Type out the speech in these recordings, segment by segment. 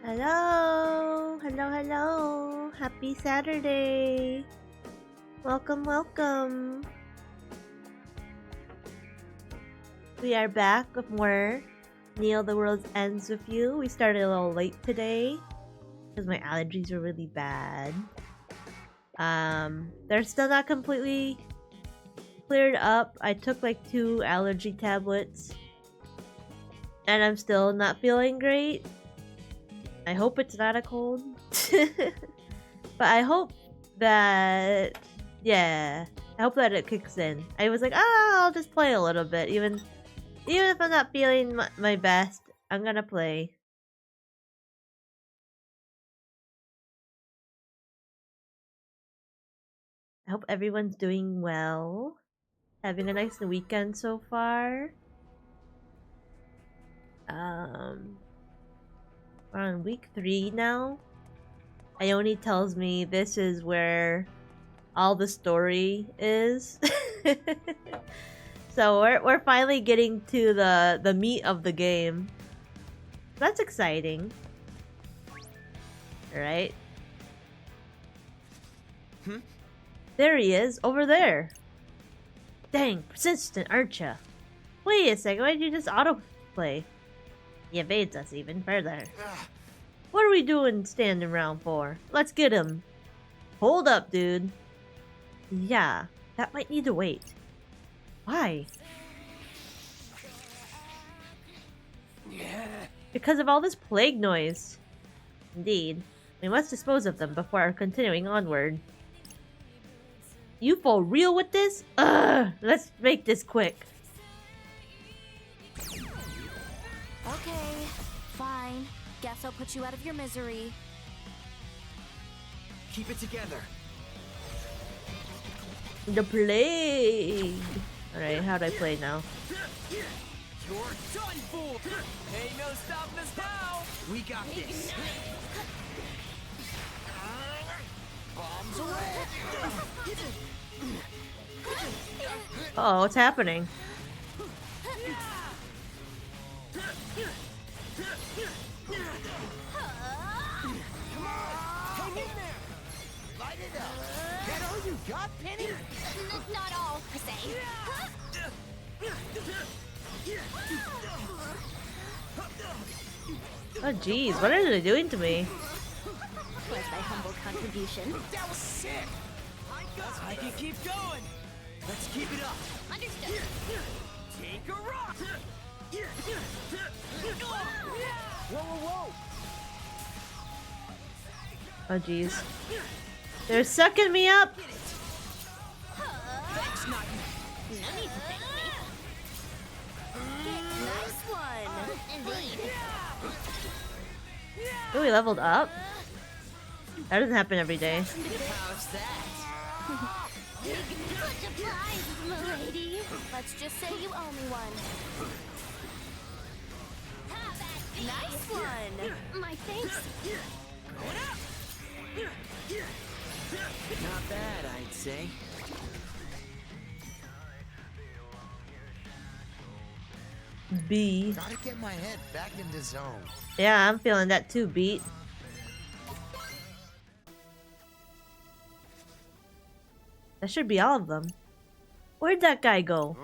Hello! Hello, hello! Happy Saturday! Welcome, welcome! We are back with more Neil the World Ends with You. We started a little late today because my allergies are really bad. They're still not completely cleared up. I took like 2 allergy tablets and I'm still not feeling great. I hope it's not a cold. But I hope that, yeah, I hope that it kicks in. I was like, I'll just play a little bit. Even if I'm not feeling my best, I'm gonna play. I hope everyone's doing well. Having a nice weekend so far. We're on week 3 now. Ione tells me this is where all the story is. So we're finally getting to the meat of the game. That's exciting. Alright. There he is, over there. Dang, persistent, aren't ya? Wait a second, why did you just autoplay? He evades us even further. What are we doing standing around for? Let's get him. Hold up, dude. Yeah, that might need to wait. Why? Because of all this plague noise. Indeed. We must dispose of them before continuing onward. You for real with this? Ugh! Let's make this quick. Okay, fine. Guess I'll put you out of your misery. Keep it together. The plague. Alright, how do I play now? You're done, fool! Ain't no stopping us now! We got this. Bombs away! Oh, what's happening? Come on! Hang in there! Light it up! That all you got, Penny? Not all, per se. Oh jeez, what are they doing to me? Was thy humble contribution. That was sick! I can keep going! Let's keep it up! Understood. Take a rock! Whoa, whoa, whoa! Oh jeez. They're sucking me up! That's not you! No need to thank me. Nice one. Indeed. Oh, we leveled up? That doesn't happen every day. How's that? Such a prize, milady. Let's just say you owe me one. Nice one. My thanks. Going up! Not bad, I'd say. B. Gotta get my head back into zone. Yeah, I'm feeling that too, Beat. That should be all of them. Where'd that guy go?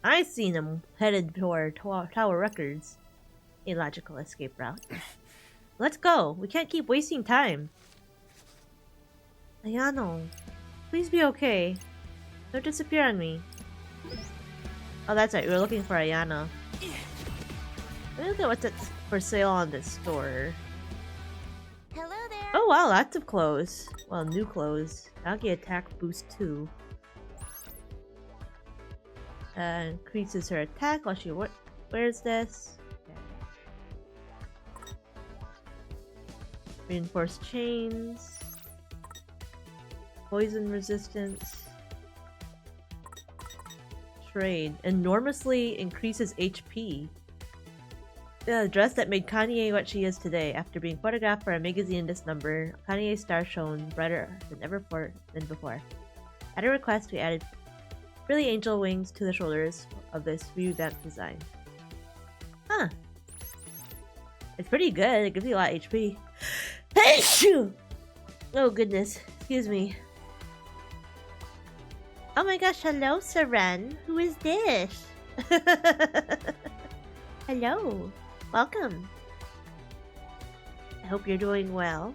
I seen him headed toward Tower Records. A logical escape route. Let's go. We can't keep wasting time. Ayano, please be okay. Don't disappear on me. Oh, that's right. We were looking for Ayana. Let me look at what's for sale on this store. Hello there. Oh wow, lots of clothes. Well, new clothes. Doggy attack boost 2. Increases her attack while she wears this. Okay. Reinforced chains. Poison resistance. Trade. Enormously increases HP. The dress that made Kanye what she is today. After being photographed for a magazine in this number, Kanye's star shone brighter than ever before. At her request, we added frilly angel wings to the shoulders of this revamped design. Huh. It's pretty good. It gives you a lot of HP. Oh goodness. Excuse me. Oh my gosh, hello, Seren. Who is this? Hello. Welcome. I hope you're doing well.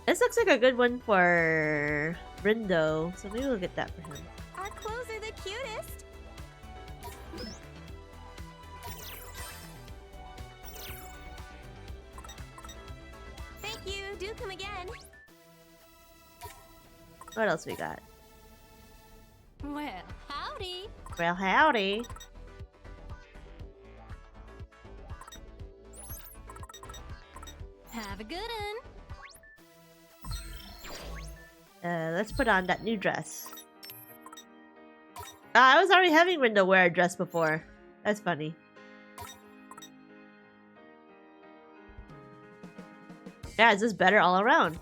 This looks like a good one for Rindo, so maybe we'll get that for him. Our clothes are the cutest. Thank you. Do come again. What else we got? Well, howdy. Well, howdy. Have a good one. Let's put on that new dress. I was already having Rindo wear a dress before. That's funny. Yeah, it's just better all around.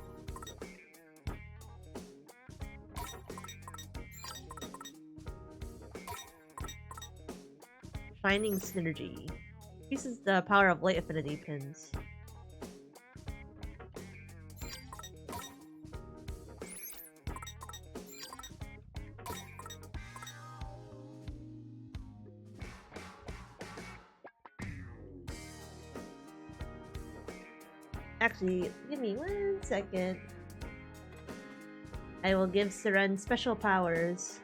Shining Synergy. Increases the power of light affinity pins. Actually, give me 1 second. I will give Seren special powers.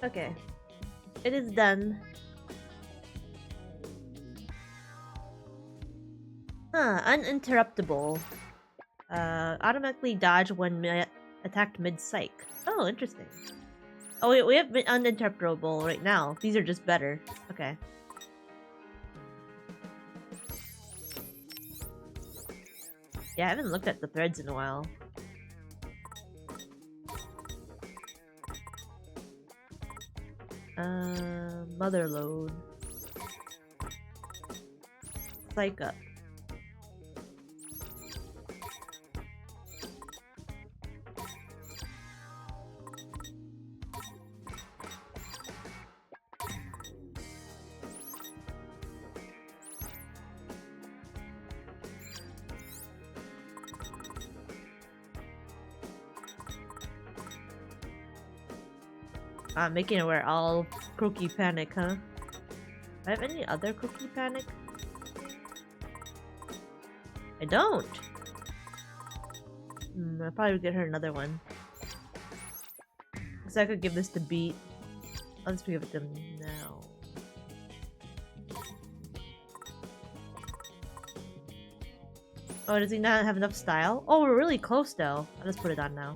Okay. It is done. Uninterruptible. Automatically dodge when attacked mid-psych. Oh, interesting. Oh, wait, we have uninterruptible right now. These are just better. Okay. Yeah, I haven't looked at the threads in a while. Mother load. Psych up. Making it wear all Croaky Panic, huh? Do I have any other Croaky Panic? I don't! I'll probably get her another one. Because I could give this to Beat. I'll just give it to them now. Oh, does he not have enough style? Oh, we're really close though. I'll just put it on now.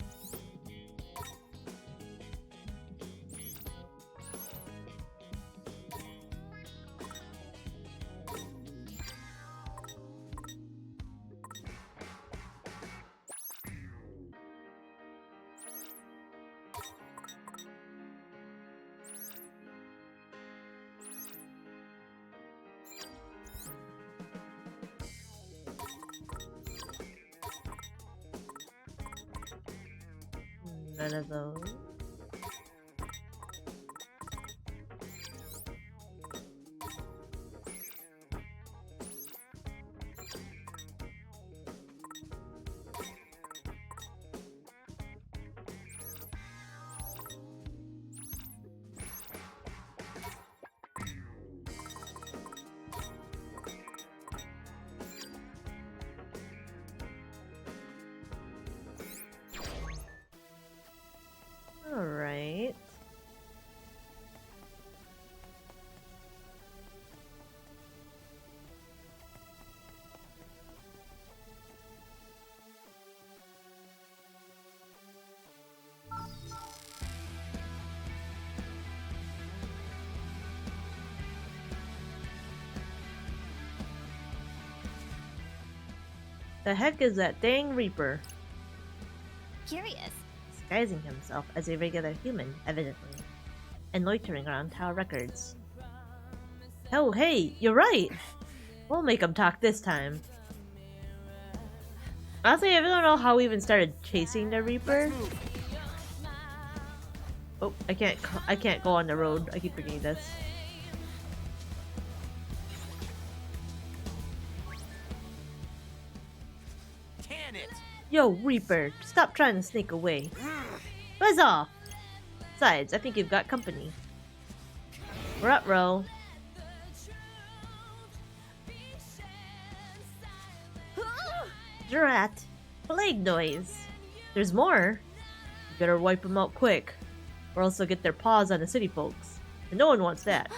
None of those. The heck is that dang Reaper? Curious. Disguising himself as a regular human, evidently, and loitering around tower records. Oh, hey, you're right! We'll make him talk this time. Honestly, I don't know how we even started chasing the Reaper. Oh, I can't go on the road. I keep forgetting this. Can it? Yo, Reaper, stop trying to sneak away. Buzz off! Besides, I think you've got company. We're up, Ro. Drat! Plague noise! There's more! You better wipe them out quick, or else they'll get their paws on the city folks. And no one wants that.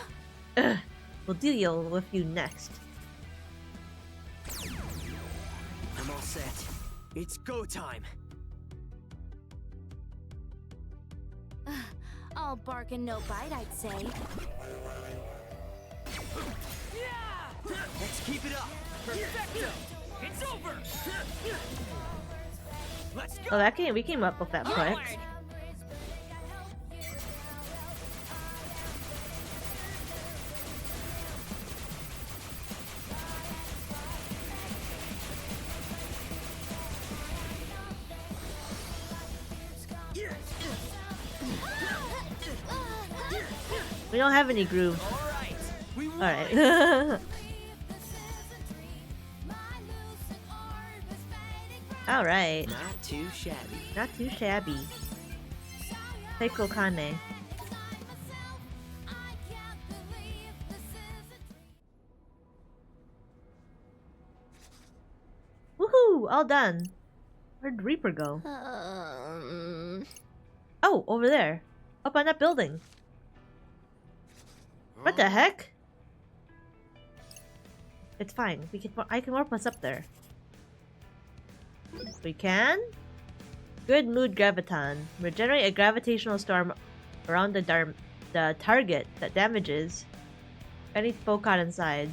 Ugh, we'll deal with you next. I'm all set. It's go time. All bark and no bite, I'd say. Let's keep it up. Perfecto. It's over. Let's go. Oh, we came up with that quick. We don't have any groove. Alright. Alright. Not too shabby. Not too shabby. Seiko Kane. Woohoo! All done. Where'd Reaper go? Oh, over there. Up on that building. What the heck? It's fine. I can warp us up there. We can? Good mood graviton. Regenerate a gravitational storm around the target that damages any foe caught inside.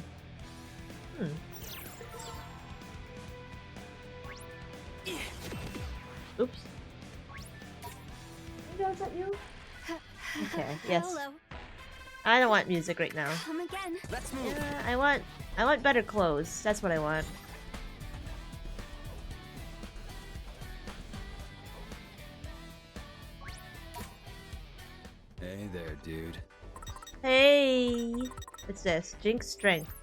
Oops. Was that you? Okay, yes. Hello. I don't want music right now. Come again. Let's move. Yeah, I want better clothes. That's what I want. Hey there, dude. Hey! What's this? Jinx Strength.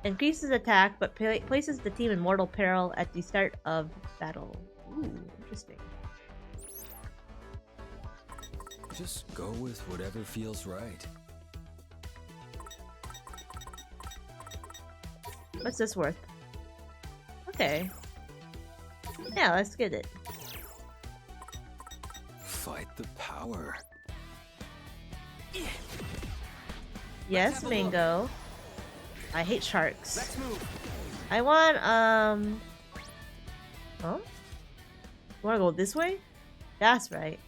Increases attack, but places the team in mortal peril at the start of battle. Ooh, interesting. Just go with whatever feels right. What's this worth? Okay. Yeah, let's get it. Fight the power. Yes, Mango. I hate sharks. Let's move. I want, Huh? You wanna go this way? That's right.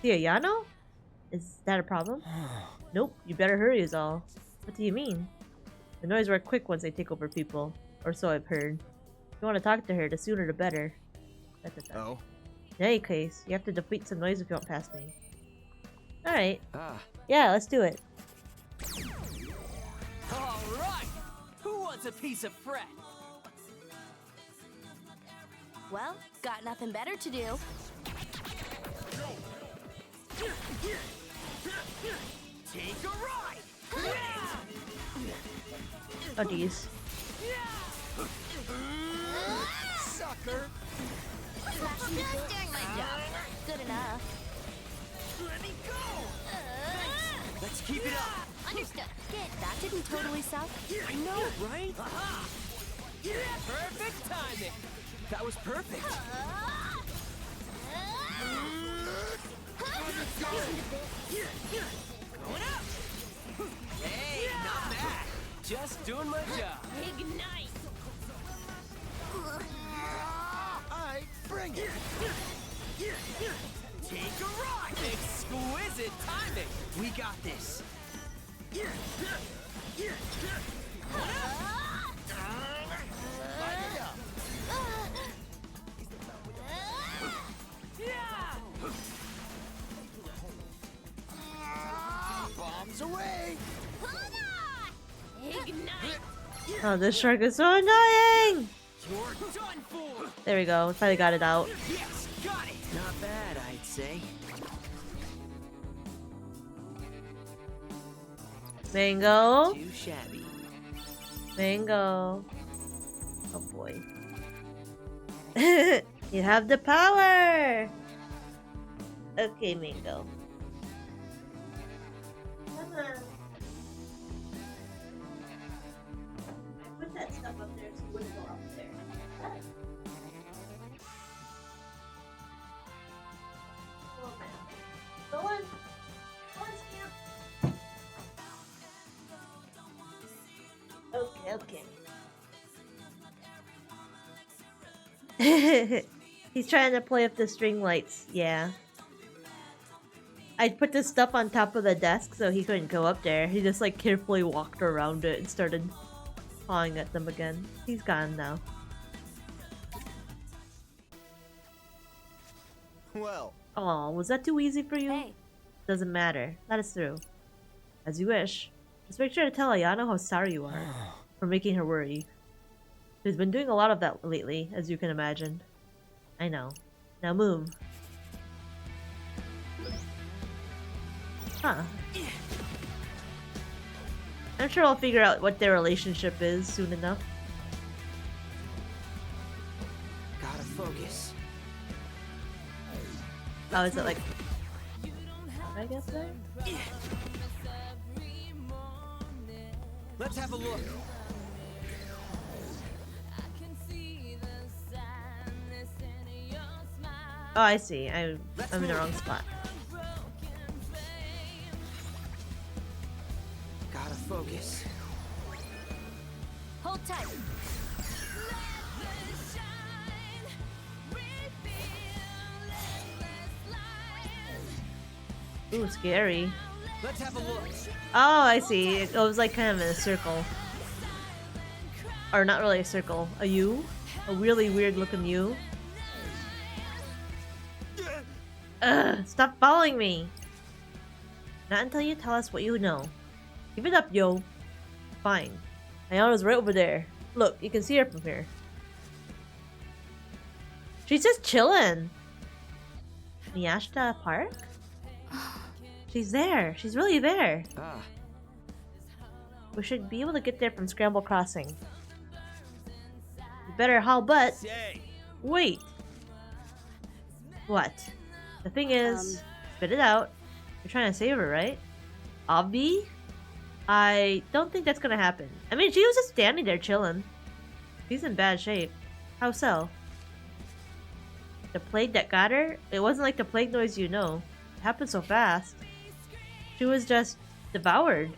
Yano? Is that a problem? Nope, you better hurry is all. What do you mean? The noise work quick once they take over people. Or so I've heard. If you want to talk to her, the sooner the better. Oh. In any case, you have to defeat some noise if you don't pass me. Alright. Ah. Yeah, let's do it. All right. Who wants a piece of fret? Well, got nothing better to do. Take a ride. Oh geez. Sucker. Just doing my job. Good enough. Let me go. Let's keep it up. Understood. That didn't totally suck. I know, right? Perfect timing. That was perfect. Going up. Hey, not bad. Just doing my job. Ignite. I bring it. Take a ride. Exquisite timing. We got this. Light it up. Lights away! Ignite! Oh, this shark is so annoying! You're done for! There we go. Finally got it out. Yes, got it! Not bad, I'd say. Mango. Too shabby. Mango. Oh boy. You have the power! Okay, Mango. Come on. I put that stuff up there so it wouldn't go up there. Go on. Go on, Scamp. Okay. He's trying to play with the string lights, yeah. I put this stuff on top of the desk so he couldn't go up there. He just like carefully walked around it and started pawing at them again. He's gone now. Well, Oh, was that too easy for you? Hey, Doesn't matter. Let us through. As you wish. Just make sure to tell Ayano how sorry you are for making her worry. She's been doing a lot of that lately, as you can imagine. I know. Now move. Huh. I'm sure I'll figure out what their relationship is soon enough. gotta focus. Oh, is it like... I guess there? Let's have a look. Oh, I see. I'm in the wrong spot. Gotta focus. hold tight. Ooh, scary. Let's have a look. Oh, I see. It was like kind of in a circle. Or not really a circle. A U? A really weird looking U. Ugh, stop following me! Not until you tell us what you know. Give it up, yo. Fine. Ayano's right over there. Look, you can see her from here. She's just chilling. Miyashita Park? She's there. She's really there. Ah, We should be able to get there from Scramble Crossing. You better haul butt. Say, Wait. What? The thing is, spit it out. You're trying to save her, right? Obvi? I don't think that's gonna happen. I mean, she was just standing there chilling. She's in bad shape. How so? The plague that got her? It wasn't like the plague noise you know. It happened so fast. She was just devoured.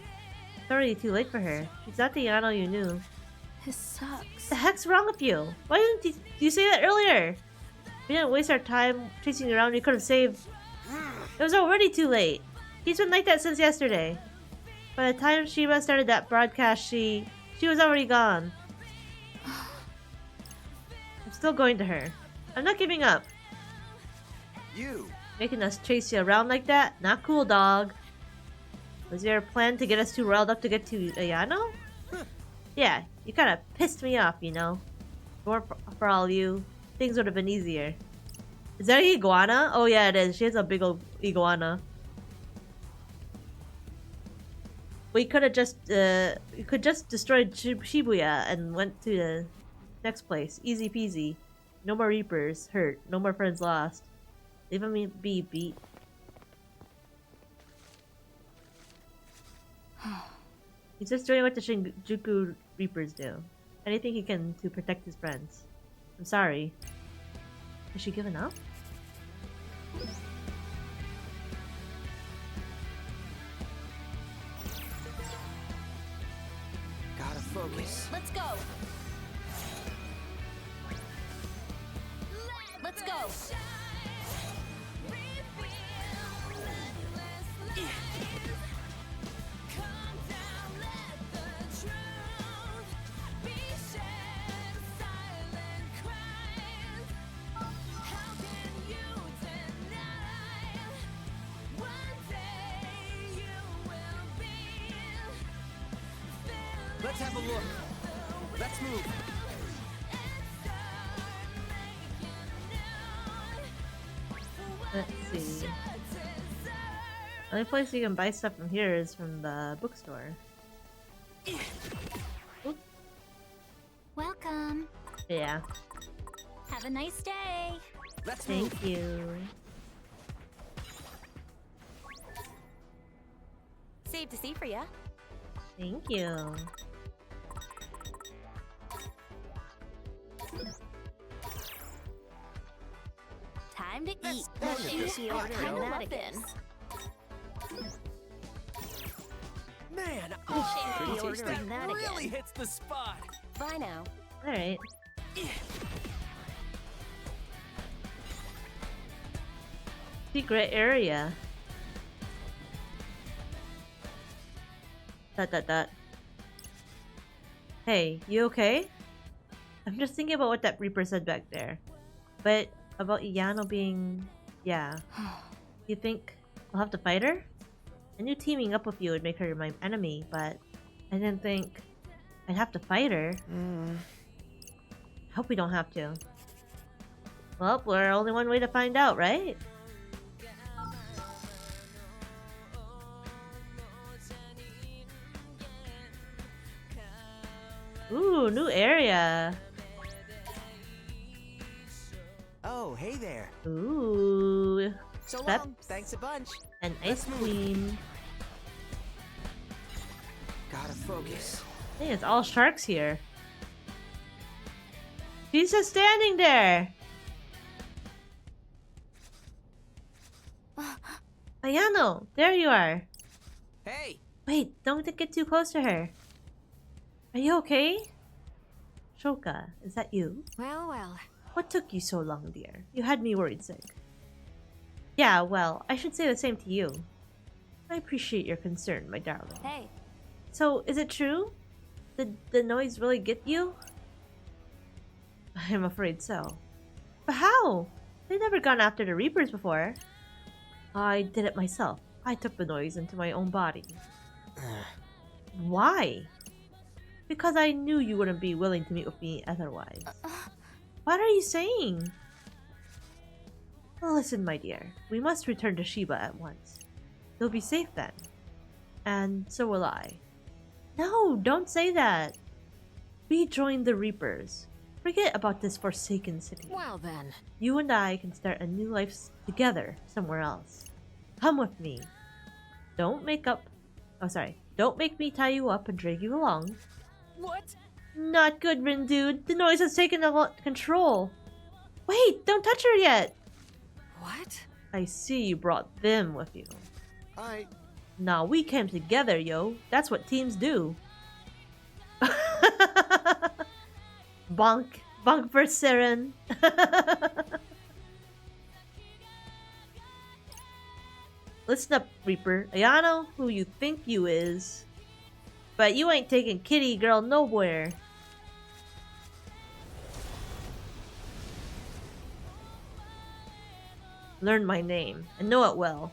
It's already too late for her. She's not the Yano you knew. This sucks. The heck's wrong with you? Why didn't you say that earlier? We didn't waste our time chasing you around. We could have saved. It was already too late. He's been like that since yesterday. By the time Shiba started that broadcast, she was already gone. I'm still going to her. I'm not giving up. you. Making us chase you around like that? Not cool, dog. Was your plan to get us too riled up to get to Ayano? Yeah, you kind of pissed me off, you know. For all you, things would have been easier. Is that an iguana? Oh yeah, it is. She has a big old iguana. We could have just, we could just destroyed Shibuya and went to the next place. Easy peasy. No more Reapers hurt. No more friends lost. Leave me be, beat. He's just doing what the Shinjuku Reapers do. Anything he can to protect his friends. I'm sorry. Has she given up? Gotta focus. Let's go. Let's go. look. Let's move. Let's see. The only place you can buy stuff from here is from the bookstore. Oop. Welcome. Yeah. Have a nice day. Let's move. Thank you. Safe to see for ya. Thank you. Time to eat. Let's Eat or kind of again. Man, Pretty oh, tasty. that That really again. hits the spot. Bye now. Alright. Secret area. Dot. Hey, you okay? I'm just thinking about what that Reaper said back there. But about Yano being... yeah. You think I'll have to fight her? I knew teaming up with you would make her my enemy, but I didn't think I'd have to fight her. Hope we don't have to. Well, we're only one way to find out, right? Ooh, new area. Oh, hey there. Ooh. So That- long. Thanks a bunch. An ice queen. Gotta focus. Hey, it's all sharks here. She's just standing there. Ayano, there you are. Hey, Wait, don't get too close to her. Are you okay? Shoka, is that you? Well, well. What took you so long, dear? You had me worried sick. Yeah, well, I should say the same to you. I appreciate your concern, my darling. Hey. So, is it true? Did the noise really get you? I'm afraid so. But how? They've never gone after the Reapers before. I did it myself. I took the noise into my own body. Why? Because I knew you wouldn't be willing to meet with me otherwise. What are you saying? Well, listen, my dear. We must return to Shiba at once. You'll be safe then. And so will I. No, don't say that. We joined the Reapers. Forget about this forsaken city. Well then. You and I can start a new life together somewhere else. Come with me. Don't make me tie you up and drag you along. what? Not good, Rin dude. The noise has taken control. Wait, don't touch her yet. What? I see you brought them with you. I Nah, we came together, yo. That's what teams do. Bonk. Bonk for Siren. Listen up, Reaper. Ayano, who you think you is. But you ain't taking kitty girl nowhere. Learn my name, and know it well.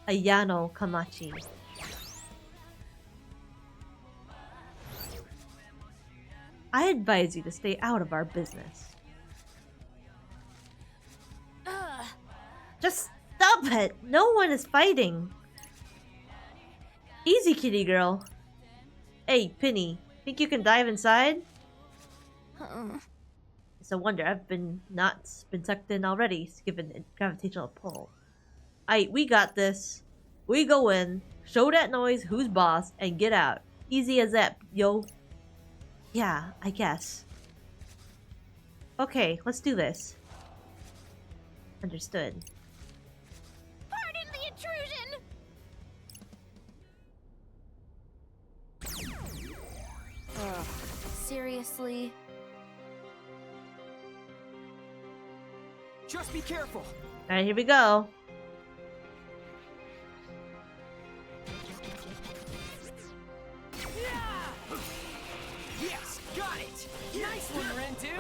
Ayano Kamachi. I advise you to stay out of our business. Just stop it! No one is fighting! Easy, kitty girl. Hey, Penny, think you can dive inside? It's a wonder I've been sucked in already, given the gravitational pull. We got this. We go in, show that noise who's boss, and get out. Easy as that, yo. Yeah, I guess. Okay, let's do this. Understood. Pardon the intrusion! Seriously? just be careful. Alright, here we go. Yes, got it. Nice one, Ren, dude.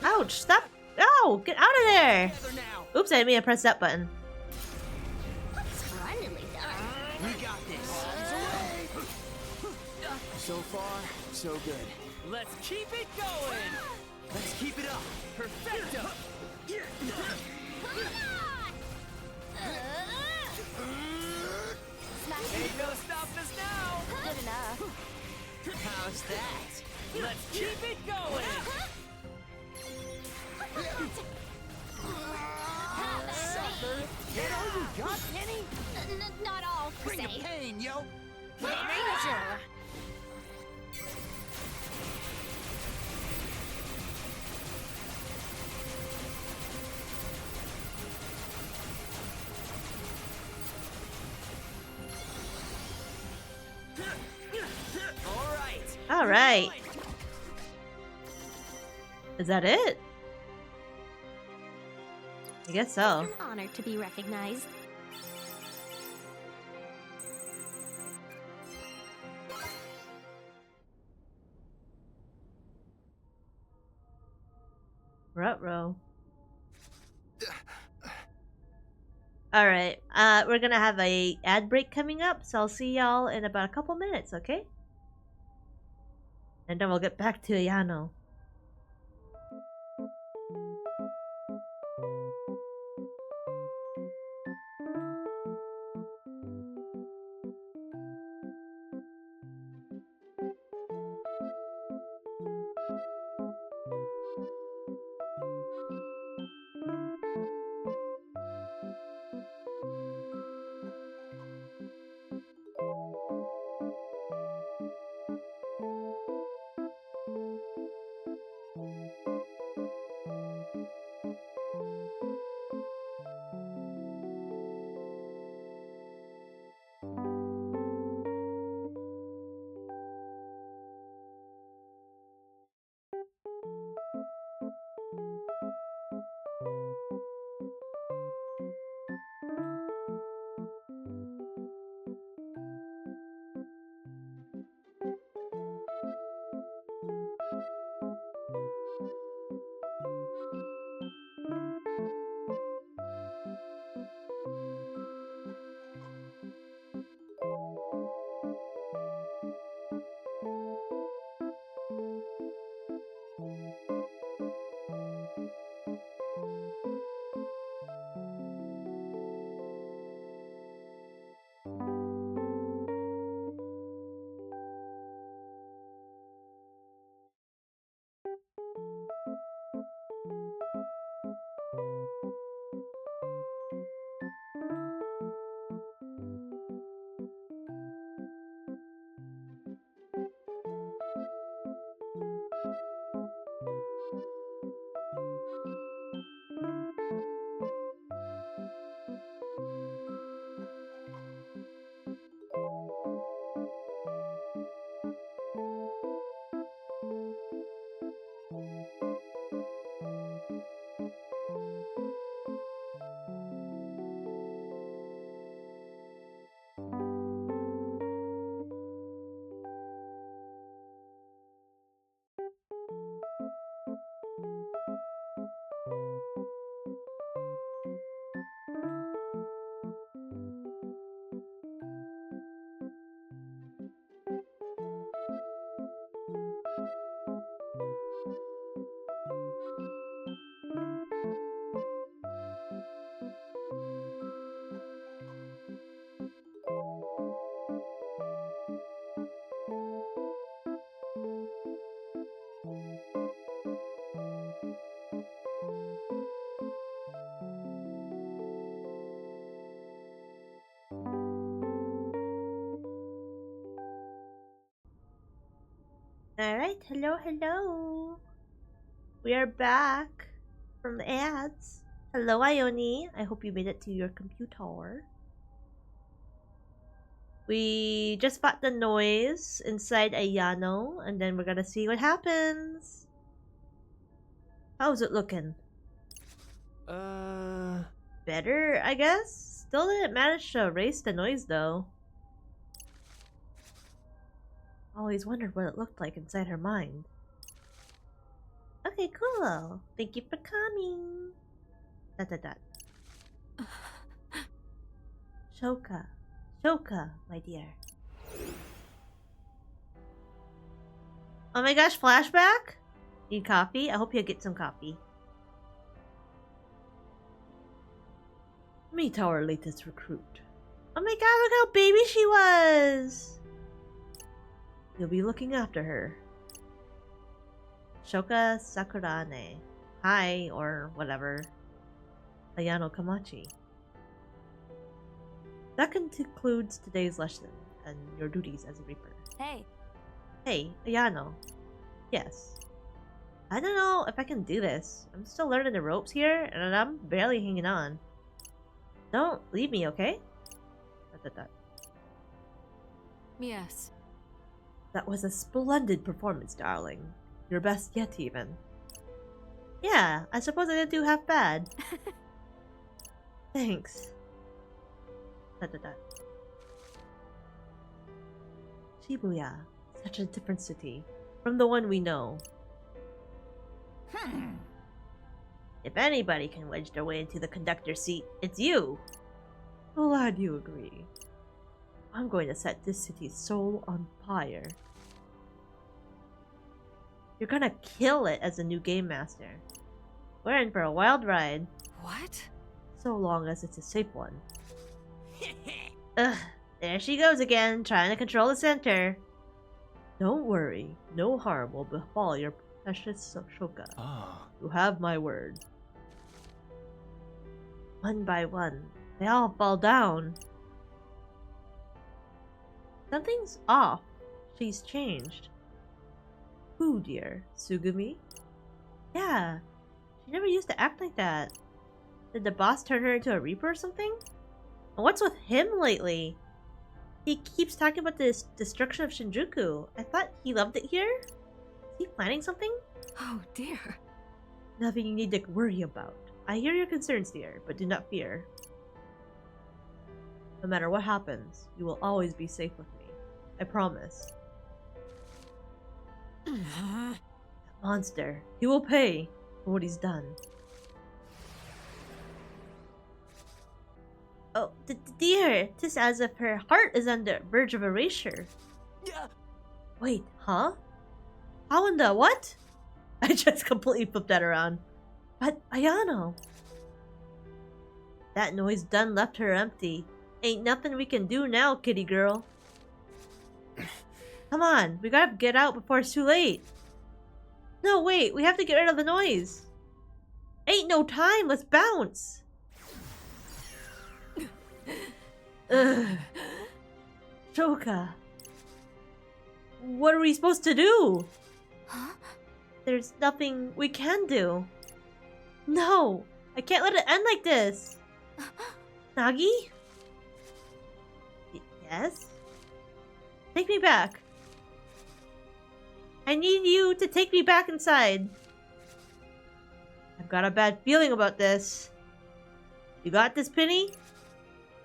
Ouch, stop! Ow! Get out of there! Together now. Oops, I didn't mean to press that button. So far, so good. Let's keep it going! Let's keep it up. Perfecto! Smash Ain't no stopping us now! good enough. How's that? Let's keep it going! Sucker! Get all you got, Penny? Not all, per Bring the se. pain, yo! Major. All right. All right. Is that it? I guess so. An honor to be recognized. Ruh-roh. All right. We're gonna have a ad break coming up, so I'll see y'all in about a couple minutes, okay? And then we'll get back to Yano. Alright, hello. We are back from the ads. Hello, Ione. I hope you made it to your computer. We just fought the noise inside Ayano, and then we're gonna see what happens. How's it looking? Better, I guess? Still didn't manage to erase the noise, though. Always wondered what it looked like inside her mind. Okay, cool. Thank you for coming. ... Shoka, my dear. Oh my gosh, flashback? Need coffee? I hope you get some coffee. Meet our latest recruit. Oh my god, look how baby she was! You'll be looking after her. Shoka Sakurane. Hi, or whatever. Ayano Kamachi. That concludes today's lesson and your duties as a Reaper. Hey, Hey, Ayano. Yes. I don't know if I can do this. I'm still learning the ropes here, and I'm barely hanging on. Don't leave me, okay? yes. That was a splendid performance, darling. Your best yet, even. Yeah, I suppose I didn't do half bad. Thanks. Shibuya, such a different city from the one we know. If anybody can wedge their way into the conductor's seat, it's you. Glad you agree. I'm going to set this city's soul on fire. You're gonna kill it as a new game master. We're in for a wild ride. What? So long as it's a safe one. Ugh, there she goes again, trying to control the center. Don't worry, no harm will befall your precious Shoka. You have my word. One by one, they all fall down. Something's off. She's changed. Who, dear? Sugumi? Yeah, she never used to act like that. Did the boss turn her into a Reaper or something? And what's with him lately? He keeps talking about the destruction of Shinjuku. I thought he loved it here? Is he planning something? Oh dear. Nothing you need to worry about. I hear your concerns, dear, but do not fear. No matter what happens, you will always be safe with me. I promise. That monster. He will pay for what he's done. Oh, dear! Tis as if her heart is on the verge of erasure. Wait, huh? How in the what? I just completely flipped that around. But Ayano! That noise done left her empty. Ain't nothing we can do now, kitty girl. Come on, we gotta get out before it's too late. No, wait, we have to get rid of the noise. Ain't no time, let's bounce. Ugh. Shoka. What are we supposed to do? Huh? There's nothing we can do. No, I can't let it end like this. Nagi? Yes? Take me back. I need you to take me back inside. I've got a bad feeling about this. You got this, Penny?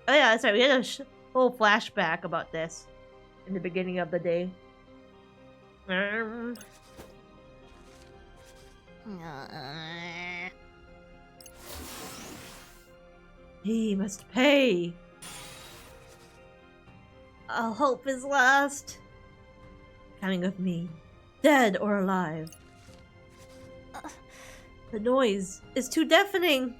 Oh yeah, that's right. We had a whole flashback about this in the beginning of the day. He must pay. All hope is lost. Coming of me, dead or alive. The noise is too deafening.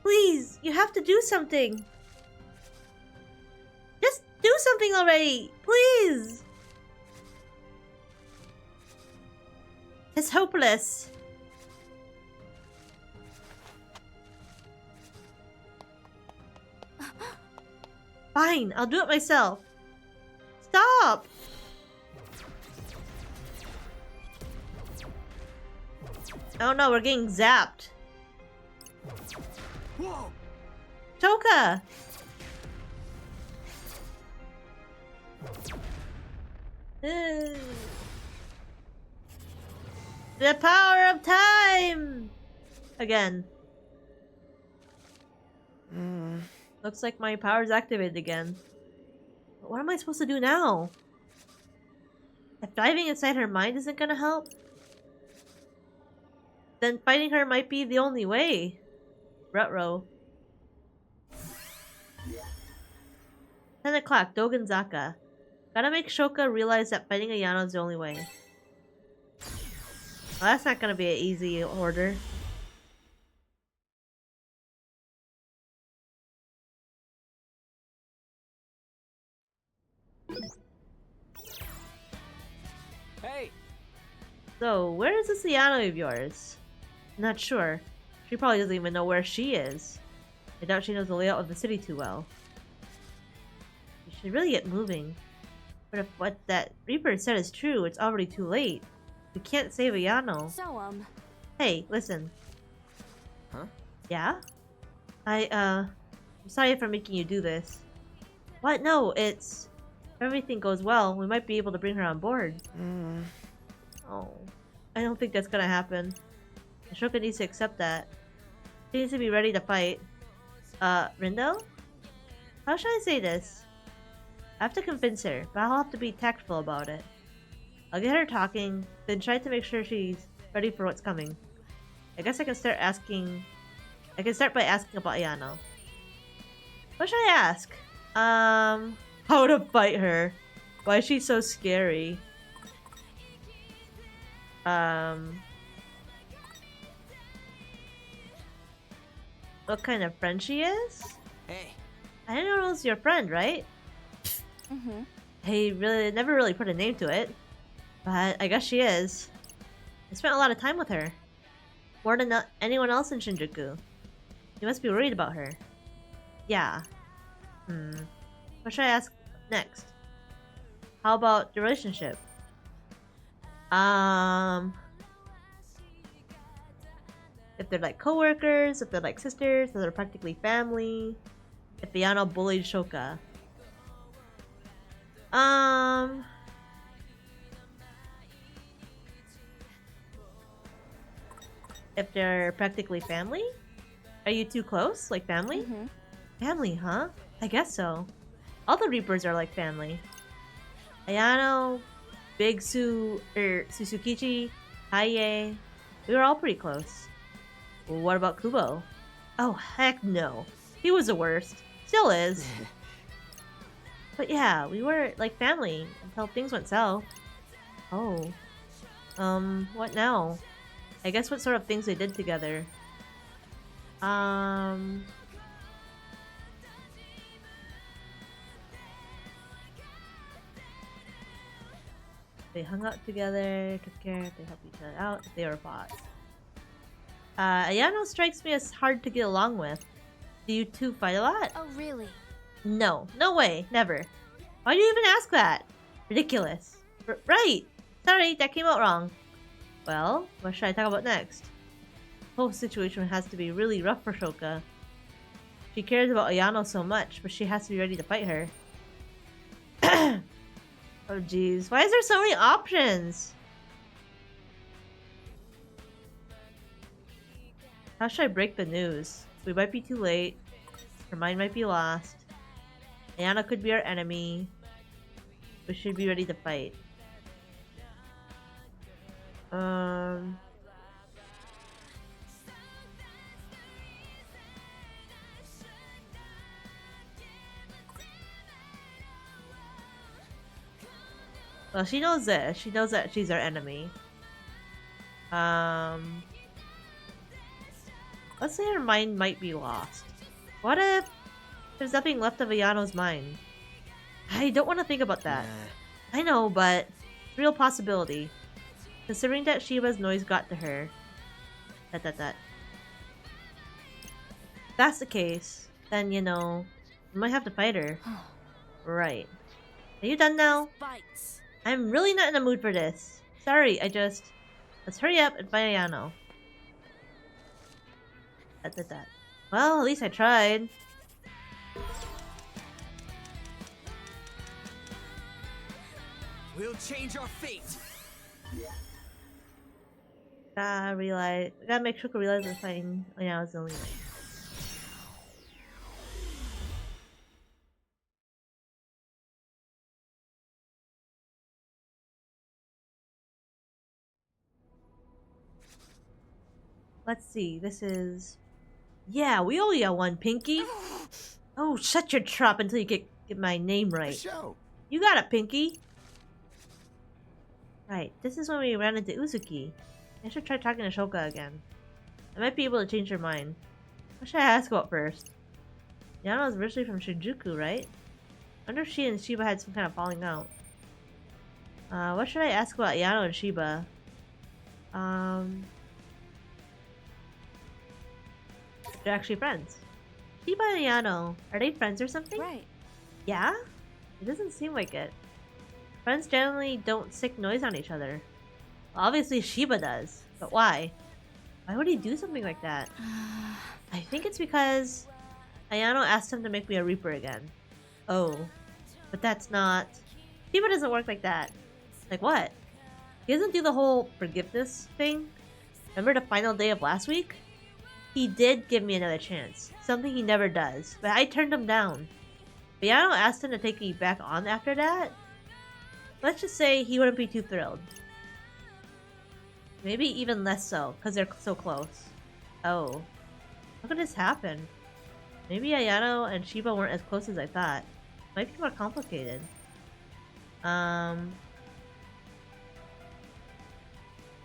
Please, you have to do something. Just do something already, please. It's hopeless. Fine, I'll do it myself. Stop! Oh no, we're getting zapped. Whoa! Shoka! Ugh. The power of time! Again. Looks like my power's activated again. But what am I supposed to do now? If diving inside her mind isn't gonna help, then fighting her might be the only way. Rutro. 10 o'clock, Dogenzaka. Gotta make Shoka realize that fighting Ayano is the only way. Well, that's not gonna be an easy order. Hey! So, where is this Ayano of yours? Not sure. She probably doesn't even know where she is. I doubt she knows the layout of the city too well. We should really get moving. But if what that Reaper said is true, it's already too late. We can't save Ayano. So, Hey, listen. Huh? Yeah? I'm sorry for making you do this. What? No, it's... If everything goes well, we might be able to bring her on board. Oh. I don't think that's gonna happen. Ashoka needs to accept that. She needs to be ready to fight. Rindo? How should I say this? I have to convince her, but I'll have to be tactful about it. I'll get her talking, then try to make sure she's ready for what's coming. I guess I can start by asking about Ayano. What should I ask? How to fight her. Why is she so scary? What kind of friend she is? Hey! I didn't know it was your friend, right? I never really put a name to it. But I guess she is. I spent a lot of time with her. More than anyone else in Shinjuku. You must be worried about her. Yeah. What should I ask next? How about the relationship? If they're like co-workers, if they're like sisters, if they're practically family. If Ayano bullied Shoka. If they're practically family? Are you too close? Like family? Family, huh? I guess so. All the Reapers are like family. Ayano, Big Susukichi, Haie. We were all pretty close. Well, what about Kubo? Oh, heck no. He was the worst. Still is. But yeah, we were like family until things went south. Oh. What now? I guess what sort of things they did together. They hung out together, took care, they helped each other out, they were fought. Ayano strikes me as hard to get along with. Do you two fight a lot? Oh, really? No. No way. Never. Why do you even ask that? Ridiculous. Right! Sorry, that came out wrong. Well, what should I talk about next? The whole situation has to be really rough for Shoka. She cares about Ayano so much, but she has to be ready to fight her. Oh jeez, why is there so many options? How should I break the news? We might be too late. Her mind might be lost. Ayano could be our enemy. We should be ready to fight. Well, she knows this. She knows that she's our enemy. Let's say her mind might be lost. What if there's nothing left of Ayano's mind? I don't want to think about that. I know, but it's a real possibility. Considering that Shiba's noise got to her. If that's the case, then, you know, we might have to fight her. Right. Are you done now? Bites. I'm really not in the mood for this. Sorry, let's hurry up and fight Ayano. Well, at least I tried. We'll change our fate. Gotta make Shuka realize we're fighting Ayano's the only way. Let's see, this is... Yeah, we only got one, Pinky! Oh, shut your trap until you get my name right. Show. You got it, Pinky! Right, this is when we ran into Uzuki. I should try talking to Shoka again. I might be able to change her mind. What should I ask about first? Yano is originally from Shinjuku, right? I wonder if she and Shiba had some kind of falling out. What should I ask about Yano and Shiba? They're actually friends. Shiba and Yano, are they friends or something? Right. Yeah? It doesn't seem like it. Friends generally don't sick noise on each other. Well, obviously Shiba does, but why? Why would he do something like that? I think it's because Ayano asked him to make me a Reaper again. Oh, but that's not... Shiba doesn't work like that. Like what? He doesn't do the whole forgiveness thing. Remember the final day of last week? He did give me another chance, something he never does, but I turned him down. Ayano asked him to take me back on after that. Let's just say he wouldn't be too thrilled. Maybe even less so, because they're so close. Oh. How could this happen? Maybe Ayano and Shiba weren't as close as I thought. Might be more complicated.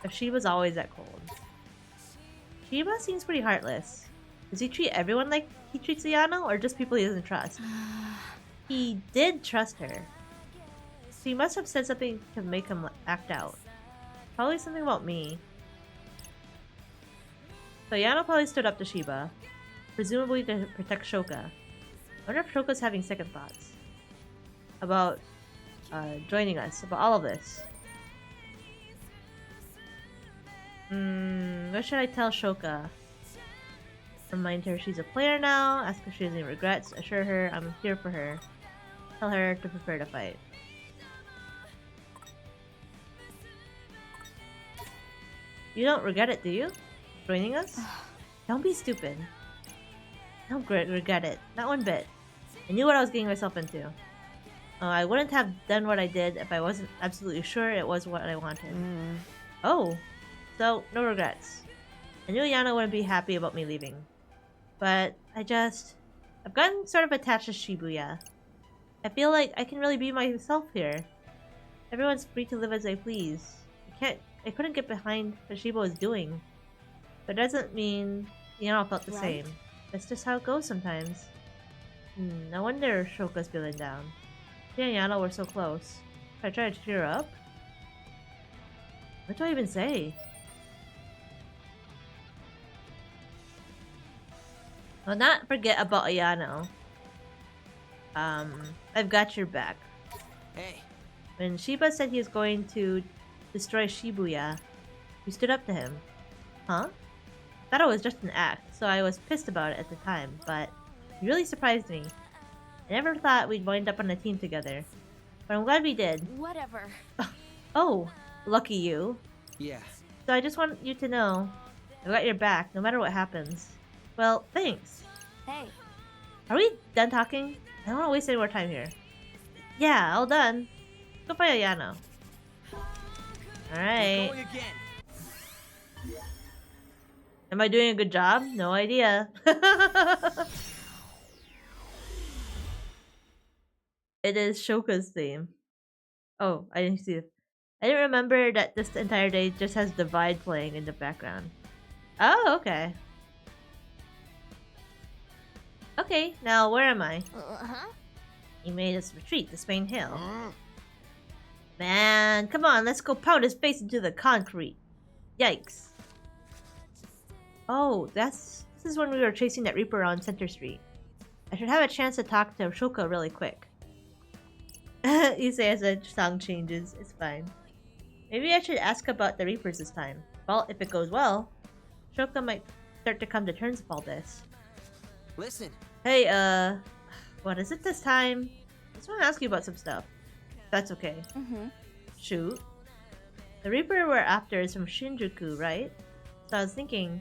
If Shiba's always that cold. Shiba seems pretty heartless. Does he treat everyone like he treats Ayano, or just people he doesn't trust? He did trust her. So he must have said something to make him act out. Probably something about me. So Ayano probably stood up to Shiba, presumably to protect Shoka. I wonder if Shoka's having second thoughts about joining us, about all of this. What should I tell Shoka? Remind her she's a player now, ask if she has any regrets, assure her I'm here for her, tell her to prepare to fight. You don't regret it, do you? Joining us? Don't be stupid. Don't regret it. Not one bit. I knew what I was getting myself into. I wouldn't have done what I did if I wasn't absolutely sure it was what I wanted. Oh. So, no regrets. I knew Yana wouldn't be happy about me leaving. But, I've gotten sort of attached to Shibuya. I feel like I can really be myself here. Everyone's free to live as they please. I couldn't get behind what Shiba was doing. But it doesn't mean Yana felt the same. That's just how it goes sometimes. No wonder Shoka's feeling down. She and Yana were so close. Should I try to cheer her up? What do I even say? Well, not forget about Ayano. I've got your back. Hey. When Shiba said he was going to destroy Shibuya, we stood up to him. Huh? I thought it was just an act, so I was pissed about it at the time, but it really surprised me. I never thought we'd wind up on a team together, but I'm glad we did. Whatever. Oh, lucky you. Yeah. So I just want you to know, I got your back, no matter what happens. Well, thanks. Hey. Are we done talking? I don't want to waste any more time here. Yeah, all done. Go find Ayano. Alright. Going again. Am I doing a good job? No idea. It is Shoka's theme. Oh, I didn't see it. I didn't remember that this entire day just has Divide playing in the background. Oh, okay. Okay, now where am I? He made us retreat to Spain Hill. Man, come on, let's go pound his face into the concrete. Yikes. Oh, this is when we were chasing that Reaper on Center Street. I should have a chance to talk to Shoka really quick. You say as the song changes, it's fine. Maybe I should ask about the Reapers this time. Well, if it goes well, Shoka might start to come to terms with all this. Listen. Hey, what is it this time? I just want to ask you about some stuff. That's okay. Shoot. The Reaper we're after is from Shinjuku, right? So I was thinking,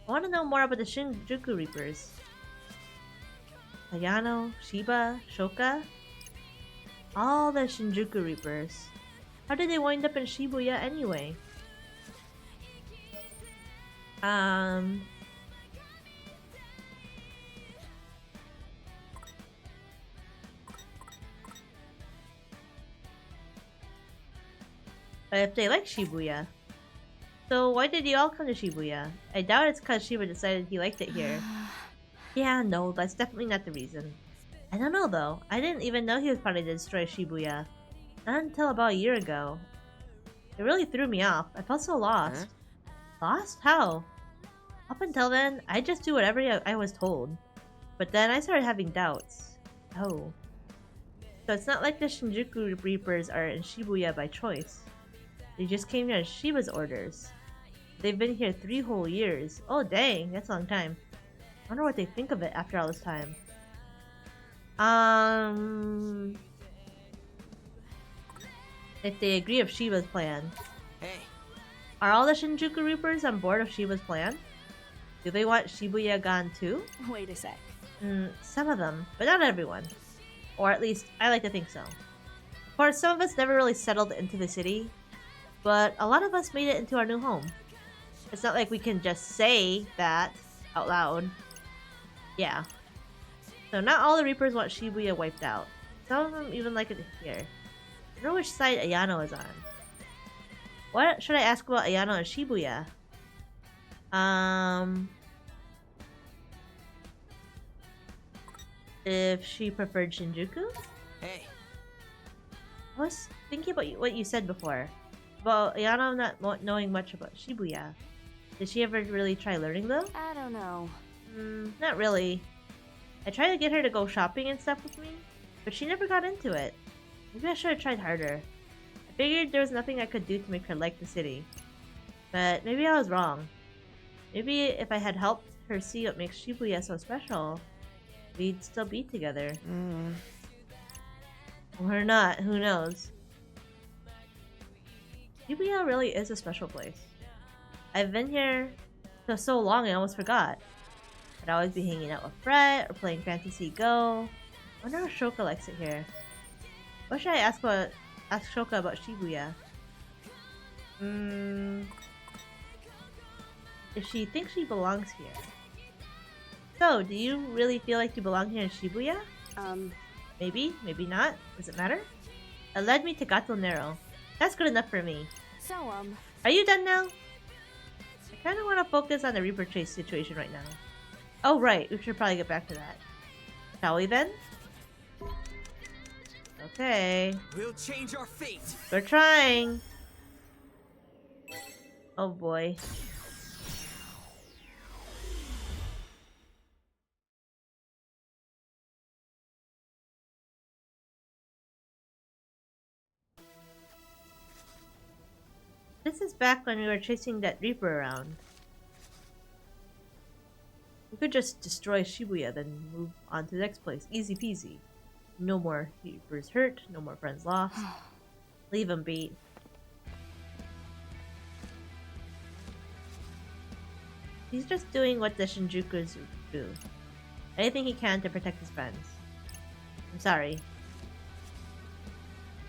I want to know more about the Shinjuku Reapers. Ayano, Shiba, Shoka? All the Shinjuku Reapers. How did they wind up in Shibuya anyway? if they like Shibuya. So why did you all come to Shibuya? I doubt it's because Shiba decided he liked it here. Yeah, no, that's definitely not the reason. I don't know though. I didn't even know he was planning to destroy Shibuya. Not until about a year ago. It really threw me off. I felt so lost. Lost? How? Up until then, I just do whatever I was told. But then I started having doubts. Oh. So it's not like the Shinjuku Reapers are in Shibuya by choice. They just came here as Shiba's orders. They've been here 3 whole years. Oh dang, that's a long time. I wonder what they think of it after all this time. If they agree of Shiba's plan. Hey. Are all the Shinjuku Reapers on board of Shiba's plan? Do they want Shibuya gone too? Wait a sec. Some of them, but not everyone. Or at least, I like to think so. Of course, some of us never really settled into the city, but a lot of us made it into our new home. It's not like we can just say that out loud. Yeah. So not all the Reapers want Shibuya wiped out. Some of them even like it here. I don't know which side Ayano is on. What should I ask about Ayano and Shibuya? If she preferred Shinjuku? Hey. I was thinking about what you said before. About Ayano not knowing much about Shibuya. Did she ever really try learning though? I don't know. Not really. I tried to get her to go shopping and stuff with me, but she never got into it. Maybe I should have tried harder. I figured there was nothing I could do to make her like the city. But maybe I was wrong. Maybe if I had helped her see what makes Shibuya so special, we'd still be together. Or not, who knows? Shibuya really is a special place. I've been here for so long I almost forgot. I'd always be hanging out with Brett or playing Fantasy Go. I wonder if Shoka likes it here. What should I ask Shoka about Shibuya? If she thinks she belongs here. So, do you really feel like you belong here in Shibuya? Maybe, maybe not. Does it matter? It led me to Gato Nero. That's good enough for me. So, Are you done now? I kind of want to focus on the Reaper Chase situation right now. Oh right, we should probably get back to that. Shall we then? Okay. We'll change our fate. We're trying. Oh boy. This is back when we were chasing that Reaper around. We could just destroy Shibuya, then move on to the next place. Easy peasy. No more Reapers hurt, no more friends lost. Leave him be. He's just doing what the Shinjukus do. Anything he can to protect his friends. I'm sorry.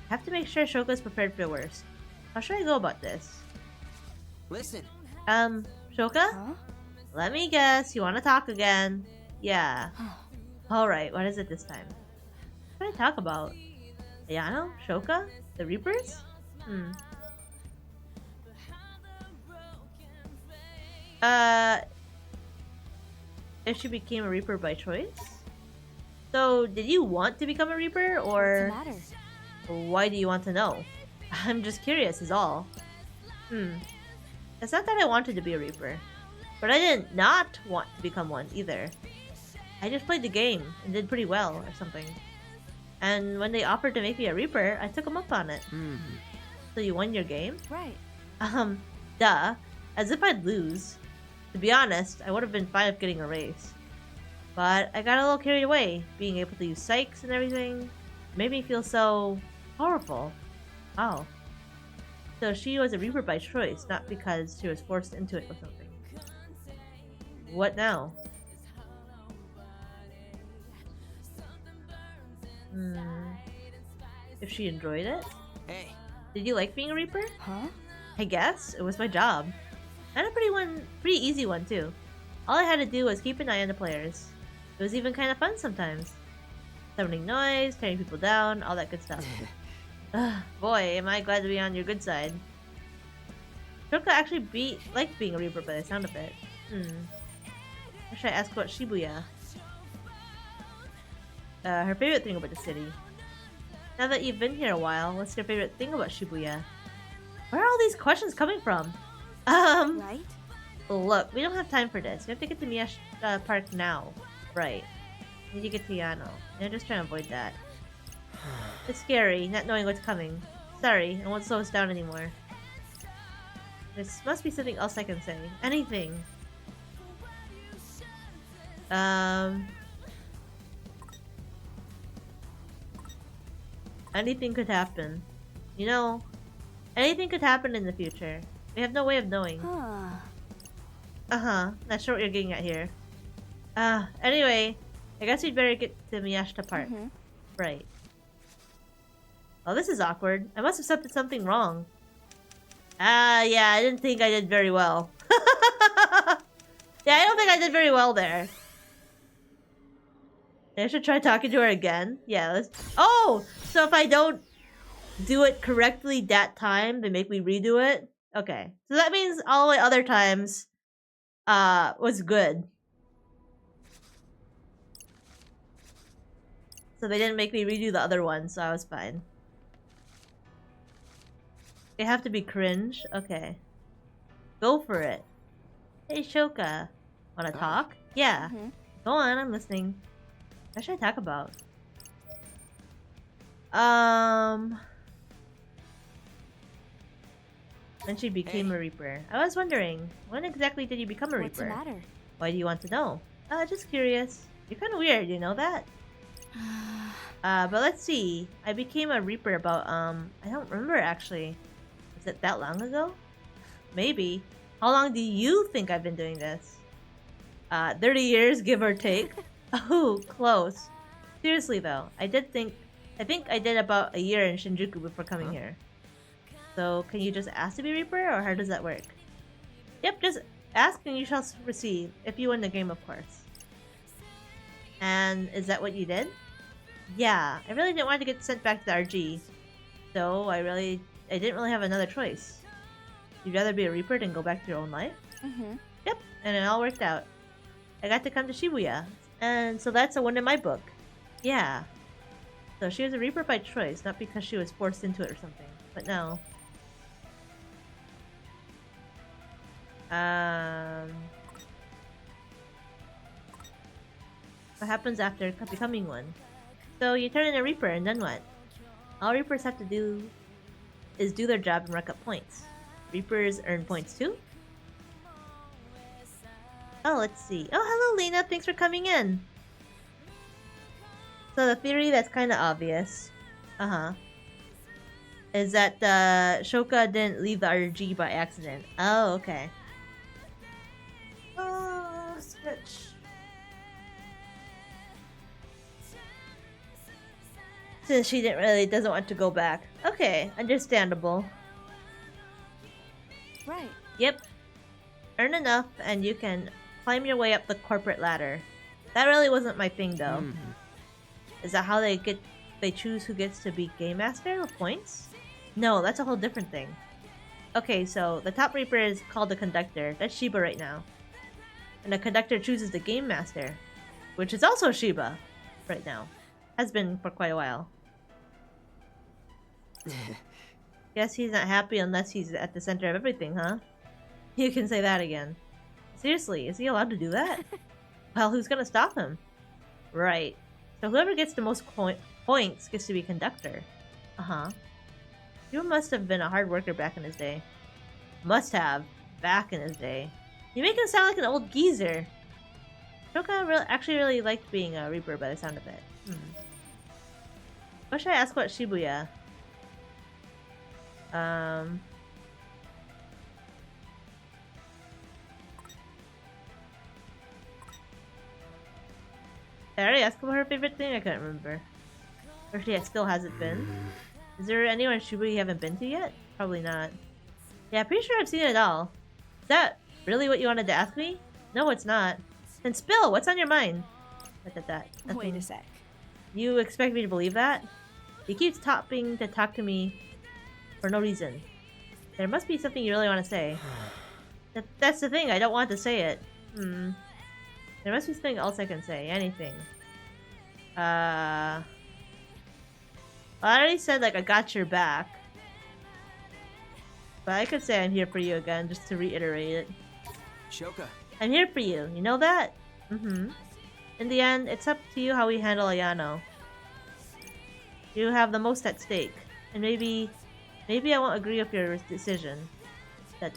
Have to make sure Shoka's prepared for the worst. How should I go about this? Listen. Shoka? huh? Let me guess, you want to talk again? Yeah. Alright, what is it this time? What should I talk about? Ayano? Shoka? The Reapers? If she became a Reaper by choice? So, did you want to become a Reaper, or What's the matter? why do you want to know? I'm just curious is all. It's not that I wanted to be a Reaper, but I didn't not want to become one either. I just played the game and did pretty well or something. And when they offered to make me a Reaper, I took them up on it. So you won your game? Right. Duh. As if I'd lose. To be honest, I would have been fine with getting a race. But I got a little carried away, being able to use psychs and everything. It made me feel so powerful. Wow. So she was a Reaper by choice, not because she was forced into it or something. What now? If she enjoyed it? Hey. Did you like being a Reaper? Huh? I guess. It was my job. And a pretty easy one too. All I had to do was keep an eye on the players. It was even kind of fun sometimes. Summoning noise, tearing people down, all that good stuff. Boy, am I glad to be on your good side. Shoka actually liked being a Reaper by the sound of it. Or should I ask about Shibuya? Her favorite thing about the city. Now that you've been here a while, what's your favorite thing about Shibuya? Where are all these questions coming from? Right? Look, we don't have time for this. We have to get to Miyashita Park now. Right. We need to get to Yano. I'm just trying to avoid that. It's scary, not knowing what's coming. Sorry, I won't slow us down anymore. This must be something else I can say. Anything. Anything could happen. You know, anything could happen in the future. We have no way of knowing. Not sure what you're getting at here. Anyway, I guess we'd better get to Miyashita Park. Right. Oh, this is awkward. I must have said something wrong. Yeah, I didn't think I did very well. Yeah, I don't think I did very well there. I should try talking to her again. Yeah, let's... Oh! So if I don't do it correctly that time, they make me redo it? Okay. So that means all the other times, was good. So they didn't make me redo the other one, so I was fine. They have to be cringe? Okay. Go for it. Hey, Shoka. Wanna talk? Yeah. Go on, I'm listening. What should I talk about? When she became a Reaper. I was wondering, when exactly did you become a What's the Reaper? matter? Why do you want to know? Just curious. You're kinda weird, you know that? But let's see. I became a Reaper about, I don't remember actually. Is it that long ago? Maybe. How long do you think I've been doing this? 30 years, give or take. Oh, close. Seriously though, I think I did about a year in Shinjuku before coming here. So, can you just ask to be Reaper, or how does that work? Yep, just ask and you shall receive, if you win the game, of course. And is that what you did? Yeah, I really didn't want to get sent back to the RG. So, I didn't really have another choice. You'd rather be a Reaper than go back to your own life? Yep, and it all worked out. I got to come to Shibuya, and so that's a win in my book. Yeah. So she was a Reaper by choice, not because she was forced into it or something. But no. What happens after becoming one? So you turn in a Reaper, and then what? All Reapers have to do is do their job and rack up points. Reapers earn points too? Oh, let's see. Oh, hello, Lena. Thanks for coming in. So the theory that's kind of obvious, is that Shoka didn't leave the RG by accident. Oh, okay. Oh, stretch. Since she doesn't want to go back. Okay, understandable. Right. Yep. Earn enough and you can climb your way up the corporate ladder. That really wasn't my thing though. Is that how they choose who gets to be Game Master with points? No, that's a whole different thing. Okay, so the top Reaper is called the Conductor. That's Shiba right now. And the Conductor chooses the Game Master, which is also Shiba right now. Has been for quite a while. Guess he's not happy unless he's at the center of everything, huh? You can say that again. Seriously, is he allowed to do that? Well, who's gonna stop him? Right. So whoever gets the most points gets to be Conductor. You must have been a hard worker back in his day. Must have. Back in his day. You make him sound like an old geezer. Shoka actually really liked being a Reaper by the sound of it. What should I ask about Shibuya? I already asked about her favorite thing? I couldn't remember. Or she still hasn't been. Is there anyone in Shibuya you haven't been to yet? Probably not. Yeah, pretty sure I've seen it all. Is that really what you wanted to ask me? No, it's not. Then spill! What's on your mind? Wait a sec. You expect me to believe that? He keeps topping to talk to me for no reason. There must be something you really want to say. That's the thing, I don't want to say it. There must be something else I can say. Anything. Well, I already said, like, I got your back. But I could say I'm here for you again, just to reiterate it. Shoka. I'm here for you, you know that? In the end, it's up to you how we handle Ayano. You have the most at stake. And maybe I won't agree with your decision. But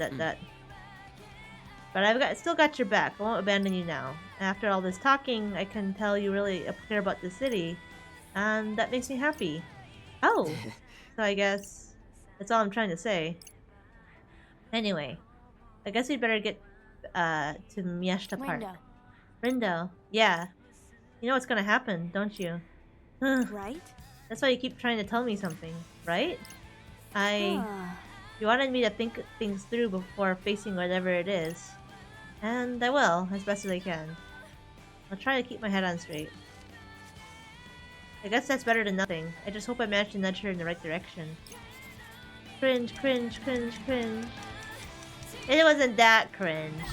still got your back. I won't abandon you now. After all this talking, I can tell you really care about the city. And that makes me happy. Oh! So I guess that's all I'm trying to say. Anyway, I guess we'd better get to Miyashita Park. Rindo. Yeah. You know what's gonna happen, don't you? Right? That's why you keep trying to tell me something, right? You wanted me to think things through before facing whatever it is. And I will, as best as I can. I'll try to keep my head on straight. I guess that's better than nothing. I just hope I manage to nudge her in the right direction. Cringe, cringe, cringe, cringe. It wasn't that cringe.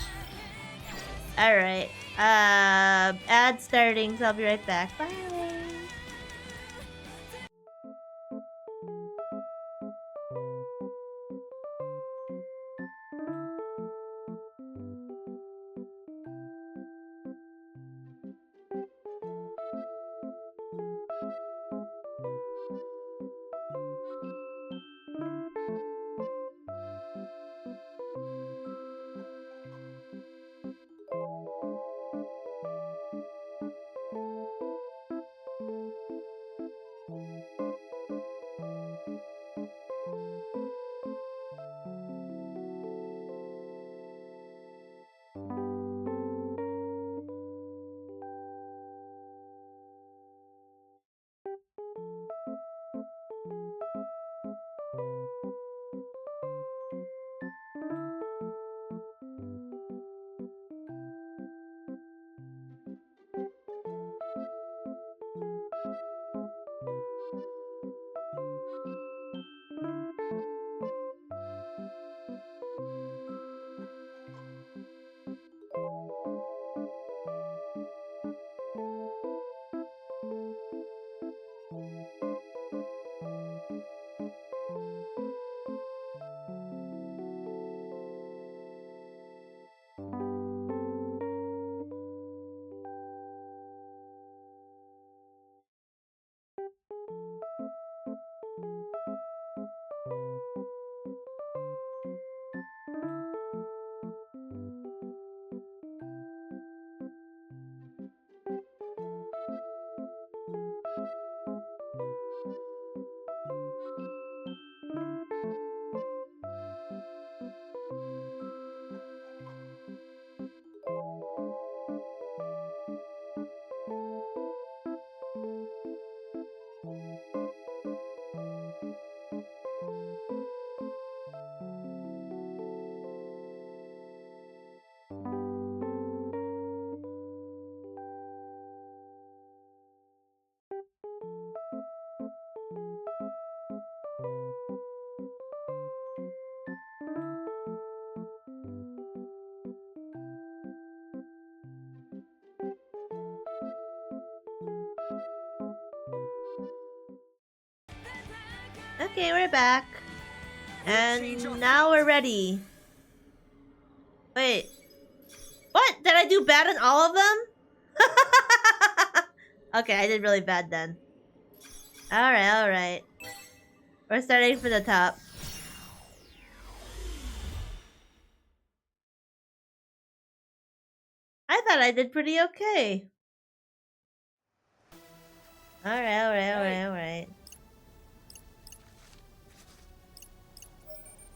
Alright. Ad starting, so I'll be right back. Bye! Okay, we're back. And now we're ready. Wait. What? Did I do bad on all of them? Okay, I did really bad then. Alright. We're starting from the top. I thought I did pretty okay. Alright.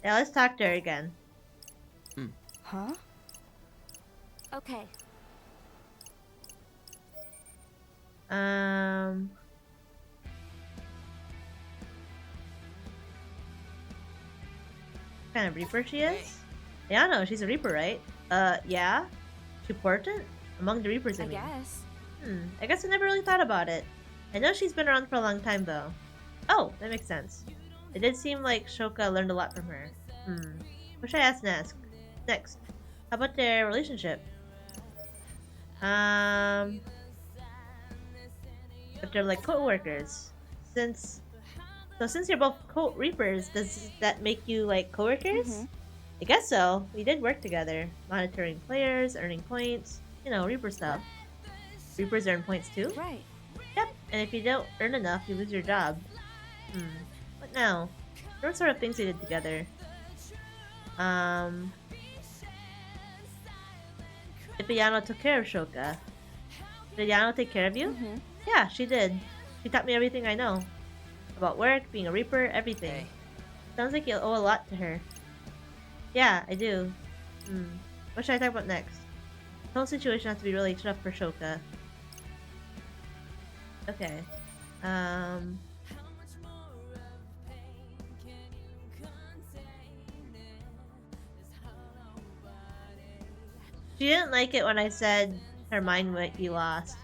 Yeah, let's talk to her again. Huh? Okay. What kind of Reaper she is? Yeah, no, she's a Reaper, right? Yeah? She important? Among the Reapers, I mean. Guess. I guess I never really thought about it. I know she's been around for a long time, though. Oh, that makes sense. It did seem like Shoka learned a lot from her. What should I ask next? How about their relationship? If they're like co-workers. Since you're both reapers, does that make you like coworkers? I guess so. We did work together, monitoring players, earning points. You know, reaper stuff. Reapers earn points too. Right. Yep. And if you don't earn enough, you lose your job. What now? What sort of things we did together? If Ayano took care of Shoka. Did Ayano take care of you? Yeah, she did. She taught me everything I know. About work, being a reaper, everything. Hey. Sounds like you owe a lot to her. Yeah, I do. What should I talk about next? The whole situation has to be really tough for Shoka. Okay. She didn't like it when I said her mind might be lost.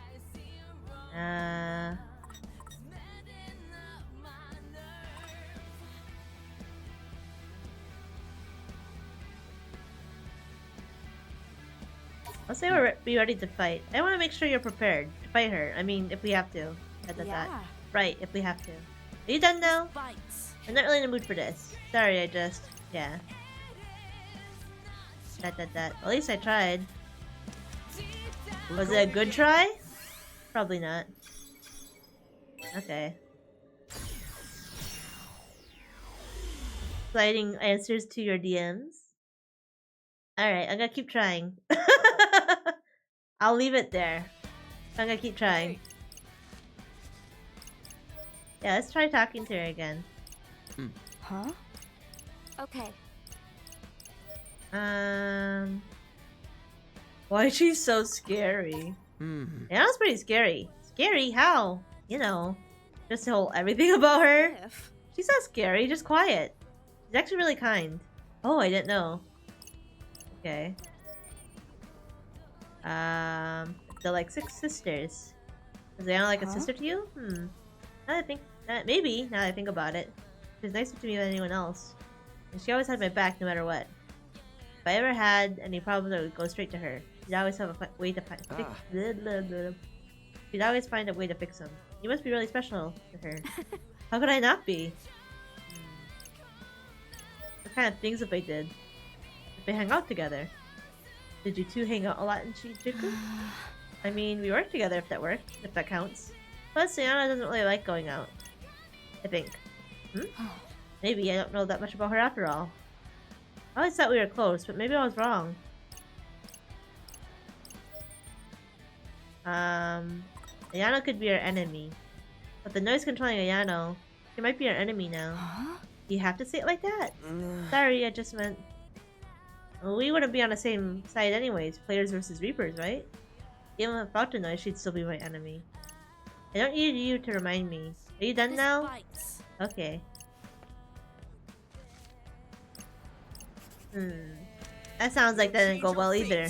I'll say be ready to fight. I want to make sure you're prepared to fight her. I mean, if we have to. Yeah. Right, if we have to. Are you done now? Fights. I'm not really in the mood for this. Sorry, yeah. At least I tried. Was it a good try? Probably not. Okay. Sliding answers to your DMs. Alright, I'm gonna keep trying. I'll leave it there. I'm gonna keep trying. Yeah, let's try talking to her again. Huh? Okay. Why is she so scary? Yeah, that's pretty scary. Scary? How? You know, just the whole everything about her. If. She's not scary, just quiet. She's actually really kind. Oh, I didn't know. Okay. They're like 6 sisters. Is Diana like a sister to you? Now that I think maybe, now that I think about it. She's nicer to me than anyone else. And she always had my back no matter what. If I ever had any problems, I would go straight to her. She'd always have a way to She'd always find a way to fix them. You must be really special to her. How could I not be? What kind of things if I did? If we hang out together? Did you two hang out a lot in Shinjuku? I mean, we worked together if that counts. Plus, Sayana doesn't really like going out. I think. Maybe I don't know that much about her after all. I always thought we were close, but maybe I was wrong. Ayano could be our enemy. But the noise controlling Ayano, she might be our enemy now. Do you have to say it like that? Sorry, I just meant... Well, we wouldn't be on the same side anyways, players versus reapers, right? Even without the noise, she'd still be my enemy. I don't need you to remind me. Are you done now? Okay. That sounds like that didn't go well either.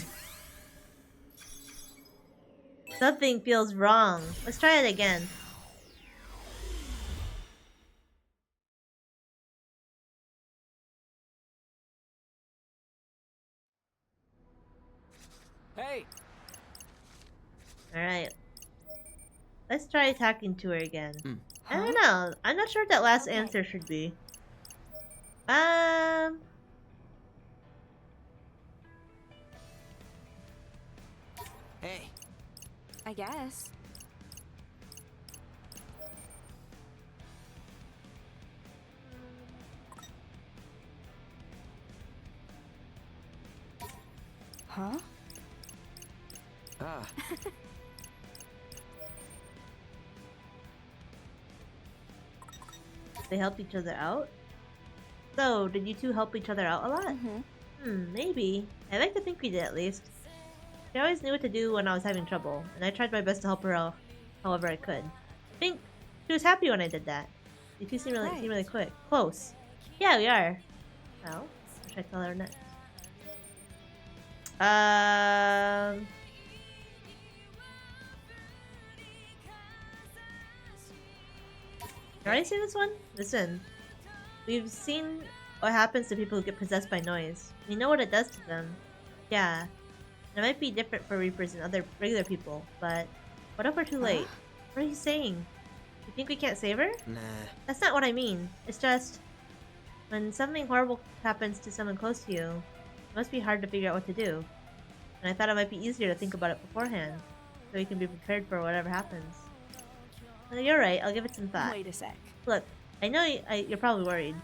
Something feels wrong. Let's try it again. Hey. Alright. Let's try talking to her again. I don't know. I'm not sure what that last answer should be. Hey. I guess. Huh? They helped each other out? So, did you two help each other out a lot? Maybe. I like to think we did at least. She always knew what to do when I was having trouble, and I tried my best to help her out however I could. I think she was happy when I did that. You two seem really close. Yeah, we are. Well, what should I tell her next? Did I already say this one? Listen. We've seen what happens to people who get possessed by noise. We know what it does to them. Yeah. It might be different for Reapers and other regular people, but what if we're too late? What are you saying? You think we can't save her? Nah. That's not what I mean. It's just when something horrible happens to someone close to you, it must be hard to figure out what to do. And I thought it might be easier to think about it beforehand, so we can be prepared for whatever happens. Well, you're right. I'll give it some thought. Wait a sec. Look, I know you're probably worried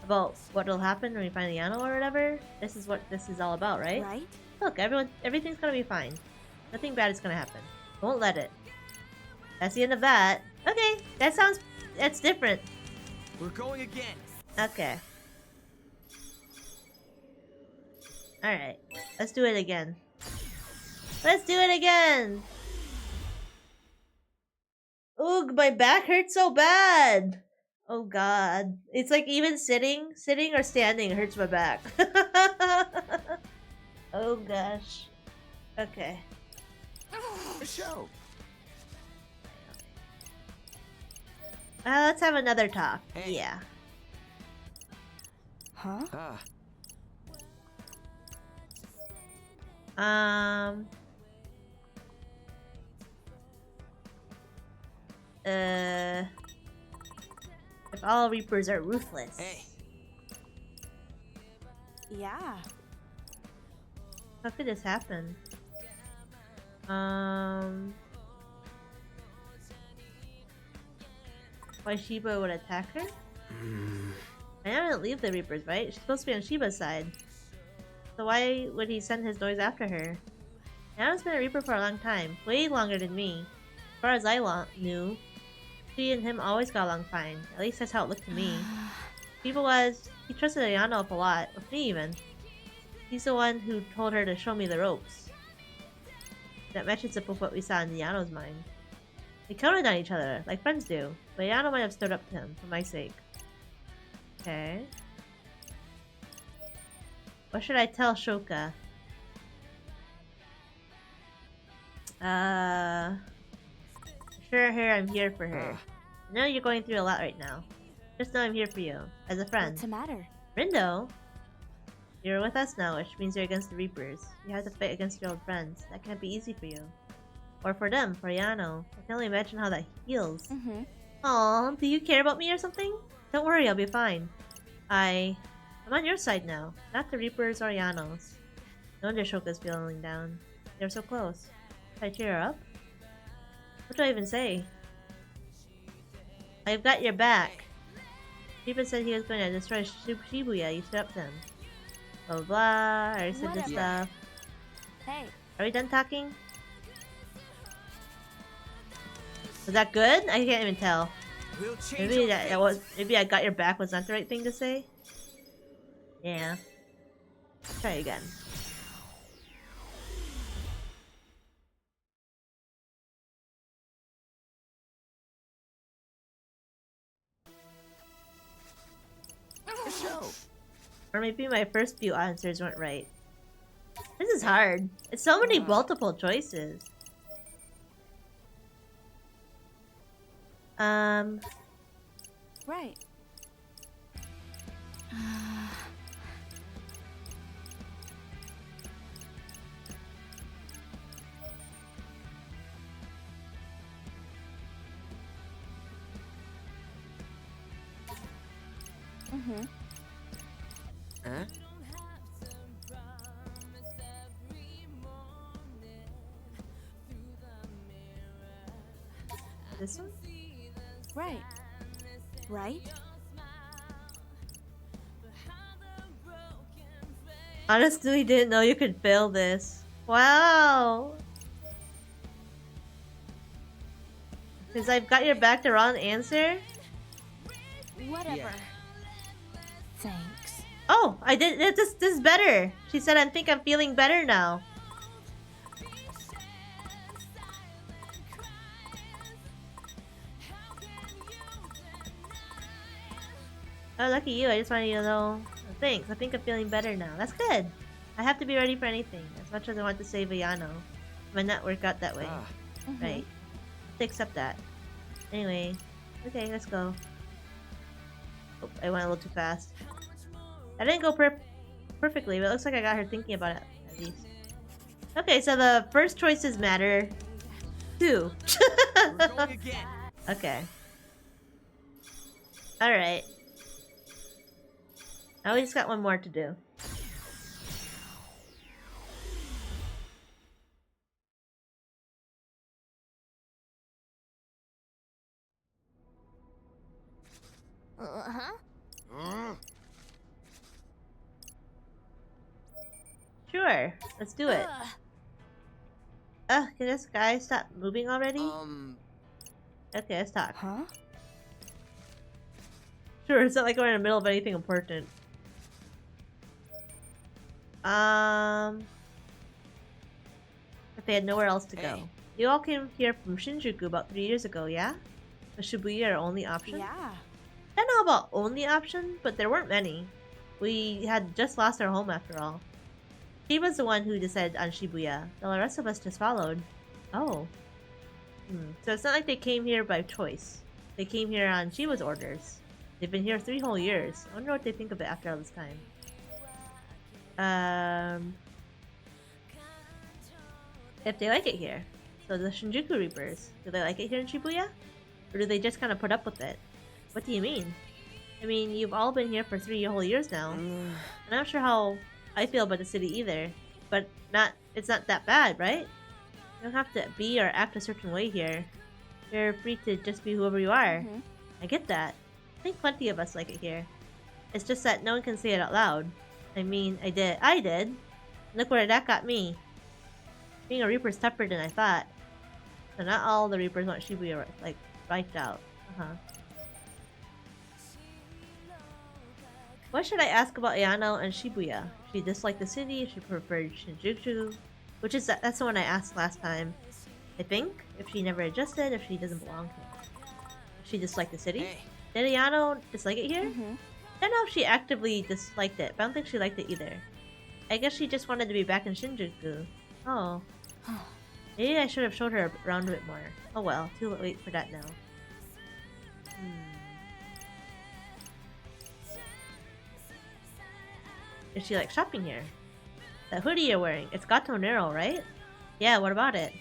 about what'll happen when we find the Yano or whatever. This is what this is all about, right? Right? Look, everything's gonna be fine. Nothing bad is gonna happen. Won't let it. That's the end of that. Okay, that's different. We're going again. Okay. Alright, let's do it again. Let's do it again! Oog, my back hurts so bad! Oh god. It's like even sitting or standing hurts my back. Oh gosh. Okay. The show. Let's have another talk. Hey. Yeah. Huh? Um. If all Reapers are ruthless. Hey. Yeah. How could this happen? Why Shiba would attack her? I didn't leave the Reapers, right? She's supposed to be on Shiba's side. So why would he send his noise after her? Nana's been a Reaper for a long time. Way longer than me. As far as I knew, she and him always got along fine. At least that's how it looked to me. He trusted Ayano a lot. With me even. He's the one who told her to show me the ropes. That matches up with what we saw in Yano's mind. They counted on each other, like friends do. But Yano might have stood up to him, for my sake. Okay. What should I tell Shoka? Sure her I'm here for her. I know you're going through a lot right now. Just know I'm here for you, as a friend. What's the matter? Rindo? You're with us now, which means you're against the Reapers. You have to fight against your old friends. That can't be easy for you. Or for them, for Yano. I can only imagine how that feels. Aw, do you care about me or something? Don't worry, I'll be fine. I'm on your side now, not the Reapers or Yano's. No wonder Shoka's feeling down. They're so close. Should I cheer her up? What do I even say? I've got your back. Shiba said he was going to destroy Shibuya. You stood up to him. Blah blah blah. I already said this stuff. Hey. Are we done talking? Was that good? I can't even tell. We'll change Maybe our that was. Maybe I got your back was not the right thing to say. Yeah. Let's try again. The show. Or maybe my first few answers weren't right. This is hard. It's so many multiple choices. Right. Huh? This one? Right. Right? Honestly, didn't know you could fail this. Wow. Since I've got your back, the wrong answer? Whatever. Yeah. Thanks. Oh, I did. This is better. She said, "I think I'm feeling better now." Oh, lucky you. I just wanted you to know. Thanks. I think I'm feeling better now. That's good. I have to be ready for anything. As much as I want to save Ayano, it might not work out that way. Right. Have to accept that. Anyway. Okay, let's go. Oh, I went a little too fast. That didn't go perfectly, but it looks like I got her thinking about it at least. Okay, so the first choices matter too. We're going again. Okay. Alright. Now we just got one more to do. Uh-huh. Sure, let's do it. Can this guy stop moving already? Okay, let's talk. Huh? Sure, it's not like we're in the middle of anything important. If they had nowhere else to go. Hey. You all came here from Shinjuku about 3 years ago, yeah? Was Shibuya our only option? Yeah. I don't know about only option, but there weren't many. We had just lost our home after all. She was the one who decided on Shibuya, while the rest of us just followed. Oh. So it's not like they came here by choice. They came here on Shiba's orders. They've been here 3 whole years. I wonder what they think of it after all this time. If they like it here. So the Shinjuku Reapers, do they like it here in Shibuya? Or do they just kind of put up with it? What do you mean? I mean, you've all been here for 3 whole years now. I'm not sure how I feel about the city either. But it's not that bad, right? You don't have to be or act a certain way here. You're free to just be whoever you are. I get that. I think plenty of us like it here. It's just that no one can say it out loud. I mean, I did. Look where that got me. Being a Reaper's tougher than I thought. So not all the Reapers want Shibuya, like, wiped out. What should I ask about Ayano and Shibuya? She disliked the city, she preferred Shinjuku. That's the one I asked last time. I think. If she never adjusted, if she doesn't belong here. If she disliked the city? Hey. Did Ayano dislike it here? I don't know if she actively disliked it, but I don't think she liked it either. I guess she just wanted to be back in Shinjuku. Oh. Maybe I should have showed her around a bit more. Oh well, too late for that now. Is she like shopping here? That hoodie you're wearing, it's Gato Nero, right? Yeah, what about it?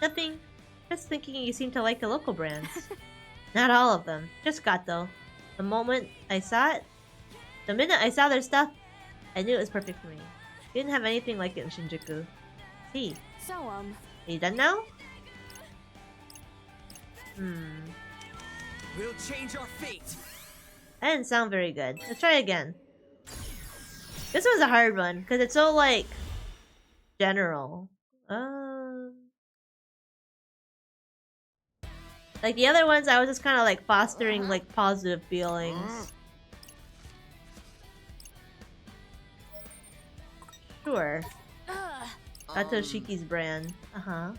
Nothing. Just thinking you seem to like the local brands. Not all of them, just Gato. The minute I saw their stuff, I knew it was perfect for me. Didn't have anything like it in Shinjuku. See. So, Are you done now? We'll change our fate. That didn't sound very good. Let's try again. This was a hard one, because it's so, like, general. Like, the other ones, I was just kind of, like, fostering, like, positive feelings. Sure. Gato Shiki's brand. Huh?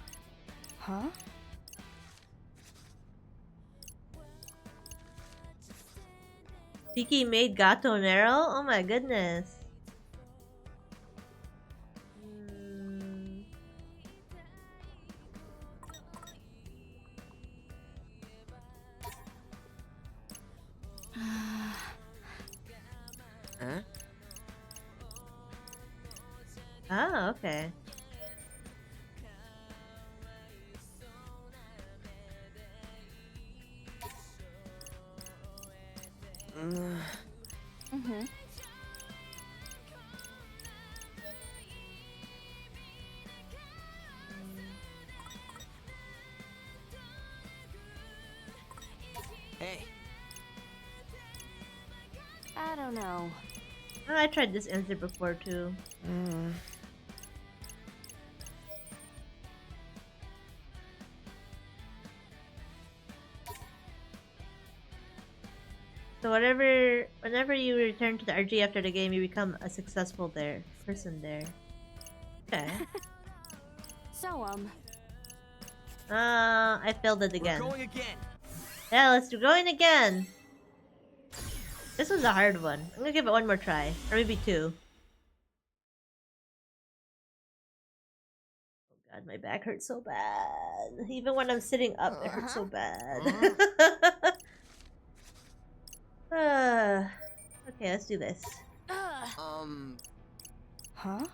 Shiki made Gato Nero? Oh my goodness. Huh? Oh, okay. Hey. I don't know. Oh, I tried this answer before too. So whenever you return to the RG after the game, you become a successful person there. Okay. So, I failed it again. We're going again. Yeah, let's do going again. This was a hard one. I'm gonna give it one more try, or maybe 2. Oh god, my back hurts so bad. Even when I'm sitting up, it hurts so bad. Okay, let's do this. Huh?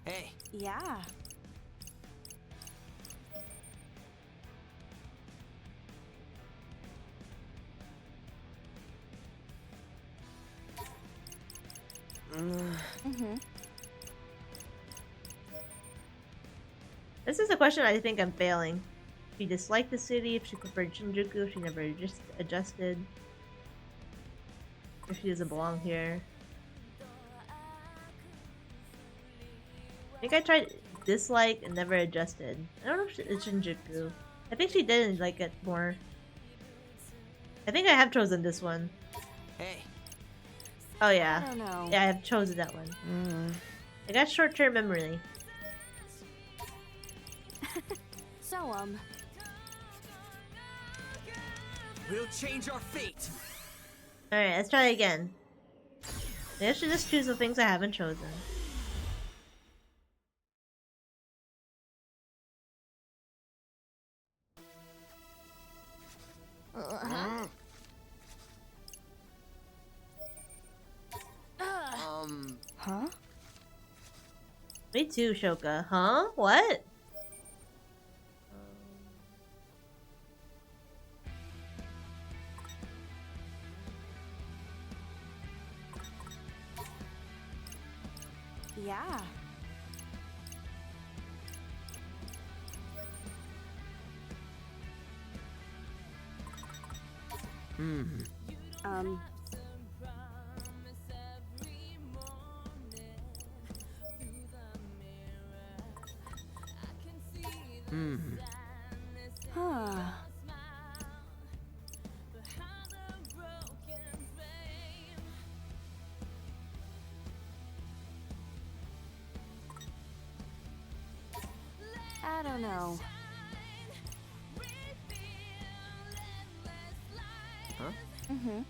Hey, Yeah. Mm-hmm. This is a question I think I'm failing. If she disliked the city, if she preferred Shinjuku, if she never just adjusted. If she doesn't belong here. I think I tried dislike and never adjusted. I don't know if it's Shinjuku. I think she didn't like it more. I think I have chosen this one. hey. Oh I yeah. don't know. Yeah, I have chosen that one. I got short-term memory. So, We'll change our fate. Alright, let's try again. Maybe I should just choose the things I haven't chosen. huh? Me too, Shoka. Huh? What? Yeah. Um. Huh. I don't know. Huh? Mm-hmm.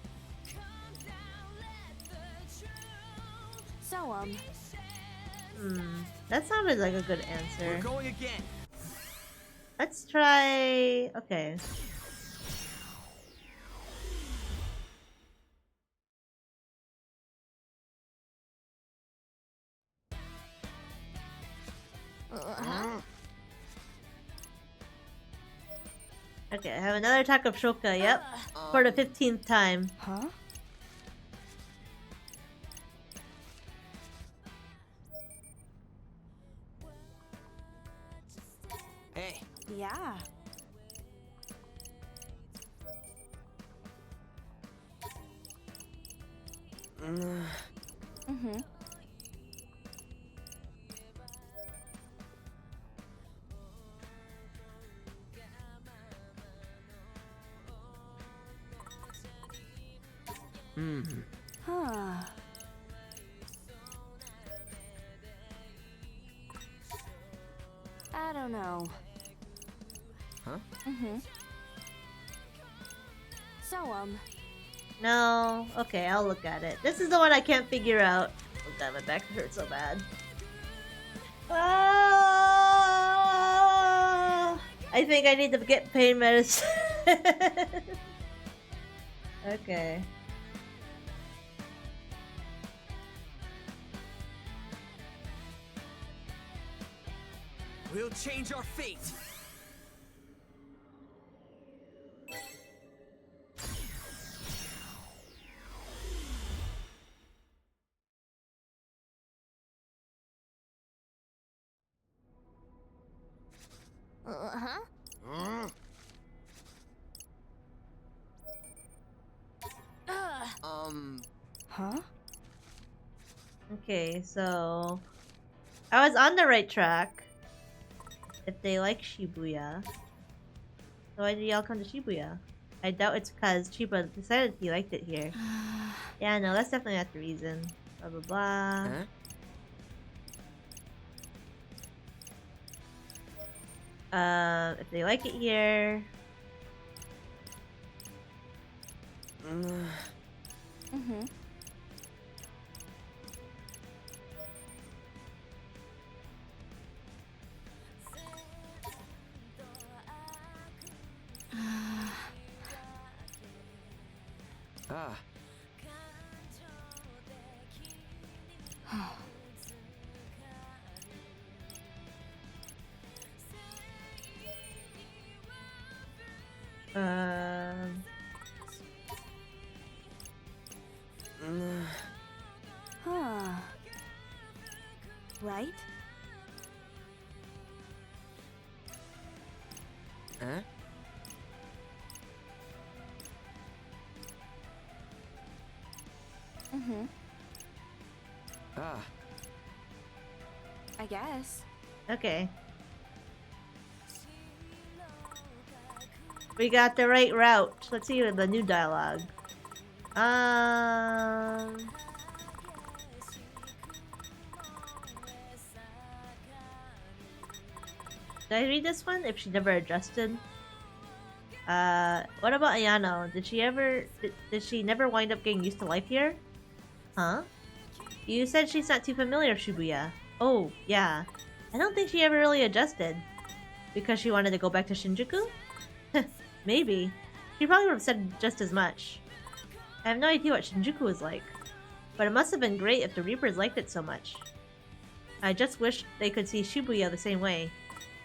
So, That sounded like a good We're answer. going again. Let's try... Okay. Okay, I have another attack of Shoka, yep. For the 15th time. huh? Hey, Yeah. Mm-hmm. Huh. I don't know. Huh? Mm-hmm. So, No. Okay, I'll look at it. This is the one I can't figure out. Oh god, my back hurts so bad. Ah! I think I need to get pain medicine. Okay. we'll change our fate. huh? Huh? Okay, so... I was on the right track. If they like Shibuya. So why did y'all come to Shibuya? I doubt it's because Chiba decided he liked it here. Yeah, no, that's definitely not the reason. Blah blah blah. If they like it here. Mm-hmm. Ah. Um. Huh. Right? Huh? Mm-hmm. Ah. I guess. Okay. We got the right route. Let's see the new dialogue. Did I read this one? If she never adjusted. What about Ayano? Did she never wind up getting used to life here? Huh? You said she's not too familiar, Shibuya. Oh, yeah. I don't think she ever really adjusted. Because she wanted to go back to Shinjuku? Maybe. She probably would have said just as much. I have no idea what Shinjuku is like. But it must have been great if the Reapers liked it so much. I just wish they could see Shibuya the same way.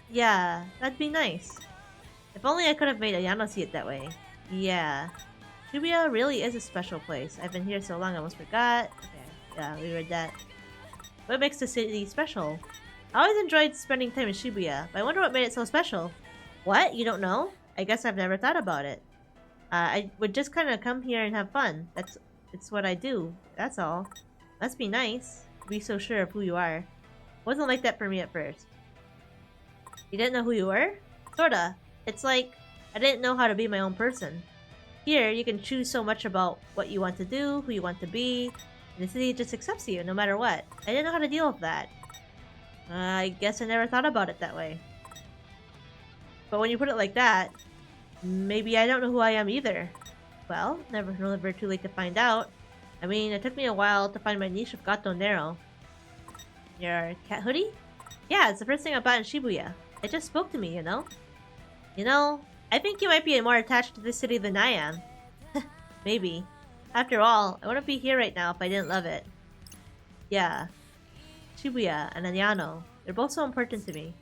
Yeah, that'd be nice. If only I could have made Ayano see it that way. Yeah. Shibuya really is a special place. I've been here so long I almost forgot. Okay, yeah, we read that. What makes the city special? I always enjoyed spending time in Shibuya, but I wonder what made it so special. What? You don't know? I guess I've never thought about it. I would just kind of come here and have fun. It's what I do. That's all. Must be nice to be so sure of who you are. Wasn't like that for me at first. You didn't know who you were? Sorta. It's like I didn't know how to be my own person. Here, you can choose so much about what you want to do, who you want to be, and the city just accepts you no matter what. I didn't know how to deal with that. I guess I never thought about it that way. But when you put it like that, maybe I don't know who I am either. Well, never too late to find out. I mean, it took me a while to find my niche of Gato Nero. Your cat hoodie? Yeah, it's the first thing I bought in Shibuya. It just spoke to me, you know? You know, I think you might be more attached to this city than I am. Maybe. After all, I wouldn't be here right now if I didn't love it. Yeah. Shibuya and Ayano. They're both so important to me.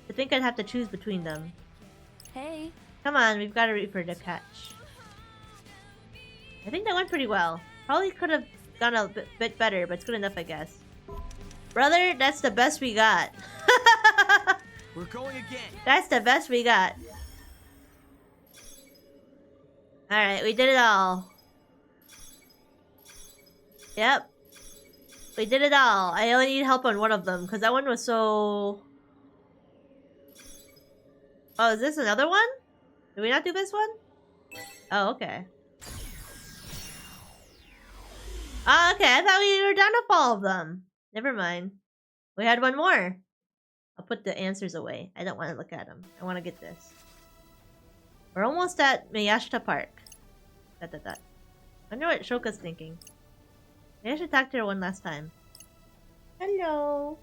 I think I'd have to choose between them. Hey. Come on, we've got a Reaper to catch. I think that went pretty well. Probably could have gone a bit better, but it's good enough, I guess. Brother, that's the best we got. We're going again. That's the best we got. Alright, we did it all. Yep. We did it all. I only need help on one of them, because that one was so... Oh, is this another one? Did we not do this one? Oh, okay. Oh, okay, I thought we were done with all of them. Never mind. We had one more. I'll put the answers away. I don't want to look at them. I want to get this. We're almost at Miyashita Park. I wonder what Shoka's thinking. Maybe I should talk to her one last time. Hello.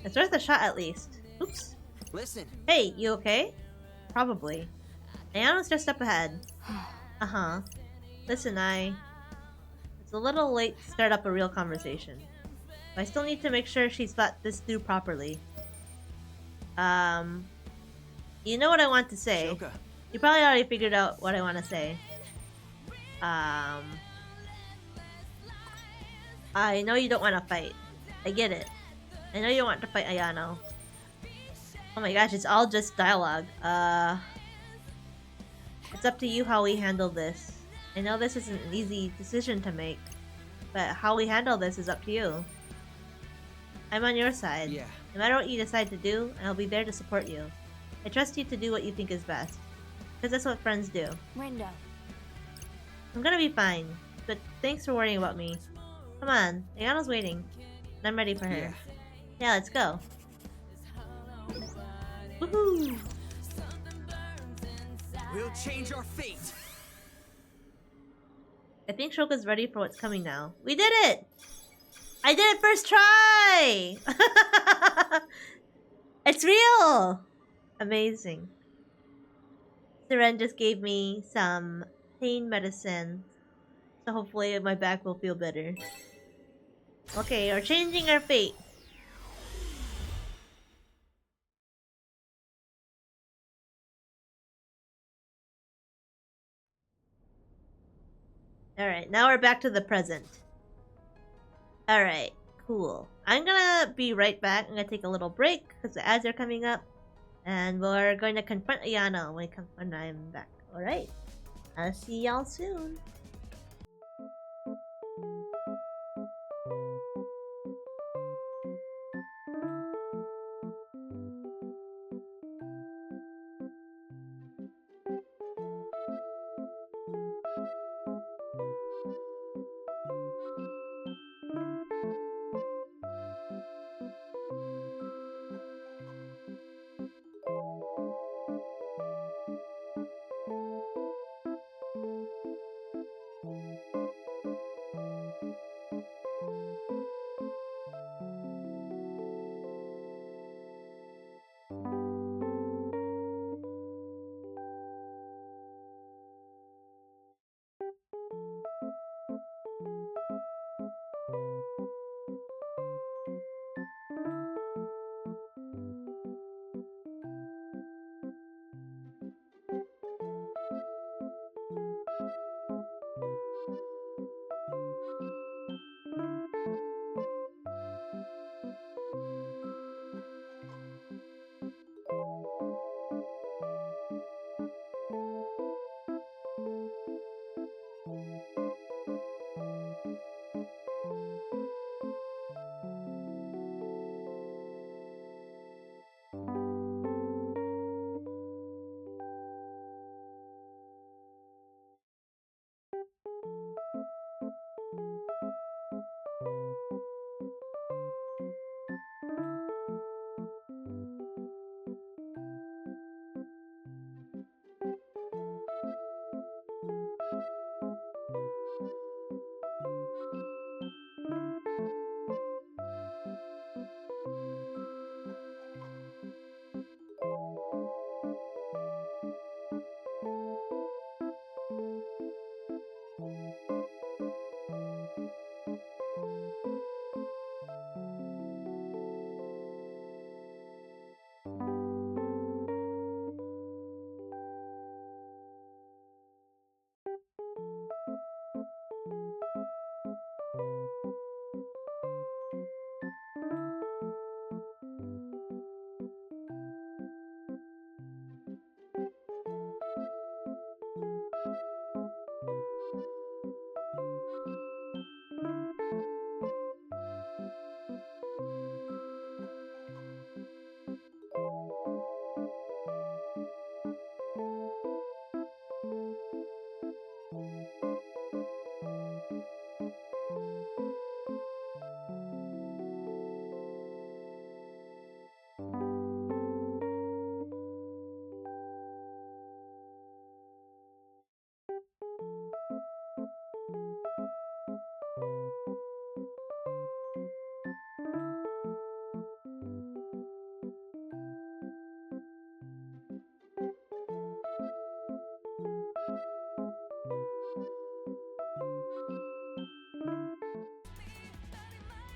It's worth a shot at least. Oops. Listen. Hey, you okay? Probably. Ayano's just up ahead. Uh-huh. Listen, It's a little late to start up a real conversation. But I still need to make sure she's thought this through properly. You know what I want to say. Shoka. You probably already figured out what I want to say. I know you don't want to fight. I get it. I know you want to fight Ayano. Oh my gosh, it's all just dialogue. It's up to you how we handle this. I know this isn't an easy decision to make, but how we handle this is up to you. I'm on your side. Yeah. No matter what you decide to do, I'll be there to support you. I trust you to do what you think is best. Because that's what friends do. Rindo. I'm gonna be fine, but thanks for worrying about me. Come on, Ayano's waiting. I'm ready for her. Yeah. Yeah, let's go. Woohoo! We'll change our fate. I think Shoka's ready for what's coming now. We did it! I did it first try! It's real! Amazing. Seren just gave me some pain medicine. So hopefully my back will feel better. Okay, we're changing our fate. Alright, now we're back to the present. Alright, cool. I'm gonna be right back. I'm gonna take a little break because the ads are coming up. And we're going to confront Ayano when I'm back. Alright. I'll see y'all soon.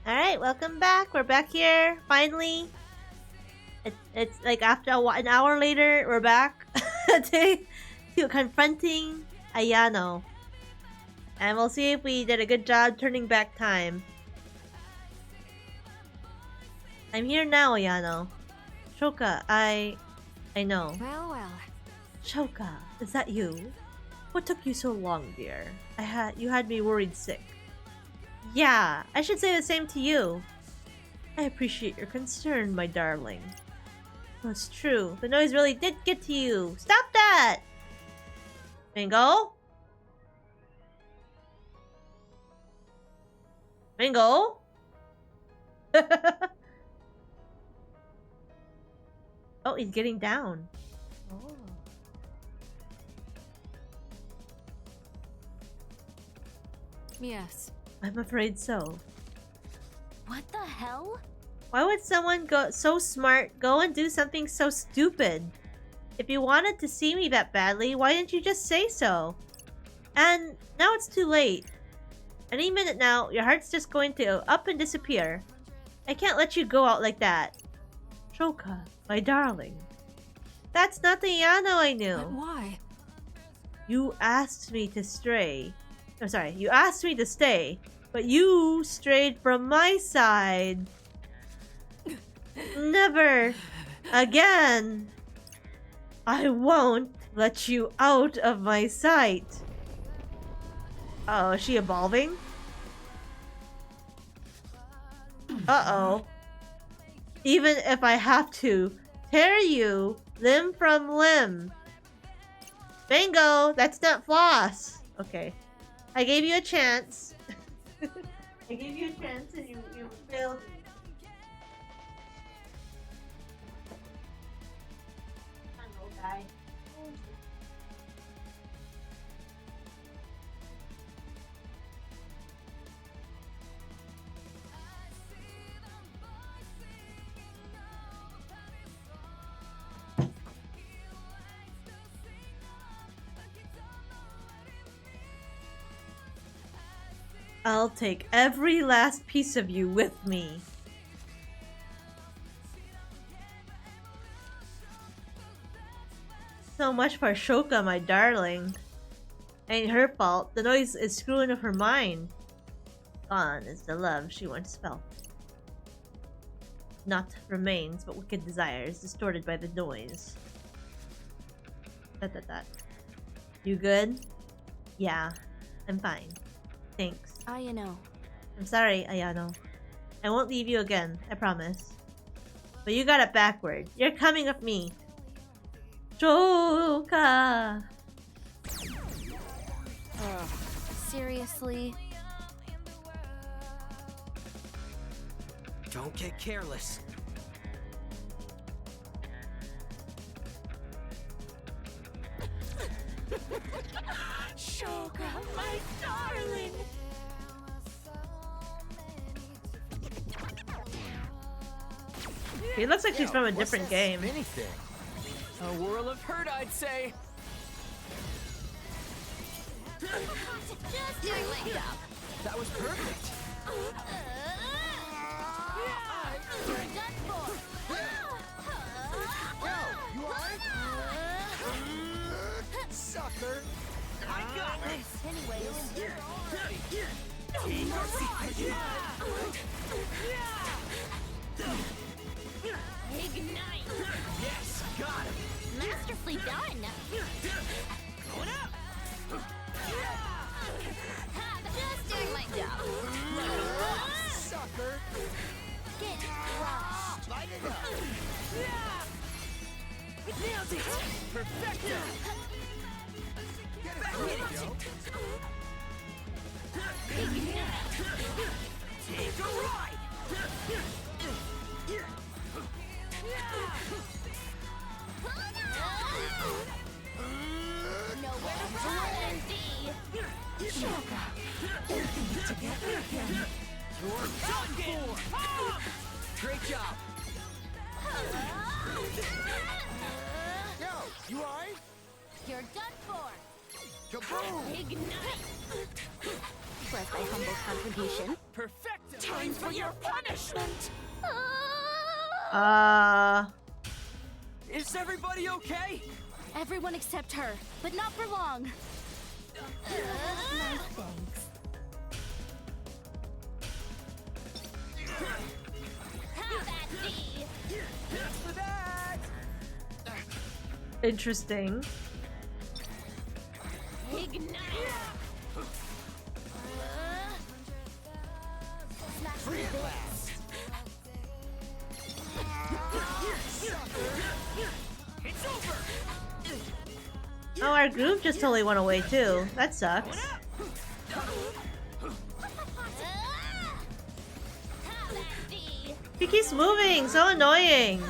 Alright, welcome back. We're back here, finally. It's like after an hour later, we're back to confronting Ayano. And we'll see if we did a good job turning back time. I'm here now, Ayano. Shoka, I know. Well, well. Shoka, is that you? What took you so long, dear? You had me worried sick. Yeah, I should say the same to you. I appreciate your concern, my darling. That's true. The noise really did get to you. Stop that! Mingo? Mingo? Oh, he's getting down. Oh. Yes. I'm afraid so. What the hell? Why would someone so smart go and do something so stupid? If you wanted to see me that badly, why didn't you just say so? And now it's too late. Any minute now, your heart's just going to up and disappear. I can't let you go out like that. Shoka, my darling. That's not the Yano I knew. But why? You asked me to stray. I'm sorry, you asked me to stay, but you strayed from my side. Never again. I won't let you out of my sight. Oh, is she evolving? Uh-oh. Even if I have to tear you limb from limb. Bingo! That's not floss. Okay. I gave you a chance. I gave you a chance and you failed me. Come on, little guy. I'll take every last piece of you with me. So much for Shoka, my darling. Ain't her fault. The noise is screwing up her mind. Gone is the love she once felt. Not remains, but wicked desires distorted by the noise. You good? Yeah, I'm fine. Thanks. Ayano. I'm sorry, Ayano. I won't leave you again, I promise. But you got it backward. You're coming with me. Shoka! Seriously? Don't get careless. Shoka, my darling! He looks like she's from a What's different that game. spinny thing? A whirl of hurt, I'd say. Just doing my job. That was perfect. You're done for. Yo, you alright? Sucker. I got this. Anyways. Ignite! Yes, got him. Masterfully done! Going up. Just doing my job. Sucker. Get crushed. Light it up. Nailed it. Perfecto. Get it, Joe. Take a ride. Nowhere to run, D. Shoka. Together again. You're done for. Great job. Yo, you alright? You're done for. Kaboom! Ignite! Was my humble contribution. Perfecto. Time for your punishment! Is everybody okay? Everyone except her, but not for long. Nice, thanks. Have at thee! Thanks for that. Interesting. Ignite! Smash the bits. It's over. Oh, our groove just totally went away too. That sucks. Have at thee! He keeps moving, so annoying.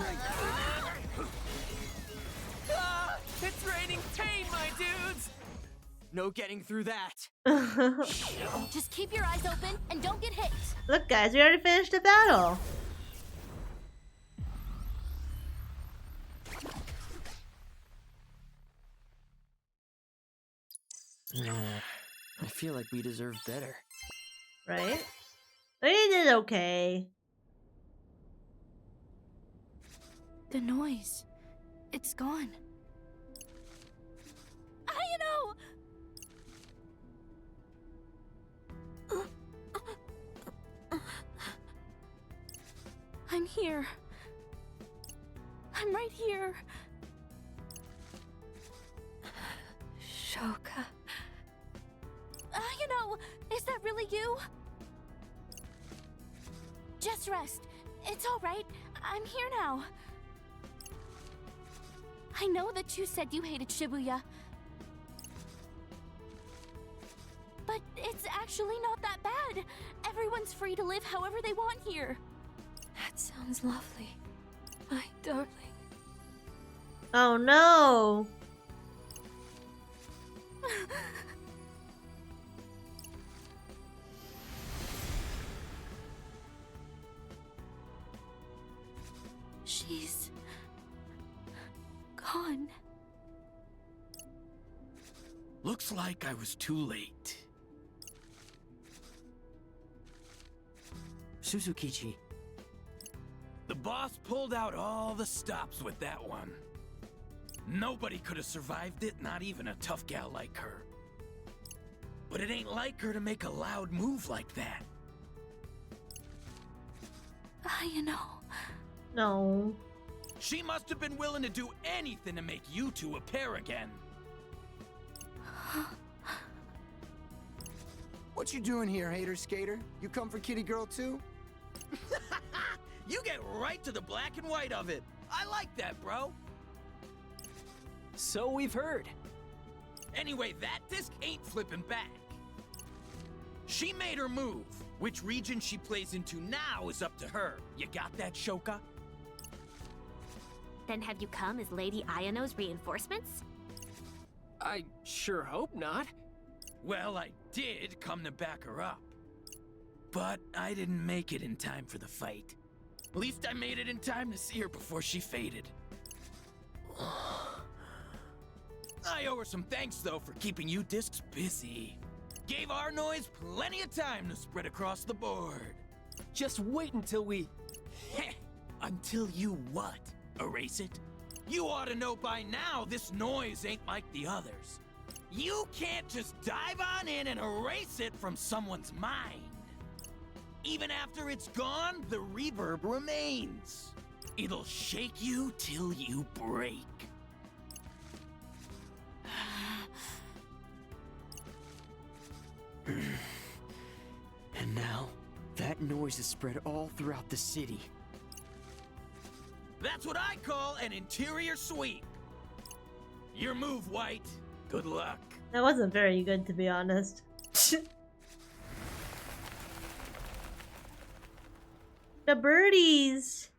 Ah, it's raining pain, my dudes. No getting through that. Just keep your eyes open and don't get hit. Look, guys, we already finished the battle. I feel like we deserve better. Right? We did okay. The noise. It's gone. Ayano! I'm here. I'm right here. Shoka. Ayano! Is that really you? Just rest. It's all right. I'm here now. I know that you said you hated Shibuya. But it's actually not that bad. Everyone's free to live however they want here. That sounds lovely. My darling. Oh no! She's gone. Looks like I was too late. Suzukichi. The boss pulled out all the stops with that one. Nobody could have survived it, not even a tough gal like her. But it ain't like her to make a loud move like that. Ayano. No. She must have been willing to do anything to make you two a pair again. What you doing here, hater skater? You come for kitty girl too? You get right to the black and white of it. I like that, bro. So we've heard. Anyway, that disc ain't flipping back. She made her move. Which region she plays into now is up to her. You got that, Shoka? Then have you come as Lady Ayano's reinforcements? I sure hope not. Well, I did come to back her up. But I didn't make it in time for the fight. At least I made it in time to see her before she faded. I owe her some thanks, though, for keeping you discs busy. Gave our noise plenty of time to spread across the board. Just wait until we... Until you what? Erase it? You ought to know by now this noise ain't like the others. You can't just dive on in and erase it from someone's mind. Even after it's gone, the reverb remains. It'll shake you till you break. And now, that noise is spread all throughout the city. That's what I call an interior sweep. Your move, White. Good luck. That wasn't very good, to be honest. The birdies!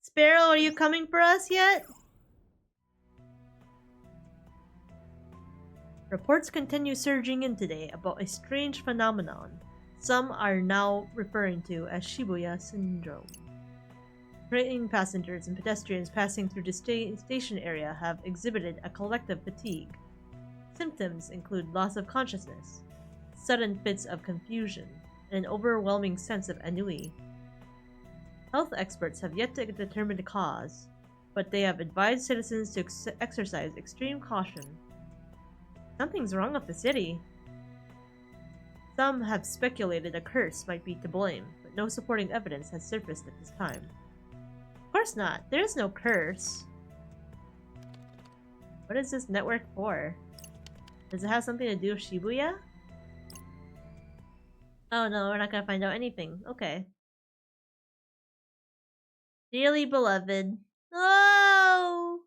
Sparrow, are you coming for us yet? Reports continue surging in today about a strange phenomenon some are now referring to as Shibuya Syndrome. Train passengers and pedestrians passing through the station area have exhibited a collective fatigue. Symptoms include loss of consciousness, sudden fits of confusion, and an overwhelming sense of ennui. Health experts have yet to determine the cause, but they have advised citizens to exercise extreme caution. Something's wrong with the city. Some have speculated a curse might be to blame, but no supporting evidence has surfaced at this time. Of course not. There is no curse. What is this network for? Does it have something to do with Shibuya? Oh no, we're not gonna find out anything. Okay. Dearly beloved. Oh!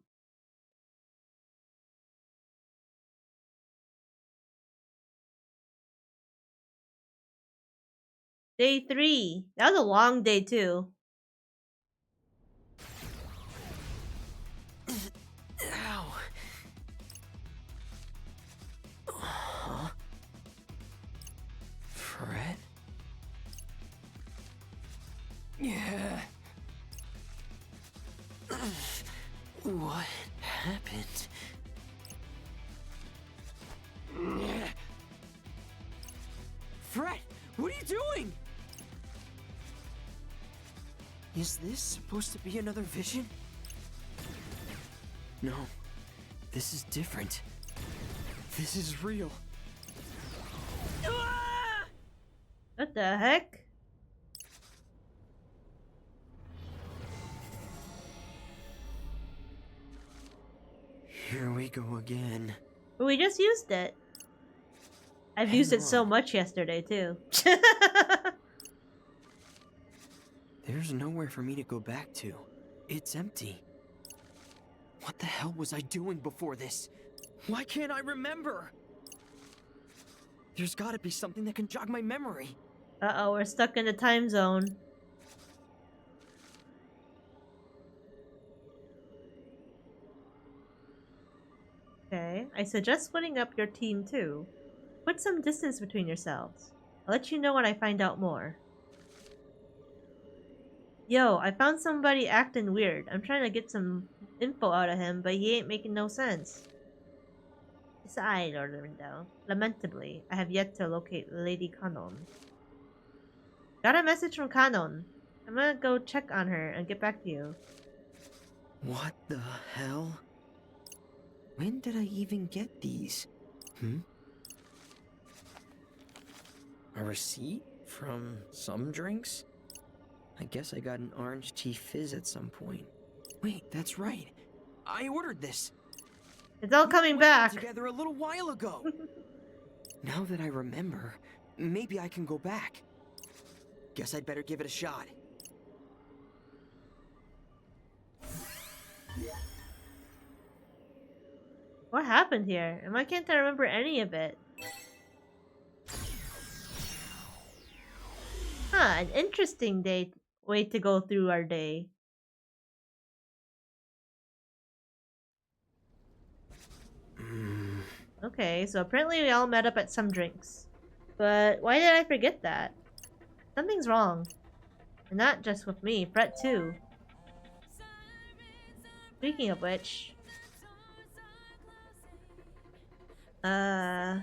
Day 3. That was a long day too. Ow. Huh? Fred? Yeah. What happened? Fred, what are you doing? Is this supposed to be another vision? No, this is different. This is real. What the heck? Here we go again. But we just used it. I've Hang used it so on. much yesterday too. There's nowhere for me to go back to. It's empty. What the hell was I doing before this? Why can't I remember? There's gotta be something that can jog my memory. Uh-oh, we're stuck in the time zone. Okay, I suggest splitting up your team too. Put some distance between yourselves. I'll let you know when I find out more. Yo, I found somebody acting weird. I'm trying to get some info out of him, but he ain't making no sense. Decide, Orlando. Lamentably, I have yet to locate Lady Canon. Got a message from Canon. I'm gonna go check on her and get back to you. What the hell? When did I even get these? A receipt from some drinks? I guess I got an orange tea fizz at some point. Wait, that's right. I ordered this. It's all coming back. Together a little while ago. Now that I remember, maybe I can go back. Guess I'd better give it a shot. What happened here? And why can't I remember any of it? Huh, an interesting way to go through our day. Okay, so apparently we all met up at some drinks. But why did I forget that? Something's wrong. And not just with me, Brett too. Speaking of which... got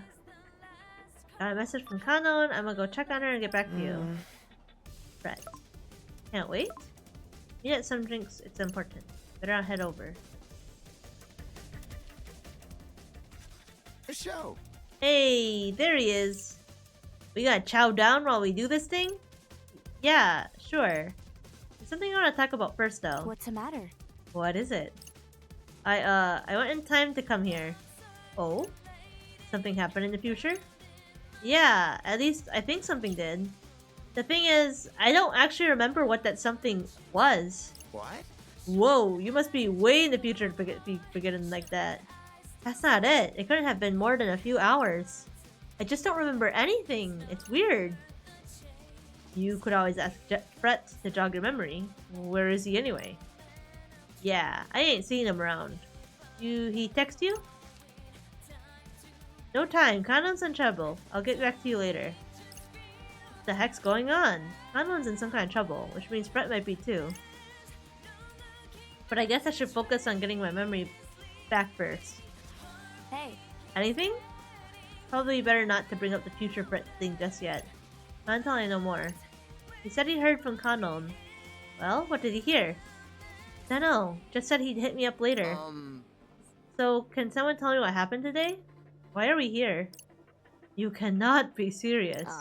a message from Canon. I'm gonna go check on her and get back to you. Brett. Can't wait. Meet at some drinks, it's important. Better not head over. The show. Hey, there he is. We gotta chow down while we do this thing? Yeah, sure. There's something I want to talk about first though. What's the matter? What is it? I went in time to come here. Oh? Something happened in the future? Yeah, at least I think something did. The thing is, I don't actually remember what that something was. What? Whoa, you must be way in the future to be forgetting like that. That's not it. It couldn't have been more than a few hours. I just don't remember anything. It's weird. You could always ask Brett to jog your memory. Where is he anyway? Yeah, I ain't seen him around. He text you? No time. Kanon's in trouble. I'll get back to you later. What the heck's going on? Kanon's in some kind of trouble, which means Brett might be too. But I guess I should focus on getting my memory back first. Hey, Anything? Probably better not to bring up the future Brett thing just yet. Not until I know more. He said he heard from Kanon. Well, what did he hear? Dunno. Just said he'd hit me up later. So, can someone tell me what happened today? Why are we here? You cannot be serious.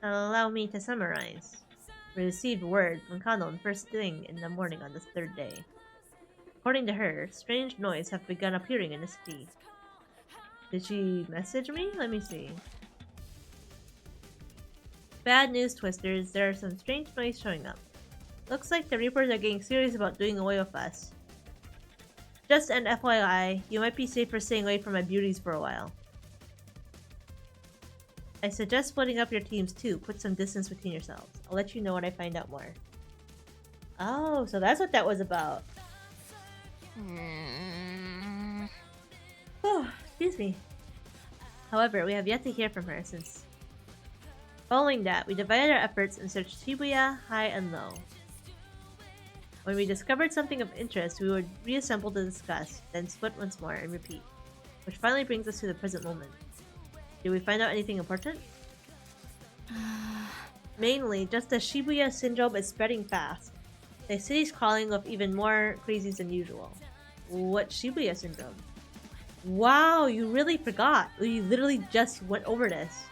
Allow me to summarize. We received word from Kanon first thing in the morning on this third day. According to her, strange noise have begun appearing in the city. Did she message me? Let me see. Bad news, Twisters. There are some strange noise showing up. Looks like the Reapers are getting serious about doing away with us. Just an FYI, you might be safer staying away from my beauties for a while. I suggest splitting up your teams too. Put some distance between yourselves. I'll let you know when I find out more. Oh, so that's what that was about. Oh, excuse me. However, we have yet to hear from her since... Following that, we divided our efforts and searched Shibuya high and low. When we discovered something of interest, we would reassemble to discuss, then split once more and repeat. Which finally brings us to the present moment. Did we find out anything important? Mainly, just the Shibuya syndrome is spreading fast. The city's crawling with even more crazies than usual. What Shibuya syndrome? Wow, you really forgot. We literally just went over this.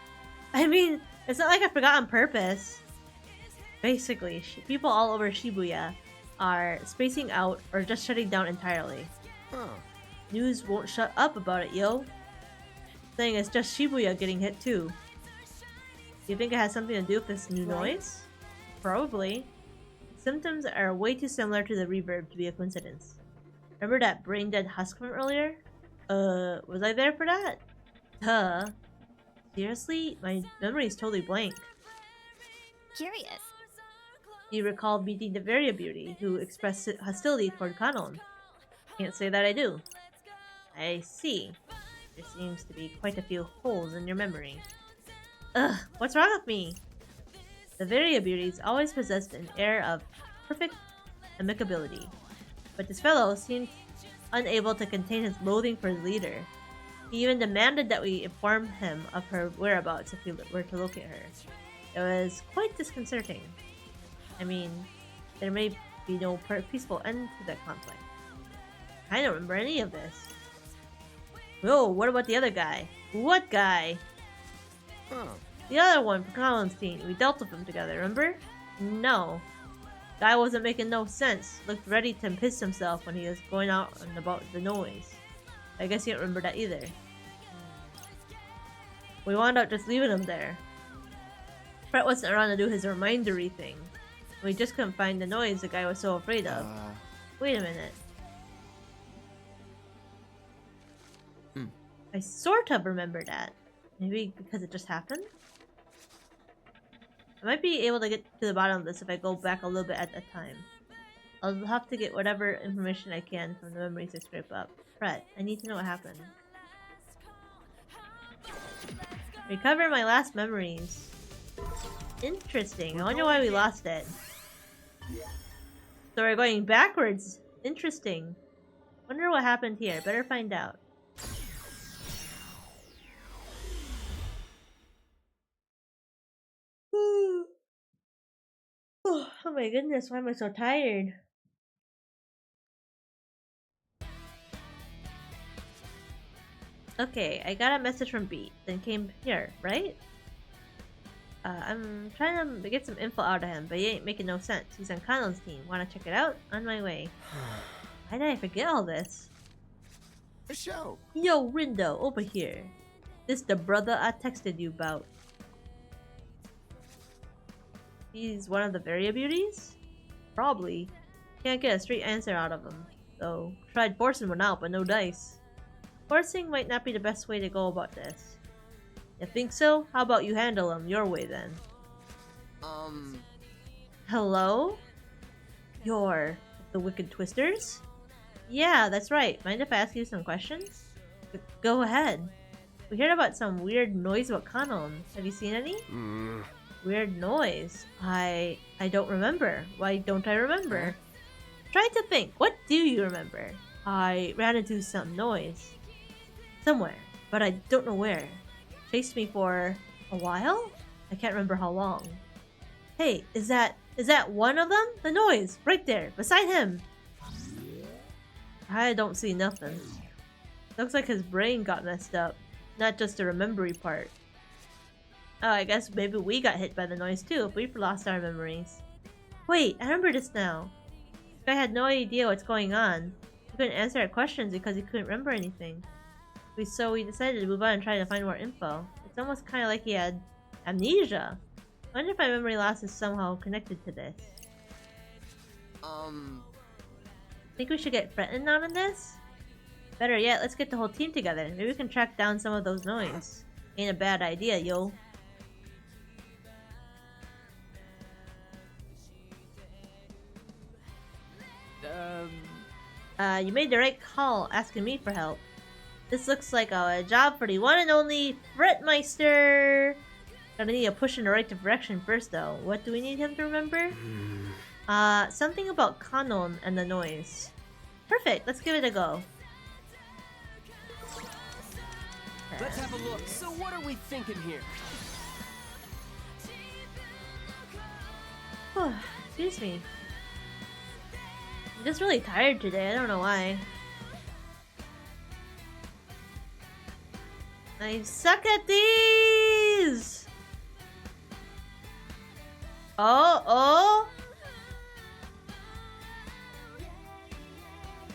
I mean, it's not like I forgot on purpose. Basically, people all over Shibuya are spacing out or just shutting down entirely. News won't shut up about it, yo. Saying it's just Shibuya getting hit too. Do you think it has something to do with this new noise? Probably. Symptoms are way too similar to the reverb to be a coincidence. Remember that brain-dead husk from earlier? Was I there for that? Duh. Seriously? My memory is totally blank. Curious. You recall meeting the Varia Beauty, who expressed hostility toward Kanon. Can't say that I do. I see. There seems to be quite a few holes in your memory. Ugh, what's wrong with me? The Varia Beauties always possessed an air of perfect amicability, but this fellow seemed unable to contain his loathing for his leader. He even demanded that we inform him of her whereabouts if we were to locate her. It was quite disconcerting. I mean, there may be no peaceful end to that conflict. I don't remember any of this. Whoa, what about the other guy? What guy? The other one from Colin's team. We dealt with him together, remember? No. Guy wasn't making no sense. Looked ready to piss himself when he was going out and about the noise. I guess you don't remember that either. We wound up just leaving him there. Fred wasn't around to do his remindery thing. We just couldn't find the noise the guy was so afraid of. Wait a minute. I sort of remember that. Maybe because it just happened? I might be able to get to the bottom of this if I go back a little bit at a time. I'll have to get whatever information I can from the memories I scrape up. Fred, I need to know what happened. Recover my last memories. Interesting. I wonder why we lost it. So we're going backwards. Interesting. Wonder what happened here. Better find out. Oh my goodness, why am I so tired? Okay, I got a message from Beat, then came here, right? I'm trying to get some info out of him, but he ain't making no sense. He's on Kanon's team. Wanna check it out? On my way. Why did I forget all this? A show. Yo, Rindo, over here. This the brother I texted you about. He's one of the Varia Beauties? Probably. Can't get a straight answer out of him, though. Tried forcing one out, but no dice. Forcing might not be the best way to go about this. You think so? How about you handle him your way then? Hello? You're the Wicked Twisters? Yeah, that's right. Mind if I ask you some questions? Go ahead. We heard about some weird noise about Kanon. Have you seen any? Weird noise? I don't remember. Why don't I remember? Try to think. What do you remember? I ran into some noise. Somewhere, but I don't know where. Chased me for a while? I can't remember how long. Hey, is that one of them? The noise, right there, beside him. I don't see nothing. Looks like his brain got messed up, not just the remembery part. Oh, I guess maybe we got hit by the noise too if we've lost our memories. Wait, I remember this now. This guy had no idea what's going on. He couldn't answer our questions because he couldn't remember anything. So we decided to move on and try to find more info. It's almost kind of like he had amnesia. I wonder if my memory loss is somehow connected to this. Think we should get Fred in on this? Better yet, let's get the whole team together. Maybe we can track down some of those noise. Ain't a bad idea, yo. You made the right call asking me for help. This looks like a job for the one and only Fretmeister. Gonna need a push in the right direction first, though. What do we need him to remember? Something about Kanon and the noise. Perfect, let's give it a go. Let's have a look. So what are we thinking here? Excuse me. I'm just really tired today, I don't know why. I suck at these! Oh!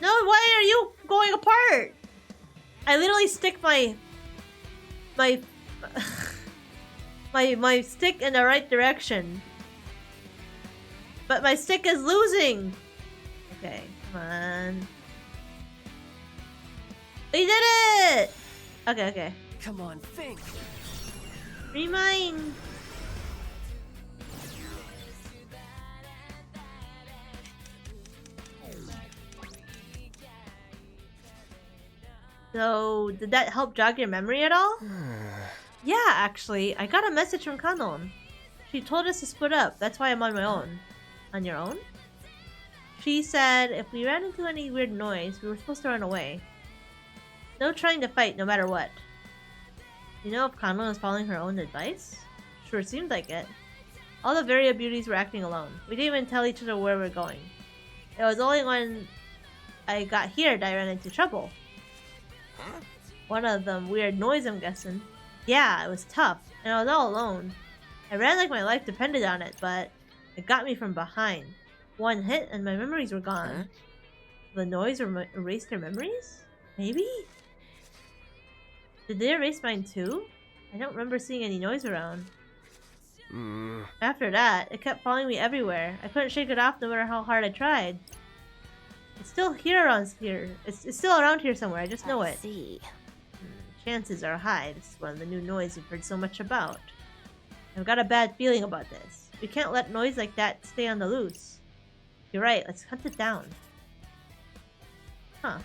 No, why are you going apart? I literally stick my stick in the right direction. But my stick is losing! Okay, come on. We did it! Okay. Come on, think. Remind. So, did that help jog your memory at all? Yeah, actually, I got a message from Kanon. She told us to split up, that's why I'm on my own. On your own? She said if we ran into any weird noise, we were supposed to run away. No trying to fight, no matter what. You know if Kanon was following her own advice? Sure seemed like it. All the Varia beauties were acting alone. We didn't even tell each other where we're going. It was only when I got here that I ran into trouble. Huh? One of them weird noise, I'm guessing. Yeah, it was tough, and I was all alone. I ran like my life depended on it, but it got me from behind. One hit and my memories were gone. Huh? The noise erased their memories? Maybe? Did they erase mine too? I don't remember seeing any noise around. After that, it kept following me everywhere. I couldn't shake it off no matter how hard I tried. It's still here around here. It's still around here somewhere, I just know it. See. Chances are high this is one of the new noise you've heard so much about. I've got a bad feeling about this. We can't let noise like that stay on the loose. You're right, let's hunt it down. Huh.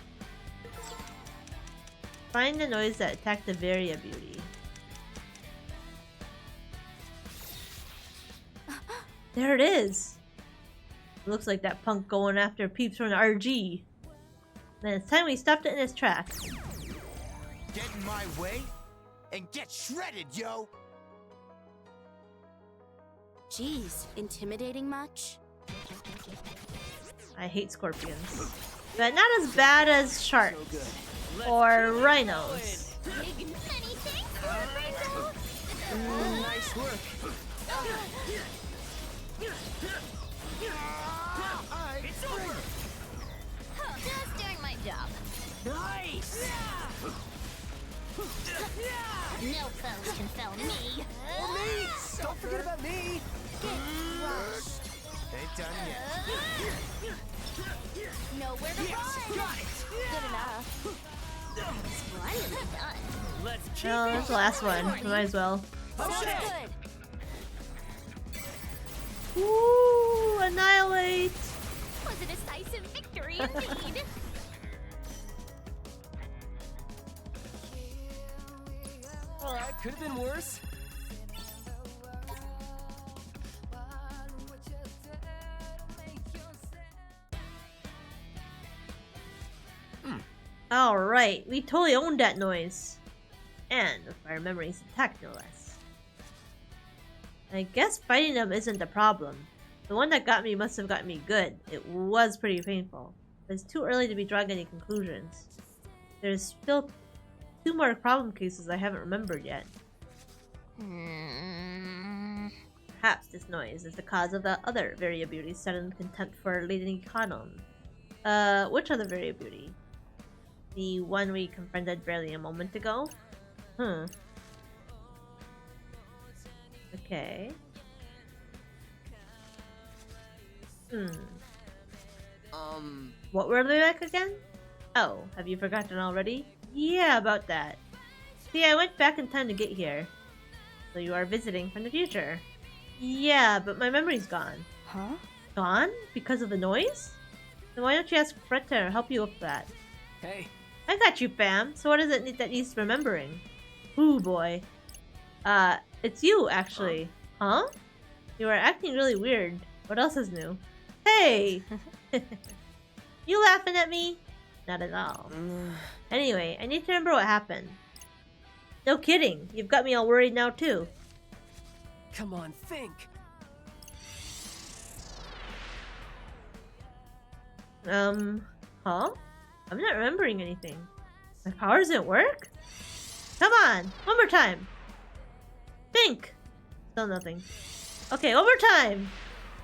Find the noise that attacked the Varia beauty. There it is! It looks like that punk going after peeps from the RG. Then it's time we stopped it in its tracks. Get in my way and get shredded, yo! Jeez, intimidating much? I hate scorpions. But not as bad as sharks. Or rhinos. Nice work. It's over! Just doing my job. Nice. No foes can fell me. Or me! Don't forget about me! Ain't done yet. Nowhere to run. Good enough. Splendidly done. Let's keep No, that's the last one. Might as well. Sounds Okay. good. Ooh, annihilate! Was a decisive victory indeed. Alright, could have been worse. Alright, we totally owned that noise. And with our memories intact, no less. I guess fighting them isn't the problem. The one that got me must have gotten me good. It was pretty painful. It's too early to be drawing any conclusions. There's still 2 more problem cases I haven't remembered yet. Perhaps this noise is the cause of the other Varia Beauty's sudden contempt for Lady Kanon. Which other Varia Beauty? The one we confronted barely a moment ago? Okay. What were they like again? Oh, have you forgotten already? Yeah, about that. See, I went back in time to get here. So you are visiting from the future. Yeah, but my memory's gone. Huh? Gone? Because of the noise? Then why don't you ask Fred to help you with that? Hey, I got you, fam. So what is it that needs remembering? Ooh, boy. It's you, actually. Huh? You are acting really weird. What else is new? Hey! You laughing at me? Not at all. Anyway, I need to remember what happened. No kidding. You've got me all worried now, too. come on, think. Huh? I'm not remembering anything. My powers didn't work? Come on! One more time! Think! Still nothing. Okay, one more time!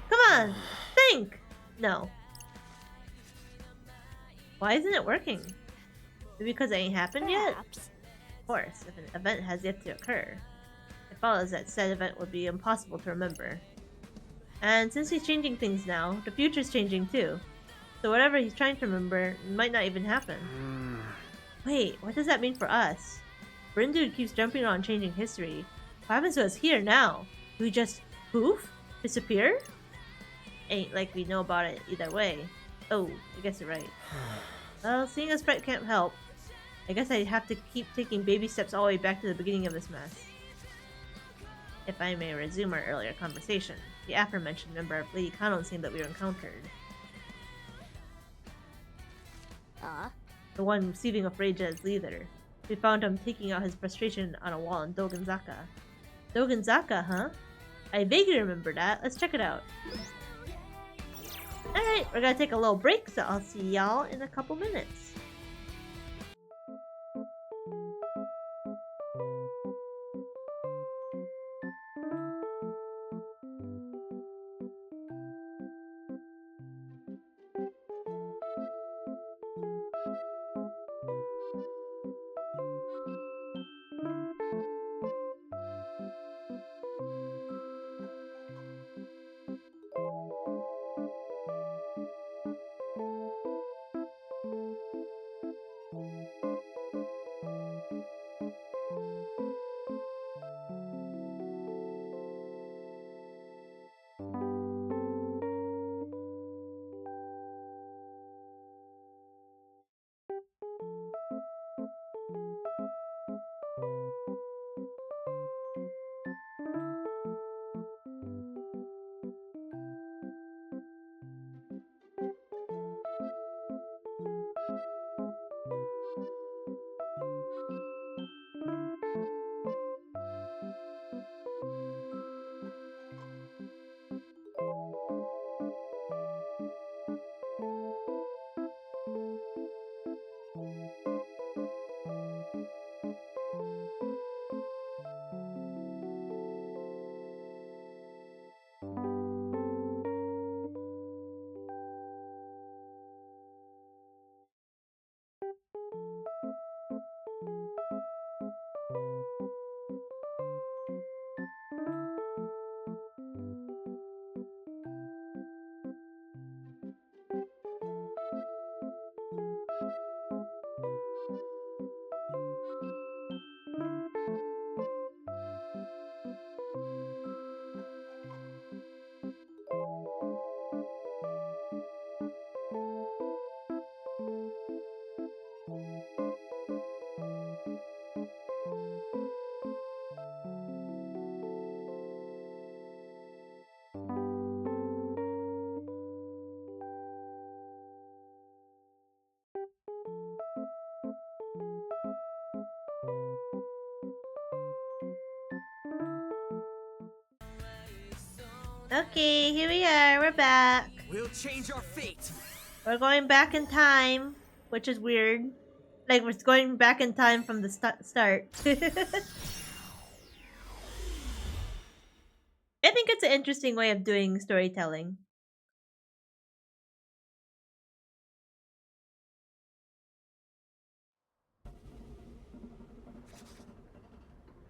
Come on! Think! No. Why isn't it working? Maybe because it ain't happened yet? Perhaps. Of course, if an event has yet to occur, it follows that said event would be impossible to remember. And since he's changing things now, the future's changing too. So whatever he's trying to remember might not even happen. Wait, what does that mean for us? Brindude keeps jumping on changing history. What happens to us here now? Do we just poof? Disappear? Ain't like we know about it either way. Oh, I guess you're right. Well, seeing as Sprite can't help, I guess I'd have to keep taking baby steps all the way back to the beginning of this mess. If I may resume our earlier conversation, the aforementioned member of Lady Kanon team that we encountered. The one receiving of rage as leader. We found him taking out his frustration on a wall in Dogenzaka. Dogenzaka, huh? I vaguely remember that. Let's check it out. Alright, we're gonna take a little break, so I'll see y'all in a couple minutes. Okay, here we are. We're back. We'll change our fate. We're going back in time, which is weird. Like, we're going back in time from the start. I think it's an interesting way of doing storytelling.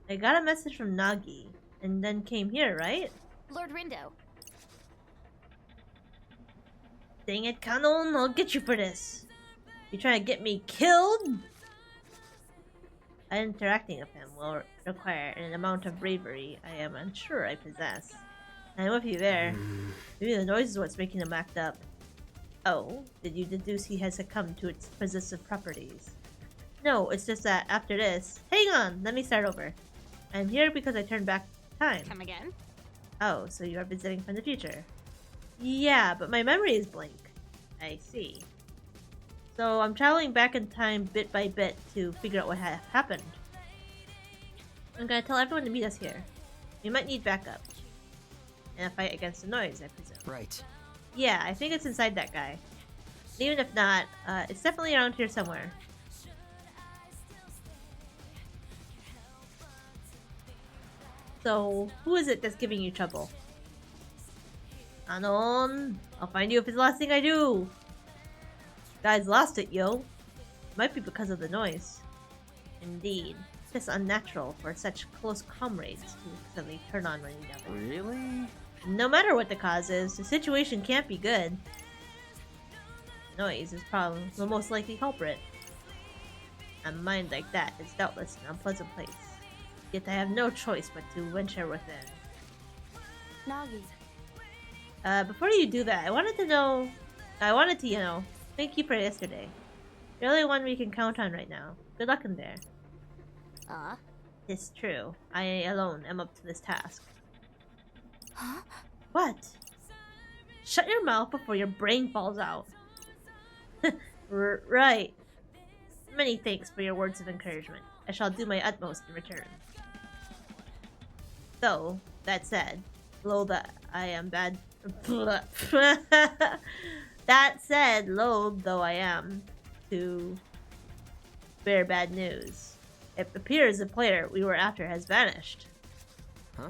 I got a message from Nagi, and then came here, right? Lord Rindo. Dang it, Kanon, I'll get you for this. You trying to get me killed? Interacting with him will require an amount of bravery I am unsure I possess. I'm with you there. Maybe the noise is what's making him act up. Oh, did you deduce he has succumbed to its possessive properties? No, it's just that after this... Hang on, let me start over. I'm here because I turned back time. Come again? Oh, so you are visiting from the future. Yeah, but my memory is blank. I see. So I'm traveling back in time bit by bit to figure out what happened. I'm gonna tell everyone to meet us here. We might need backup. And a fight against the noise, I presume. Right. Yeah, I think it's inside that guy. Even if not, it's definitely around here somewhere. So, who is it that's giving you trouble? Anon! I'll find you if it's the last thing I do! Guy's lost it, yo. Might be because of the noise. Indeed. It's unnatural for such close comrades to suddenly turn on one another. Really? No matter what the cause is, the situation can't be good. Noise is probably the most likely culprit. A mind like that is doubtless an unpleasant place. Yet I have no choice but to venture within. Nagi. Before you do that, I wanted to, you know, thank you for yesterday. You're the only one we can count on right now. Good luck in there. It's true. I alone am up to this task. Huh? What? Shut your mouth before your brain falls out. Right. Many thanks for your words of encouragement. I shall do my utmost in return. So, that said, loathe that I am bad. That said, loathe though I am to bear bad news. It appears the player we were after has vanished. Huh?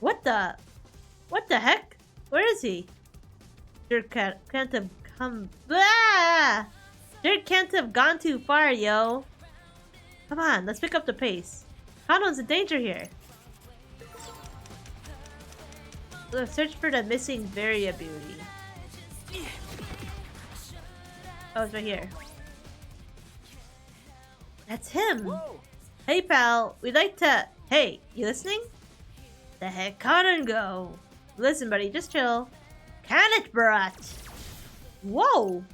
What the heck? Where is he? Dirt can't have come. Ah! Dirt can't have gone too far, yo. Come on, let's pick up the pace. Kano's in danger here. Let's search for the missing Varia beauty. Oh, it's right here. That's him. Whoa! Hey, pal. We'd like to. Hey, you listening? The heck, on and go. Listen, buddy, just chill. Can it, brat? Whoa.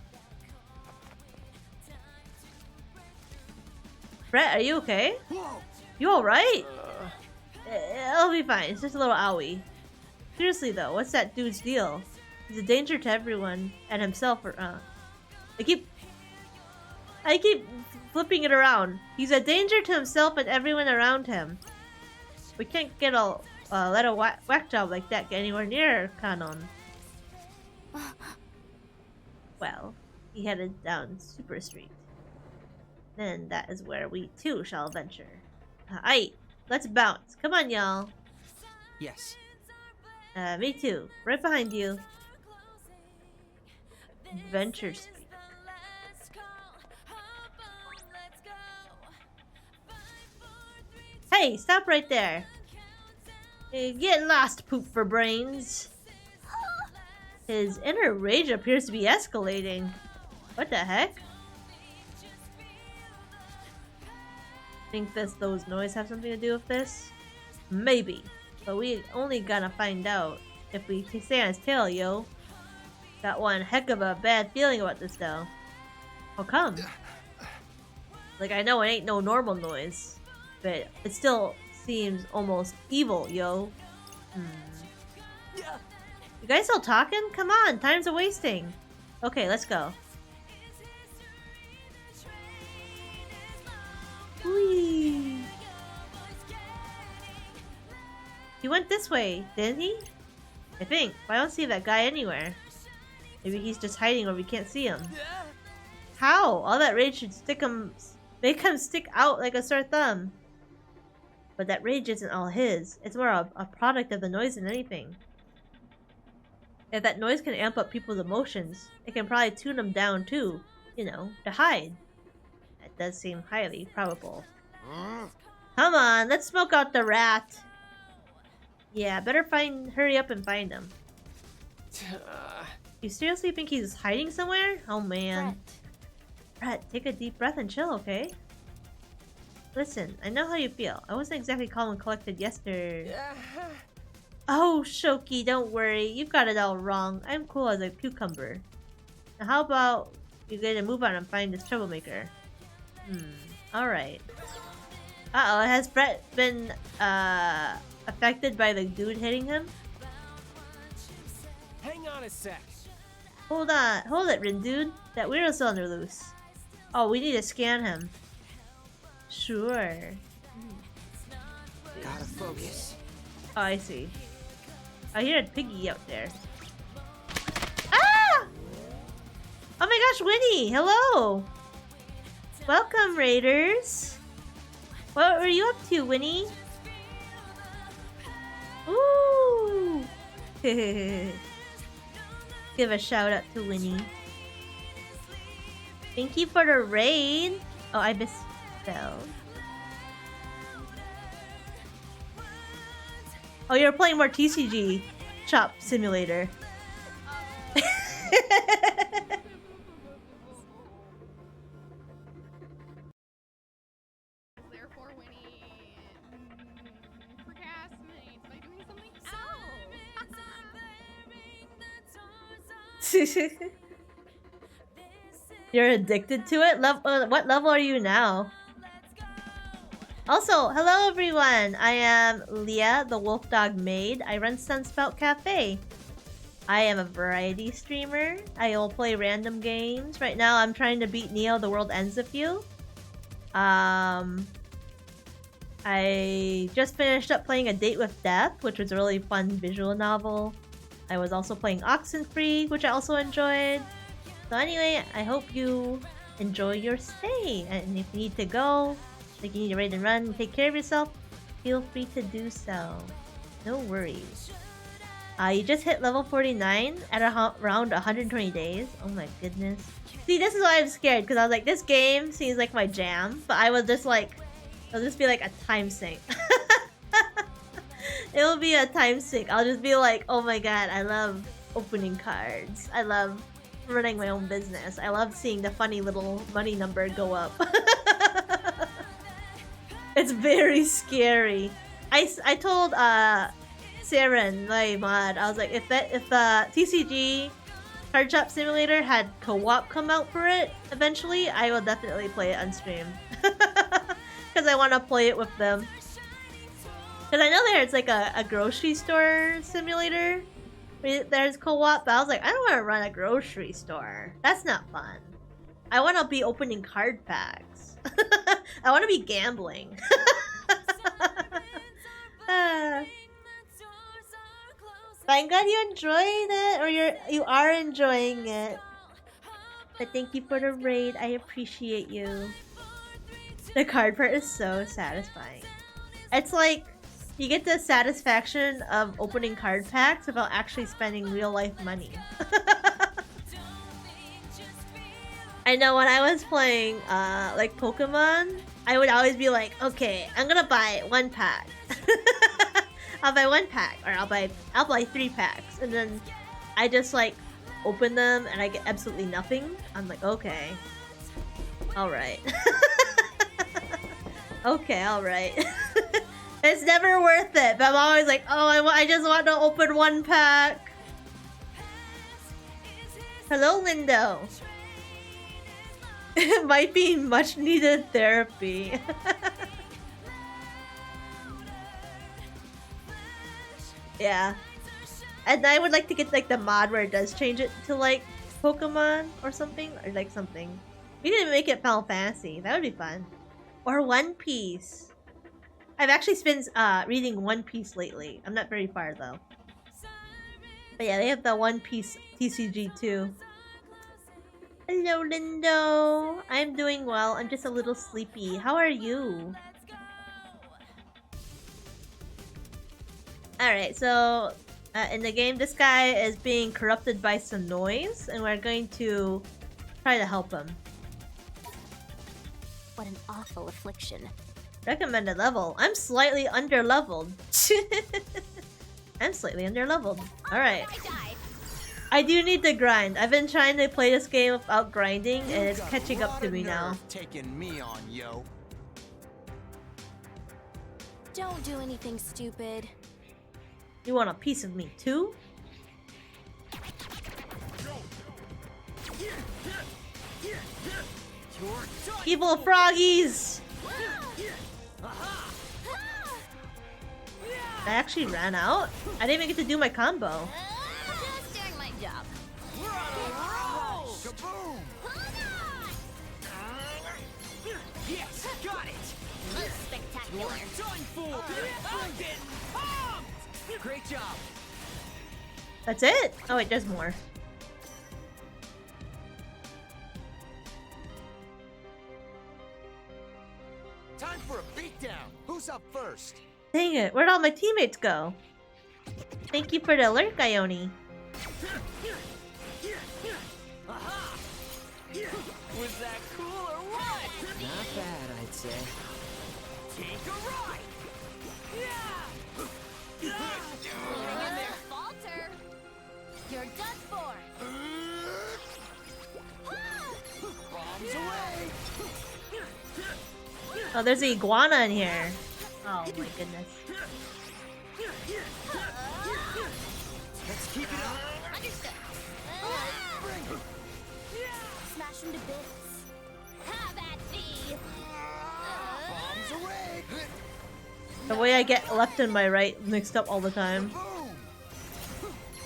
Brett, are you okay? Whoa! You alright? It'll be fine. It's just a little owie. Seriously though, what's that dude's deal? He's a danger to everyone and himself. I keep flipping it around. He's a danger to himself and everyone around him. We can't get let a whack job like that get anywhere near Kanon. Well, he headed down Super Street. Then that is where we too shall venture. Aight, let's bounce. Come on, y'all. Yes. Me too. Right behind you. Venture Street. Hey, stop right there. Get lost, poop for brains. His inner rage appears to be escalating. What the heck? Think those noise have something to do with this? Maybe. But we only gonna find out if we stay on his tail, yo. Got one heck of a bad feeling about this though. How come? Like, I know it ain't no normal noise, but it still seems almost evil, yo. You guys still talking? Come on, time's a wasting. Okay, let's go. Whee! He went this way, didn't he? I think, but I don't see that guy anywhere. Maybe he's just hiding where we can't see him. How? All that rage should make him stick out like a sore thumb. But that rage isn't all his. It's more a product of the noise than anything. If that noise can amp up people's emotions, it can probably tune them down too, you know, to hide. That does seem highly probable. Come on, let's smoke out the rat. Yeah, better hurry up and find him. You seriously think he's hiding somewhere? Oh man. Brett, take a deep breath and chill, okay? Listen, I know how you feel. I wasn't exactly calm and collected yesterday. Oh, Shoki, don't worry. You've got it all wrong. I'm cool as a cucumber. How about you get a move on and find this troublemaker? Alright. Uh-oh, has Brett been affected by the dude hitting him? Hang on a sec. Hold it, Rin dude. That weirdo's still under loose. Oh, we need to scan him. Sure. Gotta focus. Oh, I see. I hear a piggy out there. Ah! Oh my gosh, Winnie! Hello! Welcome, Raiders! What were you up to, Winnie? Ooh! Give a shout out to Winnie. Thank you for the raid! Oh, I misspelled. Oh, you're playing more TCG Chop Simulator. Therefore, Winnie procrastinates by doing something else. You're addicted to it? What level are you now? Also, hello everyone! I am Leah, the Wolf Dog Maid. I run Sunspout Café. I am a variety streamer. I will play random games. Right now, I'm trying to beat Neo, The World Ends With You. I just finished up playing A Date with Death, which was a really fun visual novel. I was also playing Oxenfree, which I also enjoyed. So anyway, I hope you enjoy your stay. And if you need to go, like you need to raid and run and take care of yourself, feel free to do so. No worries. You just hit level 49 at around 120 days. Oh my goodness. See, this is why I'm scared, because I was like, this game seems like my jam, but I was just like, it'll just be like a time sink. It'll be a time sink. I'll just be like, oh my god, I love opening cards. I love running my own business. I love seeing the funny little money number go up. It's very scary. I told Saren, my mod, I was like, if the TCG Card Shop Simulator had co-op come out for it eventually, I will definitely play it on stream. Because I want to play it with them. Because I know there's like a grocery store simulator. There's co-op, but I was like, I don't want to run a grocery store. That's not fun. I want to be opening card packs. I want to be gambling. But I'm glad you enjoyed it, or you are enjoying it. But thank you for the raid. I appreciate you. The card part is so satisfying. It's like you get the satisfaction of opening card packs without actually spending real life money. I know when I was playing like Pokemon, I would always be like, okay, I'm gonna buy one pack. I'll buy one pack, or I'll buy 3 packs, and then I just like open them and I get absolutely nothing. I'm like, okay, all right. Okay, all right. It's never worth it, but I'm always like, oh, I just want to open one pack. Hello, Lindo. It might be much needed therapy. Yeah. And I would like to get like the mod where it does change it to like Pokemon or something, or like something. We didn't make it Final Fantasy. That would be fun. Or One Piece. I've actually been reading One Piece lately. I'm not very far though. But yeah, they have the One Piece TCG too. Hello, Lindo. I'm doing well. I'm just a little sleepy. How are you? Alright, so in the game, this guy is being corrupted by some noise, and we're going to try to help him. What an awful affliction. Recommended level. I'm slightly under-leveled. I'm slightly under-leveled. Alright. I do need to grind. I've been trying to play this game without grinding, and it's catching up to me now. Taking me on, yo. Don't do anything stupid. You want a piece of me too? Evil froggies! I actually ran out? I didn't even get to do my combo. Just doing my job. Kaboom! Yes, got it. Spectacular. Done for. I'm getting pumped. Great job. That's it? Oh wait, there's more. Time for a beatdown. Who's up first? Dang it, where'd all my teammates go? Thank you for the alert, Ione. Was that cool or what? Not bad, I'd say. Take a ride. Leaving in there, falter. You're done for. Bombs away! Oh, there's an iguana in here. Oh my goodness. Let's keep it up! Understood. Bring it! Smash into bits. Have at thee. Bombs away! The way I get left and my right mixed up all the time. Boom!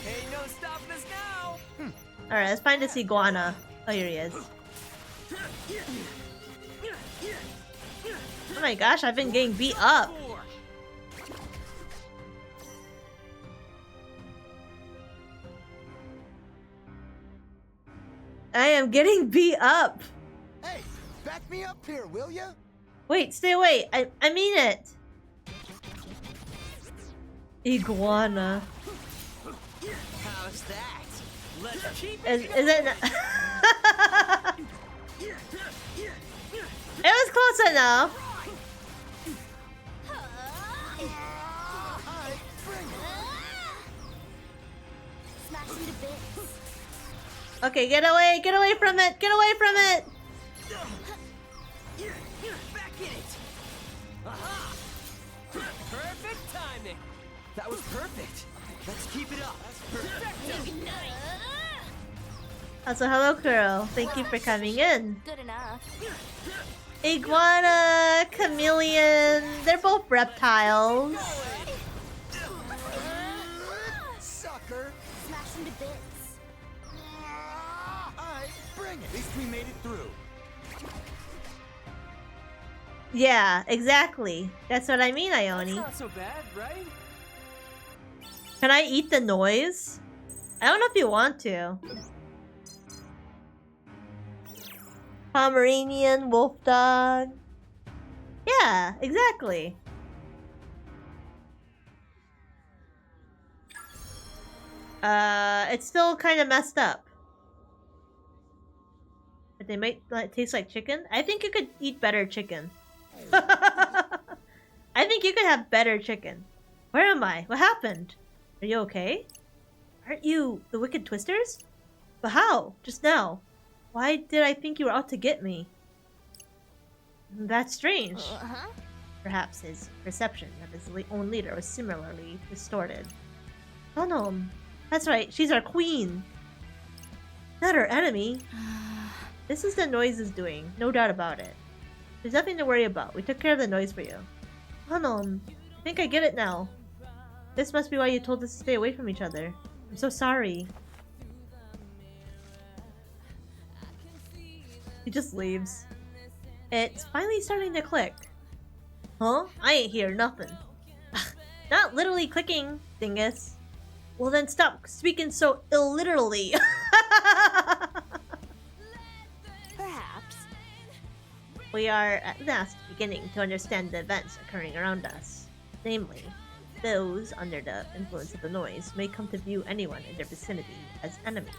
Ain't no stopping us now. Alright, let's find this iguana. Oh, here he is. Oh my gosh, I've been getting beat up. I am getting beat up. Hey, back me up here, will ya? Wait, stay away. I mean it. Iguana. How's that? Let's keep Is it? It was close enough. Alright, bring it! Smash into bits. Okay, get away from it, get away from it. back in it. Aha! Perfect timing. That was perfect. Let's keep it up. Also, hello, girl. Thank you for coming in. Good enough. Iguana, chameleon, they're both reptiles. Sucker! Smash into bits. Alright, bring it! At least we made it through. Yeah, exactly. That's what I mean, That's Ione. not so bad, right? Can I eat the noise? I don't know if you want to. Pomeranian, wolf dog. Yeah, exactly. It's still kind of messed up. But they might taste like chicken. I think you could eat better chicken. I think you could have better chicken. Where am I? What happened? Are you okay? Aren't you the Wicked Twisters? But how? Just now. Why did I think you were out to get me? That's strange. Perhaps his perception of his own leader was similarly distorted. Oh no, that's right, she's our queen. Not our enemy. This is the noise is doing, no doubt about it. There's nothing to worry about. We took care of the noise for you. Oh no, I think I get it now. This must be why you told us to stay away from each other. I'm so sorry. He just leaves. It's finally starting to click. Huh? I ain't hear nothing. Not literally clicking, dingus. Well then stop speaking so illiterally. Perhaps. We are at last beginning to understand the events occurring around us. Namely, those under the influence of the noise may come to view anyone in their vicinity as enemies.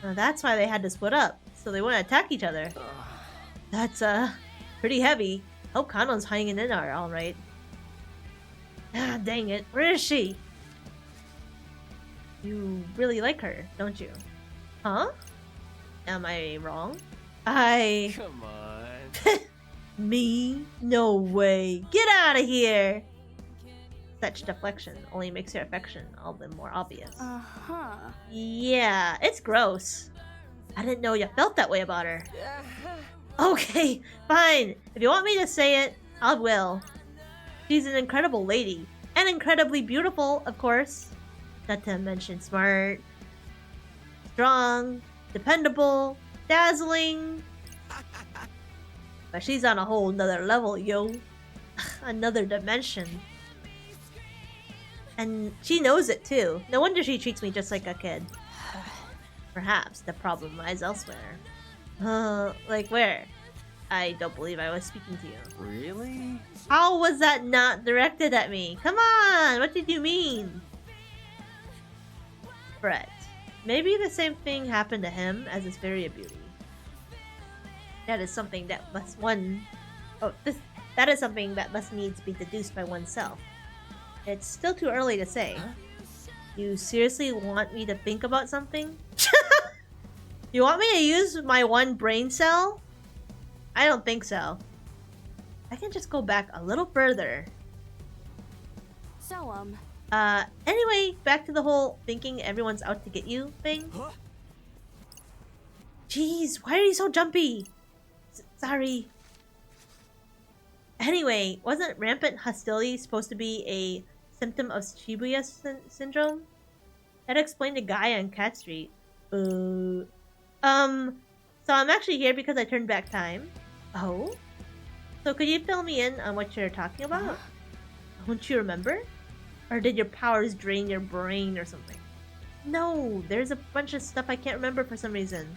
Now that's why they had to split up, so they wouldn't attack each other. That's, pretty heavy. Hope Kano's hanging in there alright. Ah, dang it. Where is she? You really like her, don't you? Huh? Am I wrong? Come on. Me? No way. Get out of here! Such deflection only makes your affection all the more obvious. Uh-huh. Yeah, it's gross. I didn't know you felt that way about her. Okay, fine. If you want me to say it, I will. She's an incredible lady. And incredibly beautiful, of course. Not to mention smart, strong, dependable, dazzling. But she's on a whole nother level, yo. Another dimension. And she knows it too. No wonder she treats me just like a kid. Perhaps the problem lies elsewhere. Like where? I don't believe I was speaking to you. Really? How was that not directed at me? Come on! What did you mean? Brett. Maybe the same thing happened to him as his fairy of beauty. That is something that must that is something that must needs be deduced by oneself. It's still too early to say. Huh? You seriously want me to think about something? You want me to use my one brain cell? I don't think so. I can just go back a little further. So, anyway, back to the whole thinking everyone's out to get you thing. Huh? Jeez, why are you so jumpy? Sorry. Anyway, wasn't rampant hostility supposed to be a symptom of Shibuya syndrome? That explained the guy on Cat Street. So I'm actually here because I turned back time. Oh? So could you fill me in on what you're talking about? Don't you remember? Or did your powers drain your brain or something? No, there's a bunch of stuff I can't remember for some reason.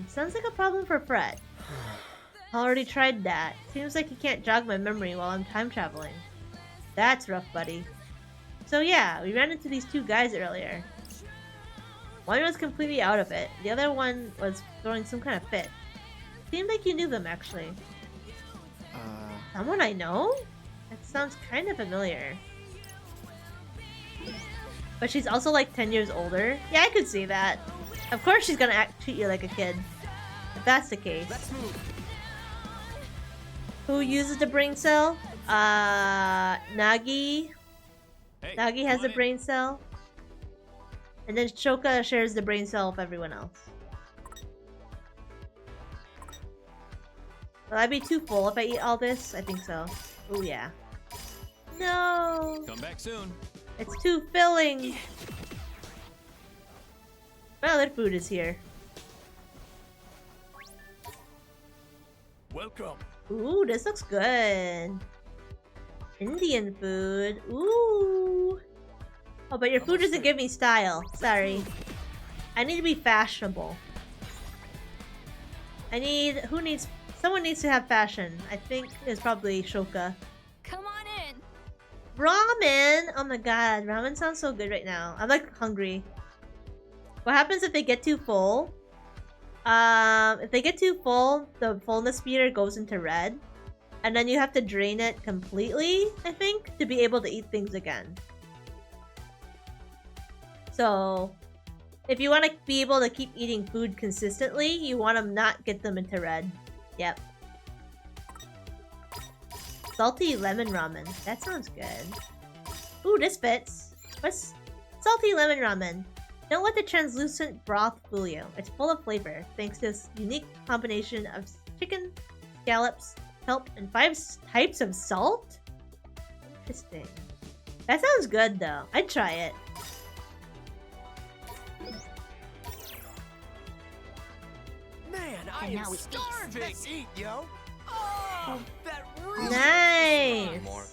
Sounds like a problem for Fred. Already tried that. Seems like he can't jog my memory while I'm time traveling. That's rough, buddy. So yeah, we ran into these two guys earlier. One was completely out of it. The other one was throwing some kind of fit. Seemed like you knew them, actually. Someone I know? That sounds kind of familiar. But she's also like 10 years older. Yeah, I could see that. Of course she's gonna treat you like a kid. If that's the case. Let's move. Who uses the brain cell? Nagi. Hey, Nagi has a brain cell. And then Shoka shares the brain cell with everyone else. Will I be too full if I eat all this? I think so. Oh yeah. No! Come back soon. It's too filling! Well, their food is here. Welcome. Ooh, this looks good. Indian food. Ooh. Oh, but your food doesn't give me style. Sorry. I need to be fashionable. Someone needs to have fashion. I think it's probably Shoka. come on in. Ramen! Oh my god, ramen sounds so good right now. I'm like hungry. What happens if they get too full? If they get too full, the fullness meter goes into red. And then you have to drain it completely, I think, to be able to eat things again. So, if you want to be able to keep eating food consistently, you want to not get them into red. Yep. Salty lemon ramen. That sounds good. Ooh, this fits. What's salty lemon ramen? Don't let the translucent broth fool you. It's full of flavor, thanks to this unique combination of chicken, scallops, kelp, and 5 types of salt? Interesting. That sounds good, though. I'd try it. Man, I And am now we eat. starving. Let's eat, yo. Oh, that really Nice! More.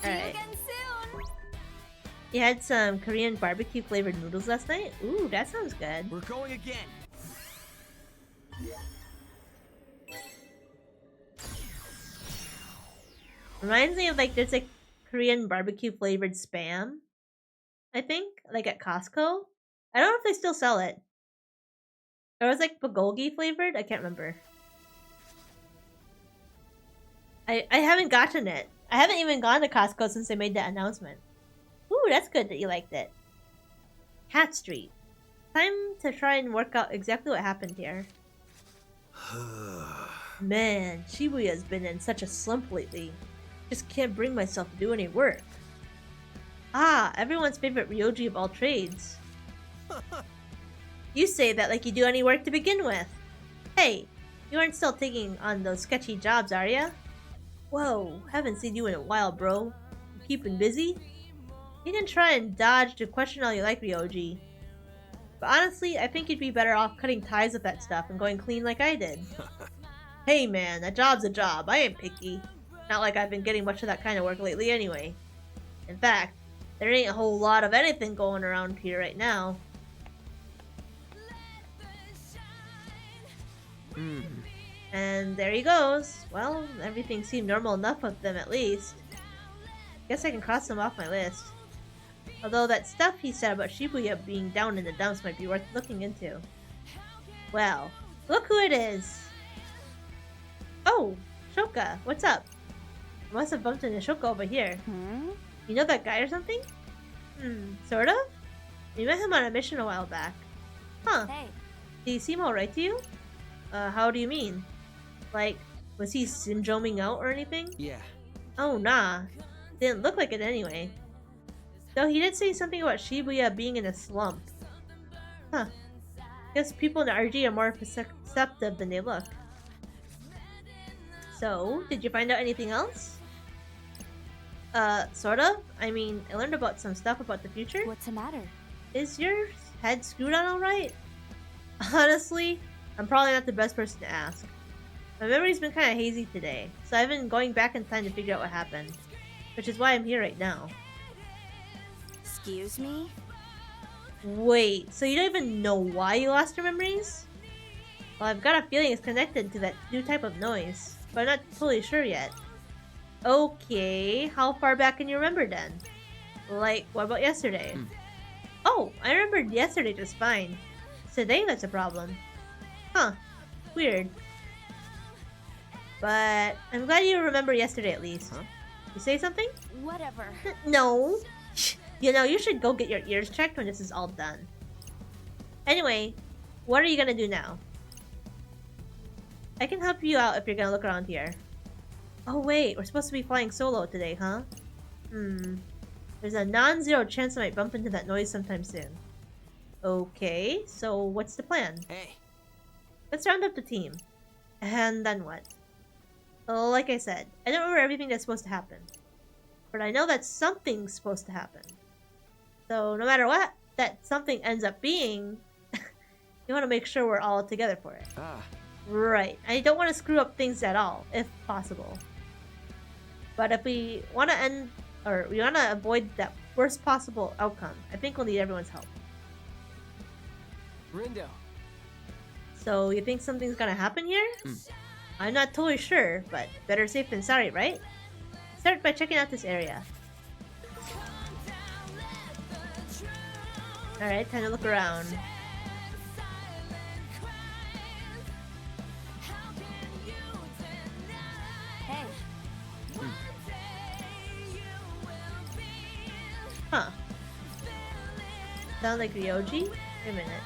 See you Alright. again soon. You had some Korean barbecue flavored noodles last night? Ooh, that sounds good. We're going again. Reminds me of like there's like Korean barbecue flavored spam. I think, like at Costco. I don't know if they still sell it. Or it was like bulgogi flavored. I can't remember. I haven't gotten it. I haven't even gone to Costco since they made that announcement. Ooh, that's good that you liked it. Cat Street. Time to try and work out exactly what happened here. Man, Shibuya's been in such a slump lately. Just can't bring myself to do any work. Ah, everyone's favorite Ryoji of all trades. You say that like you do any work to begin with. Hey, you aren't still taking on those sketchy jobs, are ya? Whoa, haven't seen you in a while, bro. You keeping busy? You can try and dodge the question all you like, Ryoji. But honestly, I think you'd be better off cutting ties with that stuff and going clean like I did. Hey man, a job's a job. I ain't picky. Not like I've been getting much of that kind of work lately anyway. In fact, there ain't a whole lot of anything going around here right now. And there he goes. Well, everything seemed normal enough with them at least. Guess I can cross them off my list. Although that stuff he said about Shibuya being down in the dumps might be worth looking into. Well, look who it is! Oh, Shoka, what's up? I must have bumped into Shoka over here. You know that guy or something? Sort of? We met him on a mission a while back. Huh. Hey. Did he seem alright to you? How do you mean? Like, was he syndroming out or anything? Yeah. Oh, nah. Didn't look like it anyway. Though he did say something about Shibuya being in a slump. Huh. Guess people in RG are more perceptive than they look. So, did you find out anything else? Sort of. I mean, I learned about some stuff about the future. What's the matter? Is your head screwed on alright? Honestly, I'm probably not the best person to ask. My memory's been kind of hazy today, so I've been going back in time to figure out what happened. Which is why I'm here right now. Excuse me? Wait, so you don't even know why you lost your memories? Well, I've got a feeling it's connected to that new type of noise, but I'm not totally sure yet. Okay, how far back can you remember then? Like, what about yesterday? Oh, I remembered yesterday just fine. Today that's a problem. Huh, weird. But I'm glad you remember yesterday at least. Huh? You say something? Whatever. No. You know, you should go get your ears checked when this is all done. Anyway, what are you gonna do now? I can help you out if you're gonna look around here. Oh wait, we're supposed to be flying solo today, huh? There's a non-zero chance I might bump into that noise sometime soon. Okay, so what's the plan? Hey. Let's round up the team. And then what? Well, like I said, I don't remember everything that's supposed to happen. But I know that something's supposed to happen. So no matter what that something ends up being, you want to make sure we're all together for it. Right. I don't want to screw up things at all, if possible. But if we want to we want to avoid that worst possible outcome, I think we'll need everyone's help. Rindo. So you think something's gonna happen here? I'm not totally sure, but better safe than sorry, right? Start by checking out this area. Alright, time to look around. Hey. Huh. Sound like Ryoji? Wait a minute.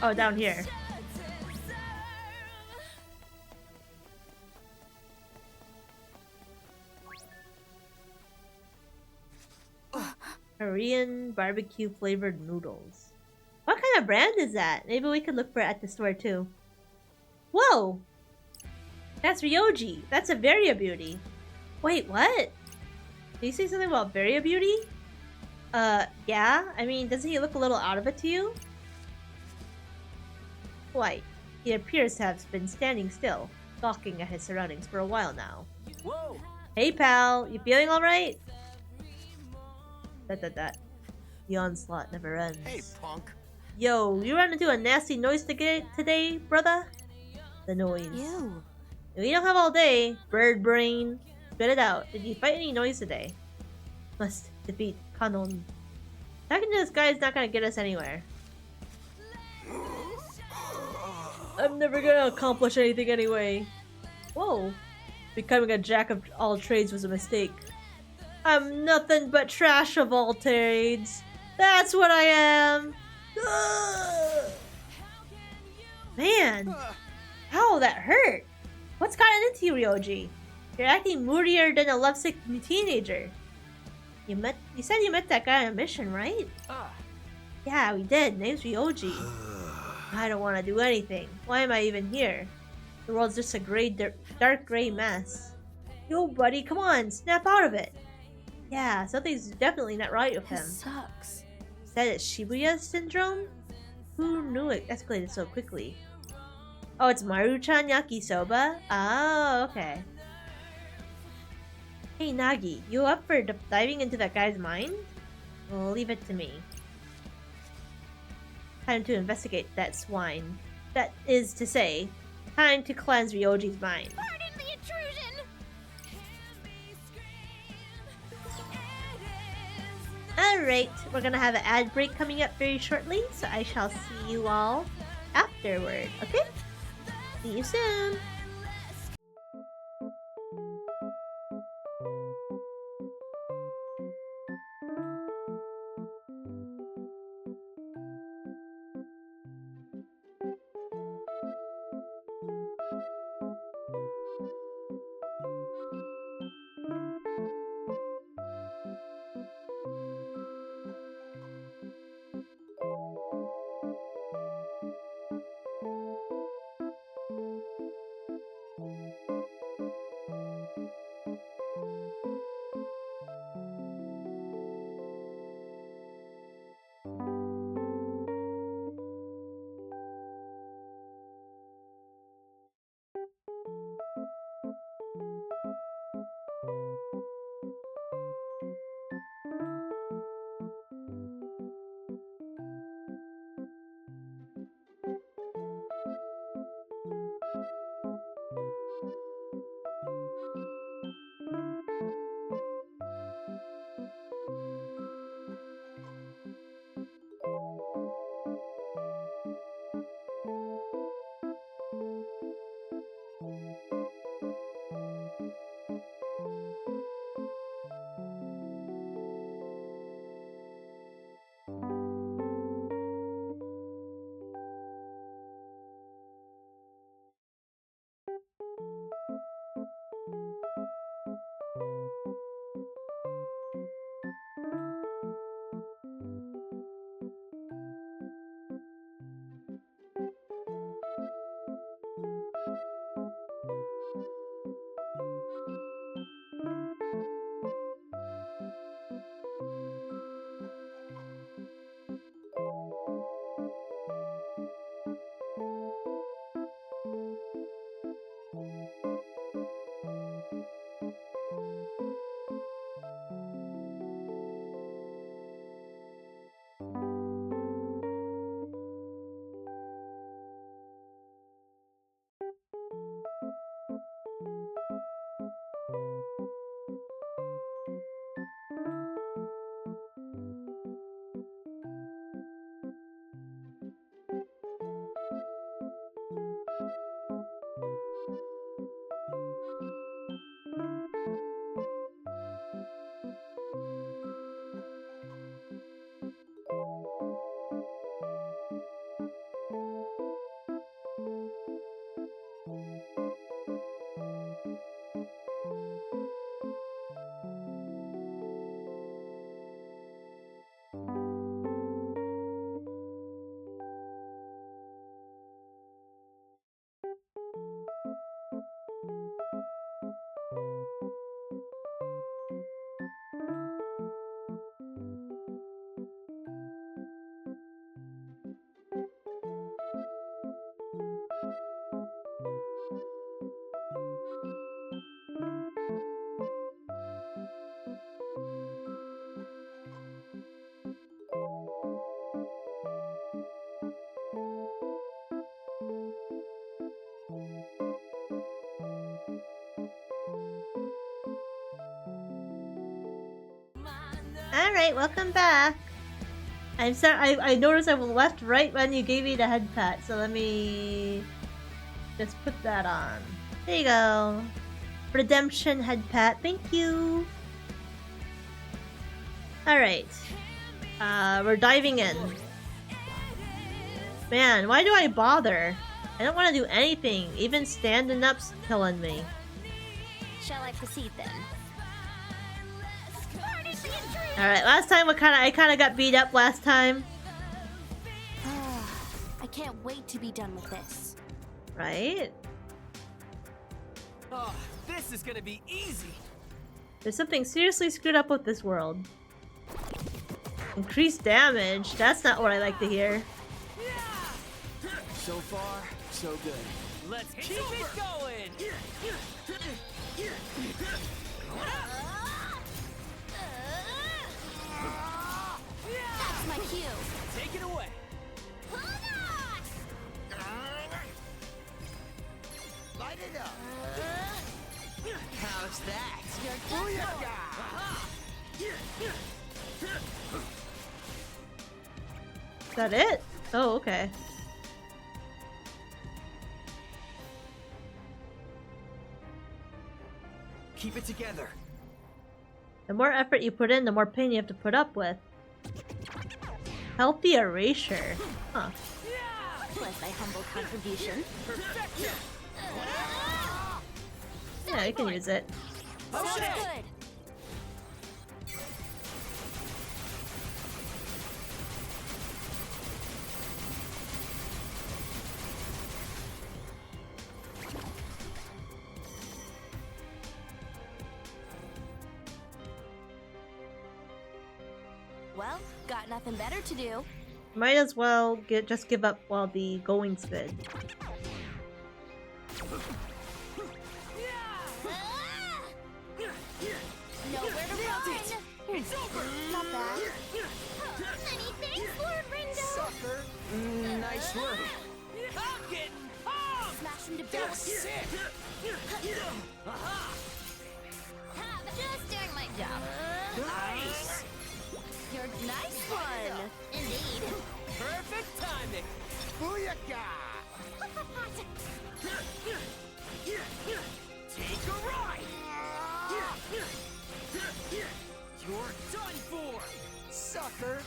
Oh, down here. Korean barbecue flavored noodles. What kind of brand is that? Maybe we could look for it at the store too. Whoa! That's Ryoji. That's a Varia Beauty. Wait, what? Did you say something about Varia Beauty? Yeah? I mean, doesn't he look a little out of it to you? Why, he appears to have been standing still, gawking at his surroundings for a while now. Whoa! Hey pal, you feeling alright? The onslaught never ends. Hey, punk. Yo, you ran into a nasty noise today, brother? The noise. Ew. We don't have all day, bird brain. Spit it out. Did you fight any noise today? Must defeat Kanon. Talking to this guy is not gonna get us anywhere. I'm never gonna accomplish anything anyway. Whoa. Becoming a jack of all trades was a mistake. I'm nothing but trash of all trades. That's what I am. Ugh. Man. Ow, that hurt. What's gotten into you, Ryoji? You're acting moodier than a lovesick teenager. You said you met that guy on a mission, right? Ah, Yeah, we did. Name's Ryoji. I don't want to do anything. Why am I even here? The world's just a dark gray mess. Yo, buddy, come on, snap out of it. Yeah, something's definitely not right with him. This sucks. Is that it Shibuya syndrome? Who knew it escalated so quickly? Oh, it's Maruchan Yakisoba? Oh, okay. Hey, Nagi, you up for diving into that guy's mind? Well, leave it to me. Time to investigate that swine. That is to say, time to cleanse Ryoji's mind. Pardon the intrusion! Alright, we're gonna have an ad break coming up very shortly, so I shall see you all afterward, okay? See you soon! Alright, welcome back. I'm sorry, I noticed I left right when you gave me the head pat, so let me just put that on. There you go. Redemption head pat, thank you. Alright. We're diving in. Man, why do I bother? I don't want to do anything. Even standing up's killing me. Shall I proceed then? Pardon the intrusion! Alright, last time I kinda got beat up last time. I can't wait to be done with this. Right? Oh, this is gonna be easy. There's something seriously screwed up with this world. Increased damage? That's not what I like to hear. So far, so good. Let's keep it going. That's my cue. Take it away. Light it up. How's that? Is that it? Oh, okay. Keep it together. The more effort you put in, the more pain you have to put up with. Healthy erasure. Huh. Was my humble contribution. Yeah, you can use it. Sounds good. Well, got nothing better to do. Might as well just give up while the going's good. Nowhere to run. It's over. Not bad. Many thanks, Lord Ringo. Sucker. Nice work. I'm getting pumped. Smash him to bits. Just doing my job. Nice. You're a nice one. Indeed. Perfect timing. Booyaka! Take a ride. You're done for. Sucker.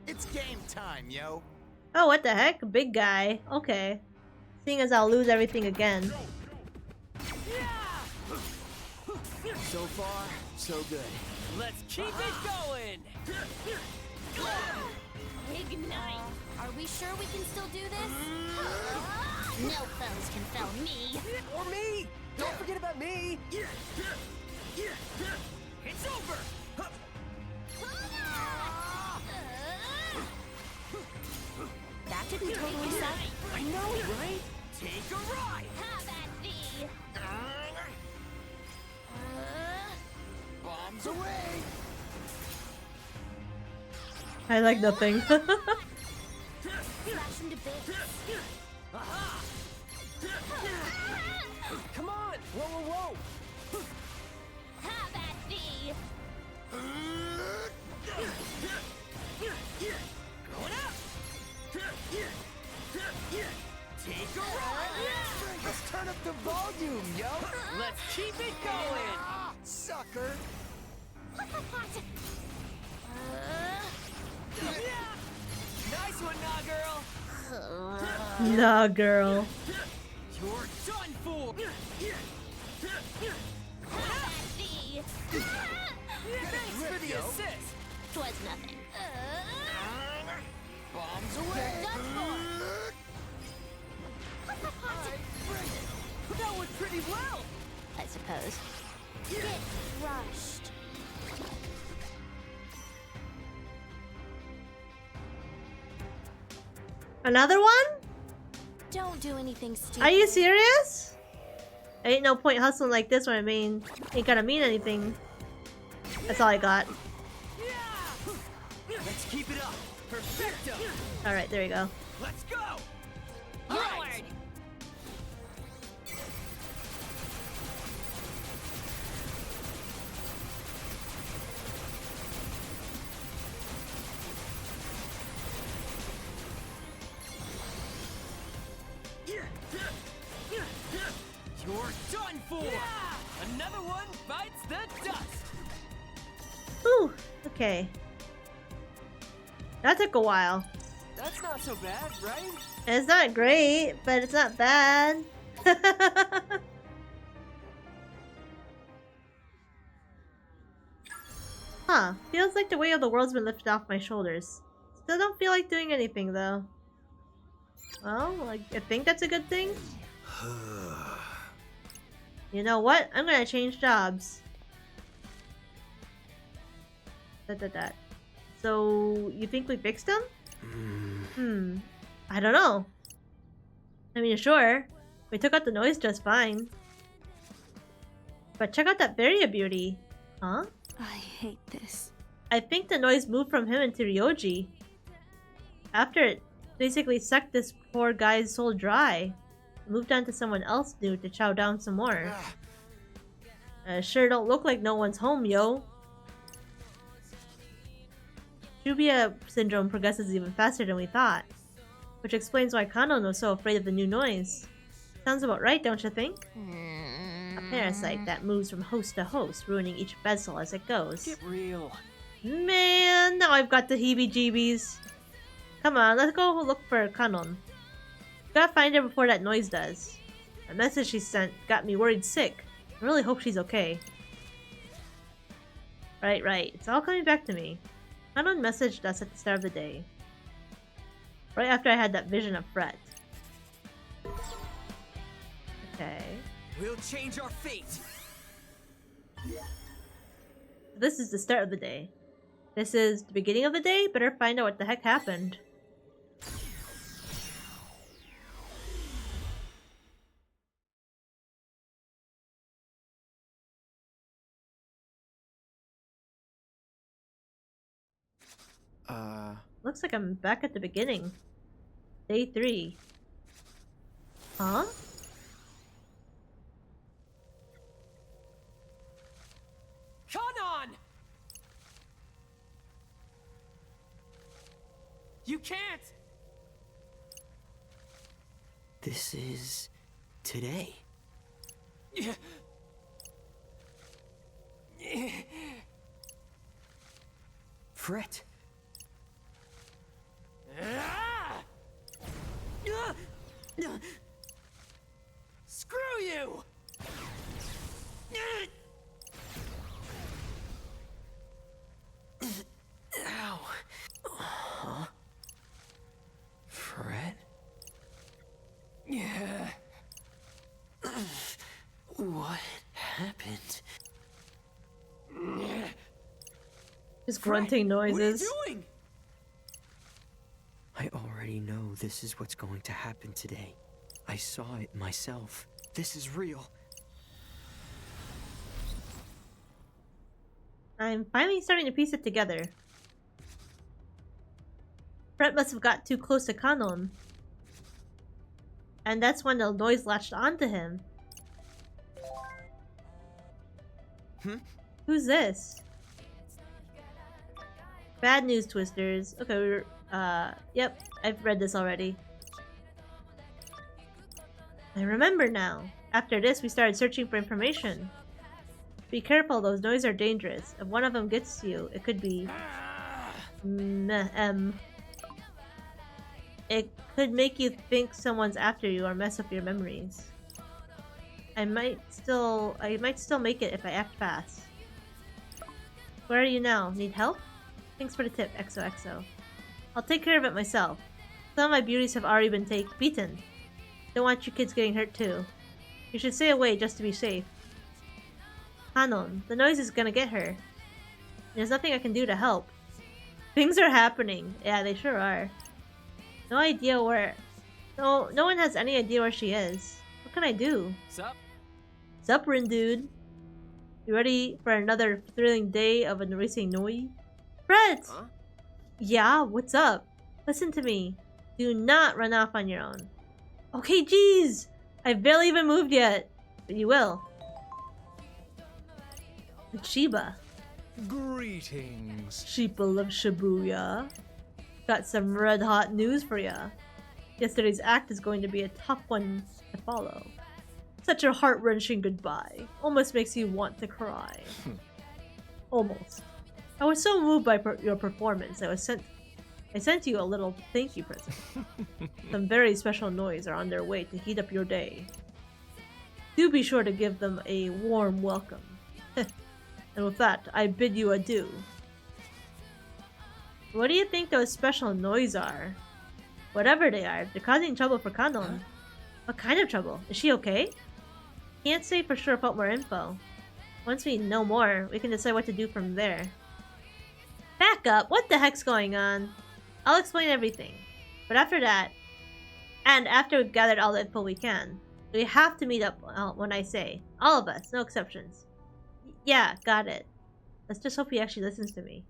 It's game time, yo. Oh, what the heck? Big guy. Okay. Seeing as I'll lose everything again. So far, so good. Let's keep it going. Ignite. Are we sure we can still do this? No foes can fell me. Or me. Don't forget about me. It's over. That didn't totally suck. I know, right? Take a ride. Have at thee. Bombs away. I like nothing. Smash him to bits. Come on. Whoa, whoa, whoa. Have at thee. Going up. Take a ride. Let's turn up the volume, yo. Let's keep it going. Sucker. Nice one, nah, girl. Nah, girl. You're done for. Have at thee. Thanks for the assist. 'Twas nothing. Bombs away. Done for. That went pretty well. I suppose. Get crushed. Another one? Don't do anything stupid. Are you serious? Ain't no point hustling like this when I mean ain't gonna mean anything. That's all I got. Let's keep it up. Perfecto. Alright, there you go. Let's go. Onward. You're done for. Another one bites the dust. Whew. Okay. That took a while. That's not so bad, right? It's not great, but it's not bad. Huh. Feels like the weight of the world's been lifted off my shoulders. Still don't feel like doing anything, though. Well, like, I think that's a good thing. You know what? I'm gonna change jobs. That. So, you think we fixed them? I don't know. I mean, sure. We took out the noise just fine. But check out that Barrier Beauty. Huh? I hate this. I think the noise moved from him into Ryoji. After it basically sucked this poor guy's soul dry. It moved on to someone else new to chow down some more. Sure don't look like no one's home, yo. Shubia syndrome progresses even faster than we thought. Which explains why Kanon was so afraid of the new noise. Sounds about right, don't you think? A parasite that moves from host to host, ruining each vessel as it goes. Get real. Man, now I've got the heebie-jeebies. Come on, let's go look for Kanon. Gotta find her before that noise does. The message she sent got me worried sick. I really hope she's okay. Right. It's all coming back to me. Kanon messaged us at the start of the day. Right after I had that vision of Fret. Okay. We'll change our fate. This is the start of the day. This is the beginning of the day? Better find out what the heck happened. Looks like I'm back at the beginning. Day 3. Huh? Kanon! You can't! This is... today. Fret. Screw you! Ow. Huh? Fret? Yeah. What happened? Just grunting noises. What are you doing? I already know this is what's going to happen today. I saw it myself. This is real. I'm finally starting to piece it together. Fret must have got too close to Kanon. And that's when the noise latched onto him. Who's this? Bad news, Twisters. Okay, yep, I've read this already. I remember now. After this, we started searching for information. Be careful, those noises are dangerous. If one of them gets you, it could be... It could make you think someone's after you or mess up your memories. I might still make it if I act fast. Where are you now? Need help? Thanks for the tip, XOXO. I'll take care of it myself. Some of my beauties have already been beaten. Don't want you kids getting hurt too. You should stay away just to be safe. Kanon, the noise is gonna get her. There's nothing I can do to help. Things are happening. Yeah, they sure are. No idea where... No one has any idea where she is. What can I do? Sup? Sup, Rin dude? You ready for another thrilling day of an erasing noise? Fred! Huh? Yeah, what's up? Listen to me. Do not run off on your own. Okay, jeez! I've barely even moved yet. But you will. Chiba. Greetings. Sheeple of Shibuya. Got some red hot news for ya. Yesterday's act is going to be a tough one to follow. Such a heart-wrenching goodbye. Almost makes you want to cry. Almost. I was so moved by your performance, I was sent I sent you a little thank you present. Some very special noise are on their way to heat up your day. Do be sure to give them a warm welcome. And with that, I bid you adieu. What do you think those special noise are? Whatever they are, they're causing trouble for Kanon. What kind of trouble? Is she okay? Can't say for sure without more info. Once we know more, we can decide what to do from there. Back up! What the heck's going on? I'll explain everything. But after that, and after we've gathered all the info we can, we have to meet up when I say. All of us, no exceptions. Yeah, got it. Let's just hope he actually listens to me.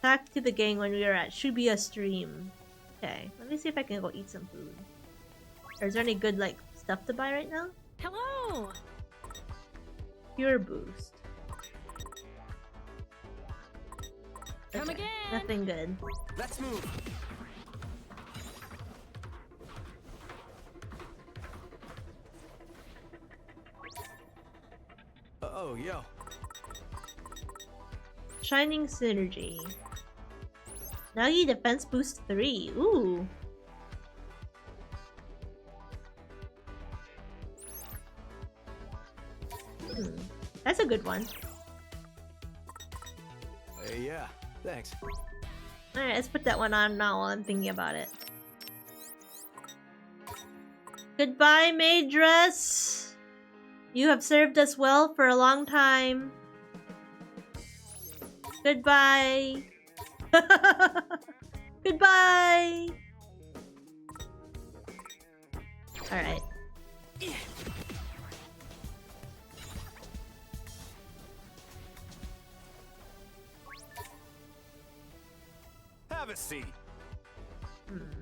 Talk to the gang when we are at Shibuya Stream. Okay, let me see if I can go eat some food. Or is there any good, like, stuff to buy right now? Hello! Pure boost. Come Okay, again! nothing good. Let's move. Oh, yo. Shining Synergy. Nagi Defense Boost 3. Ooh. That's a good one. Yeah, thanks. Alright, let's put that one on now while I'm thinking about it. Goodbye, maid dress! You have served us well for a long time. Goodbye! Goodbye! Alright. Have a seat.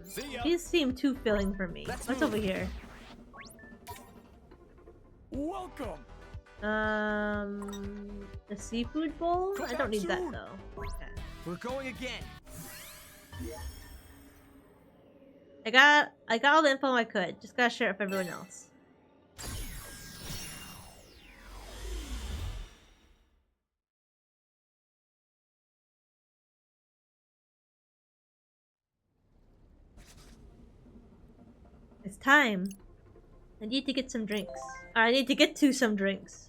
See ya. These seem too filling for me. Let's What's move. over here? Welcome. The seafood bowl? I don't need that though. Okay. We're going again. I got all the info I could. Just gotta share it with everyone else. It's time. I need to get some drinks. Or I need to get to some drinks.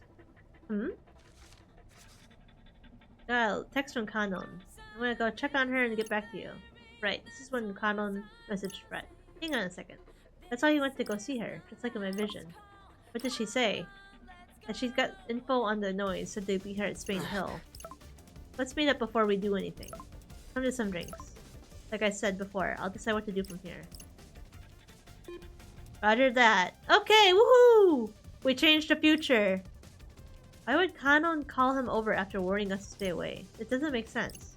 Text from Kanon. I'm gonna go check on her and get back to you. Right, this is when Kanon messaged Fred. Hang on a second. That's why he went to go see her, just like in my vision. What did she say? That she's got info on the noise, so they'd be here at Spain Hill. Let's meet up before we do anything. Come to some drinks. Like I said before, I'll decide what to do from here. Roger that. Okay, woohoo! We changed the future. Why would Kanon call him over after warning us to stay away? It doesn't make sense.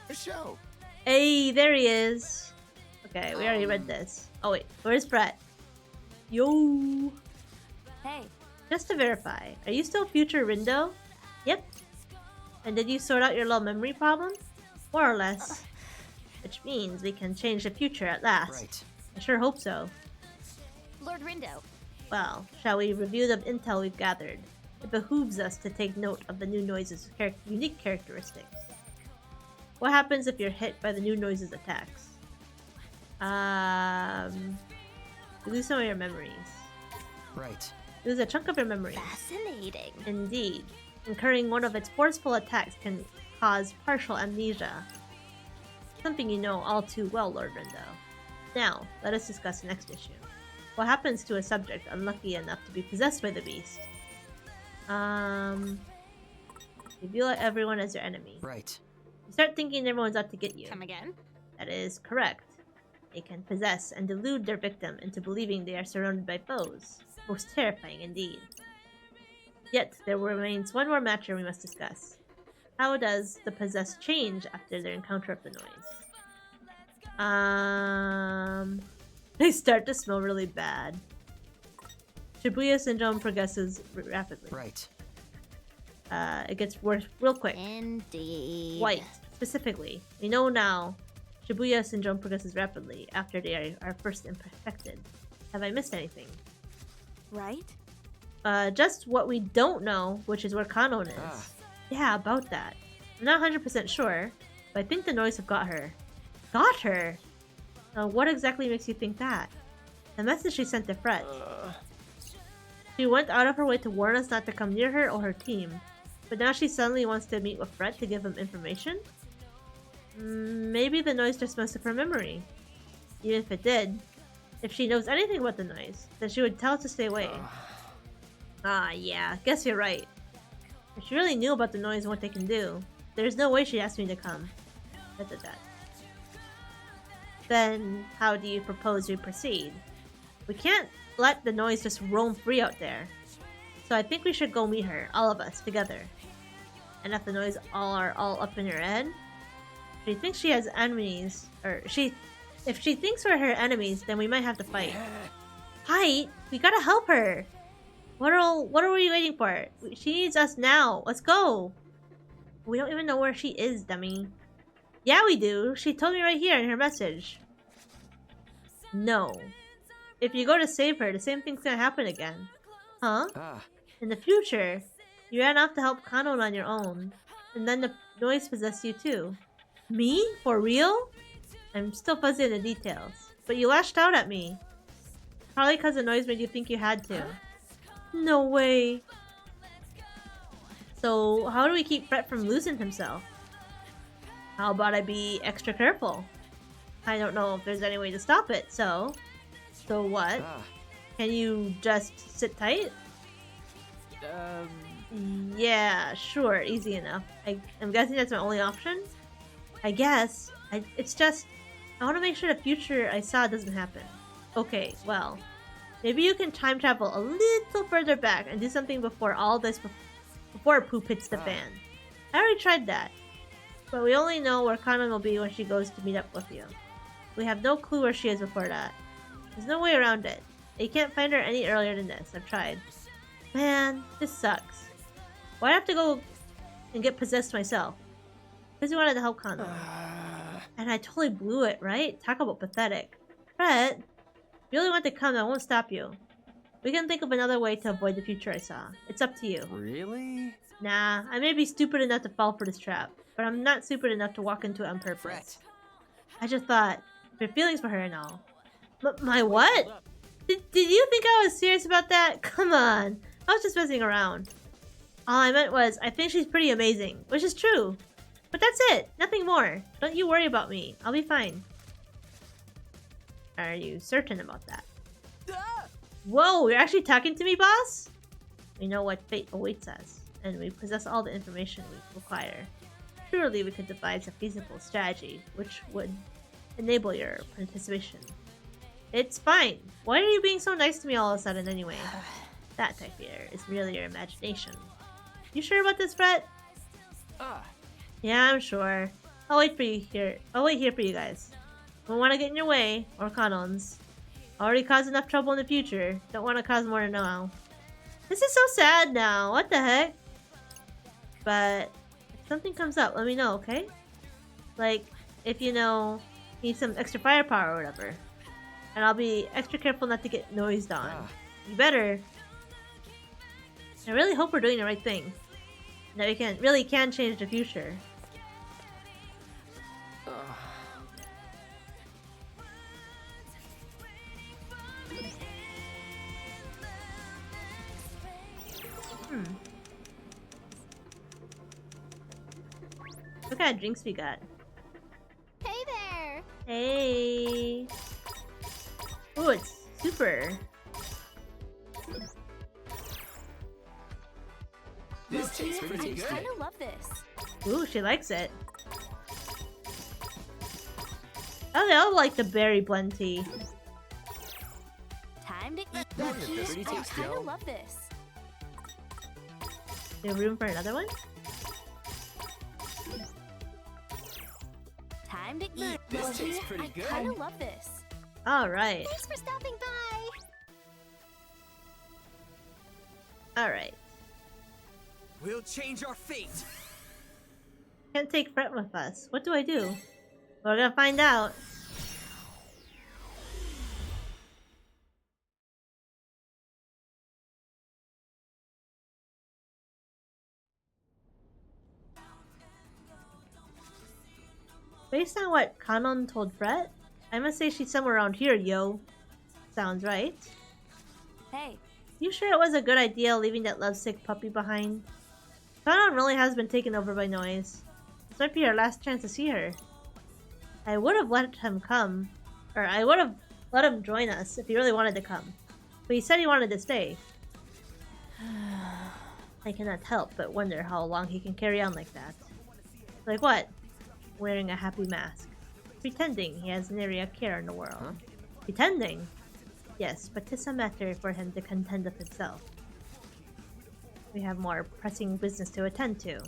The show. Hey, there he is. Okay, we already read this. Oh wait, where's Brett? Yo. Hey, Just to verify, are you still future Rindo? Yep. And did you sort out your little memory problem? More or less. Which means we can change the future at last. Right. I sure hope so. Lord Rindo. Well, shall we review the intel we've gathered? It behooves us to take note of the new noise's unique characteristics. What happens if you're hit by the new noise's attacks? You lose some of your memories. Right. Lose a chunk of your memories. Fascinating. Indeed. Incurring one of its forceful attacks can cause partial amnesia. Something you know all too well, Lord Rindo. Now, let us discuss the next issue. What happens to a subject unlucky enough to be possessed by the beast? You view everyone as your enemy. Right. You start thinking everyone's out to get you. Come again? That is correct. They can possess and delude their victim into believing they are surrounded by foes. Most terrifying indeed. Yet, there remains one more matter we must discuss. How does the possessed change after their encounter of the noise? They start to smell really bad. Shibuya syndrome progresses rapidly. Right. It gets worse real quick. Indeed. White, specifically. We know now Shibuya syndrome progresses rapidly after they are first infected. Have I missed anything? right? Just what we don't know, which is where Kanon is. Ah. Yeah, about that. I'm not 100% sure, but I think the noise have got her. Got her? What exactly makes you think that? The message she sent to Fred. She went out of her way to warn us not to come near her or her team, but now she suddenly wants to meet with Fred to give him information? Maybe the noise just messed up her memory. Even if it did, if she knows anything about the noise, then she would tell us to stay away. Yeah, guess you're right. If she really knew about the noise and what they can do, there's no way she'd ask me to come. That. Then, how do you propose we proceed? We can't let the noise just roam free out there. So I think we should go meet her, all of us, together. And if the noise are all up in her head, if she thinks she has enemies, if she thinks we're her enemies, then we might have to fight. Fight? We gotta help her! What are we waiting for? She needs us now. Let's go! We don't even know where she is, dummy. Yeah, we do. She told me right here in her message. No. If you go to save her, the same thing's gonna happen again. Huh? In the future, you ran off to help Kanon on your own, and then the noise possessed you too. Me? For real? I'm still fuzzy in the details. But you lashed out at me. Probably because the noise made you think you had to. No way. So, how do we keep Fred from losing himself? How about I be extra careful? I don't know if there's any way to stop it, so... So what? Can you just sit tight? Yeah, sure, easy enough. I'm guessing that's my only option? I guess. It's just... I want to make sure the future I saw doesn't happen. Okay, well... Maybe you can time travel a little further back and do something before all this... Before poop hits the fan. I already tried that. But we only know where Kanon will be when she goes to meet up with you. We have no clue where she is before that. There's no way around it. You can't find her any earlier than this. I've tried. Man, this sucks. Why'd I have to go and get possessed myself? Because we wanted to help Kanon. And I totally blew it, right? Talk about pathetic. Fred, if you really want to come, I won't stop you. We can think of another way to avoid the future I saw. It's up to you. Really? Nah, I may be stupid enough to fall for this trap, but I'm not stupid enough to walk into it on purpose. Fred. I just thought, your feelings for her and all. My what? Did you think I was serious about that? Come on. I was just messing around. All I meant was, I think she's pretty amazing, which is true. But that's it. Nothing more. Don't you worry about me. I'll be fine. Are you certain about that? Whoa, you're actually talking to me, boss? We know what fate awaits us, and we possess all the information we require. Surely we could devise a feasible strategy, which would enable your participation. It's fine. Why are you being so nice to me all of a sudden anyway? That, I fear, is merely your imagination. You sure about this, Fred? Yeah, I'm sure. I'll wait here for you guys. Don't want to get in your way, or Kanon's. Already caused enough trouble in the future. Don't want to cause more now. This is so sad now. What the heck? But if something comes up, let me know, okay? Like, if you know, need some extra firepower or whatever. And I'll be extra careful not to get noised on. You better. I really hope we're doing the right thing. That we really can change the future. What kind of drinks we got? Hey there! Hey! Ooh, it's super. This tastes I pretty good. kinda love this. Ooh, she likes it. Oh, they all like the berry blend tea. Time to eat. That's pretty I tasty. kinda love this. Do you have room for another one? Time to eat. This tastes pretty I good. kinda love this. Alright. Thanks for stopping by! Alright. We'll change our fate. Can't take Fred with us. What do I do? We're gonna find out. Based on what Kanon told Fret, I must say she's somewhere around here, yo. Sounds right. Hey, You sure it was a good idea leaving that lovesick puppy behind? Kanon really has been taken over by noise. This might be our last chance to see her. I would have let him come, or I would have let him join us if he really wanted to come. But he said he wanted to stay. I cannot help but wonder how long he can carry on like that. Like what? Wearing a happy mask. Pretending he has nary a care in the world. Huh? Pretending? Yes, but 'tis a matter for him to contend with himself. We have more pressing business to attend to.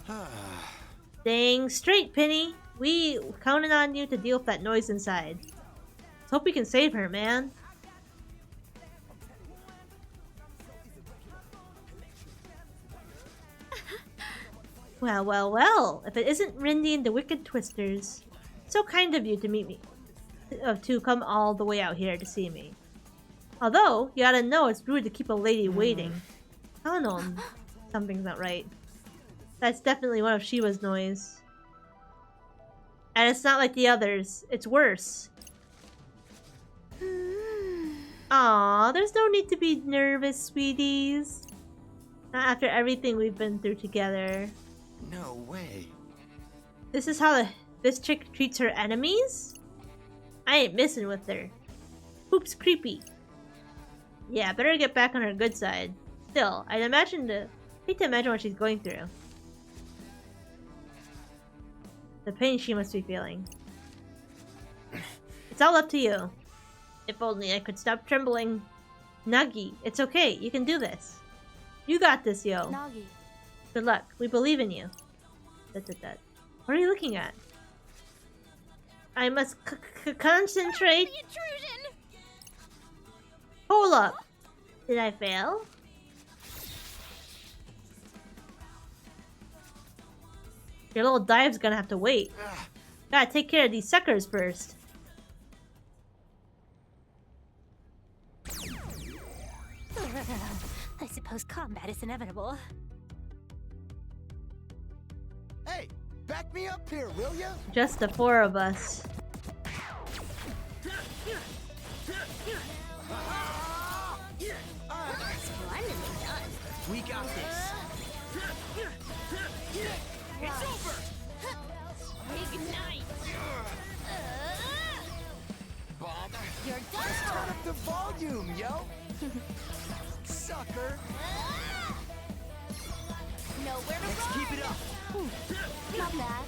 Dang straight, Penny! We counted on you to deal with that noise inside. Let's hope we can save her, man. Well, well, well. If it isn't Rindy and the Wicked Twisters. So kind of you to meet me. To come all the way out here to see me. Although, you gotta know it's rude to keep a lady waiting. I don't know. Something's not right. That's definitely one of Shiva's noise. And it's not like the others. It's worse. Aw, there's no need to be nervous, sweeties. Not after everything we've been through together. No way. This is how this chick treats her enemies? I ain't messing with her. Poop's creepy. Yeah, better get back on her good side. Still, hate to imagine what she's going through. The pain she must be feeling. It's all up to you. If only I could stop trembling. Nagi, it's okay. You can do this. You got this, yo. Nagi. Good luck. We believe in you. What are you looking at? I must concentrate. The intrusion! Hold up. Did I fail? Your little dive's gonna have to wait. Gotta take care of these suckers first. I suppose combat is inevitable. Hey, back me up here, will ya? Just the four of us. Splendidly done. We got this. It's over! Ignite! Bomb. You're done Turn for! up the volume, yo! Sucker! Nowhere to Let's run! keep it up. Not bad.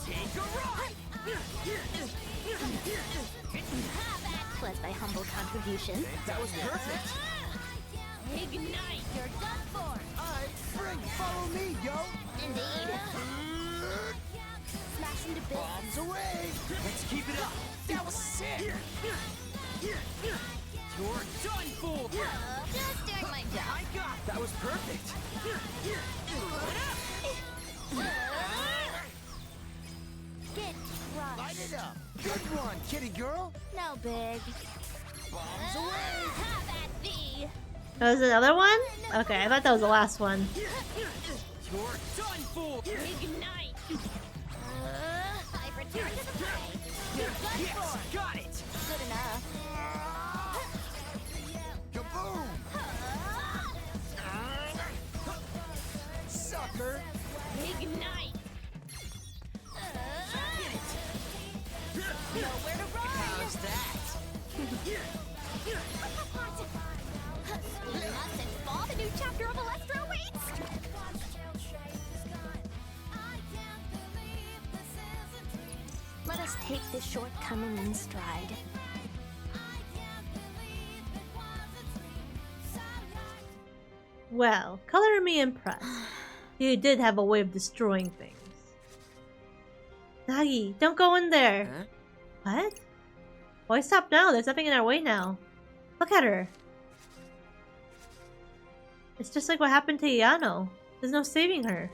Take a ride! Was my humble contribution. That was perfect. Ignite! You're done for! Alright, Frig, follow me, yo! Indeed. Smash into bits. Bombs away! Let's keep it up. That was sick! You're done for. Just doing my job. I got. That was perfect. Get Light crushed. it up! Good one, kitty girl! No big. Bombs away! Have at thee. That was another one? Okay, I thought that was the last one. You're done for. Ignite. I've returned to the fray. You're done Yes, for. got it. Good enough. Kaboom! Sucker! Ignite. Nowhere to run. How's that? We mustn't fall. The new chapter of Alestra awaits. Let us take this shortcoming in stride. Well, color me impressed. You did have a way of destroying things. Nagi, don't go in there. Huh? What? Why stop now? There's nothing in our way now. Look at her. It's just like what happened to Yano. There's no saving her.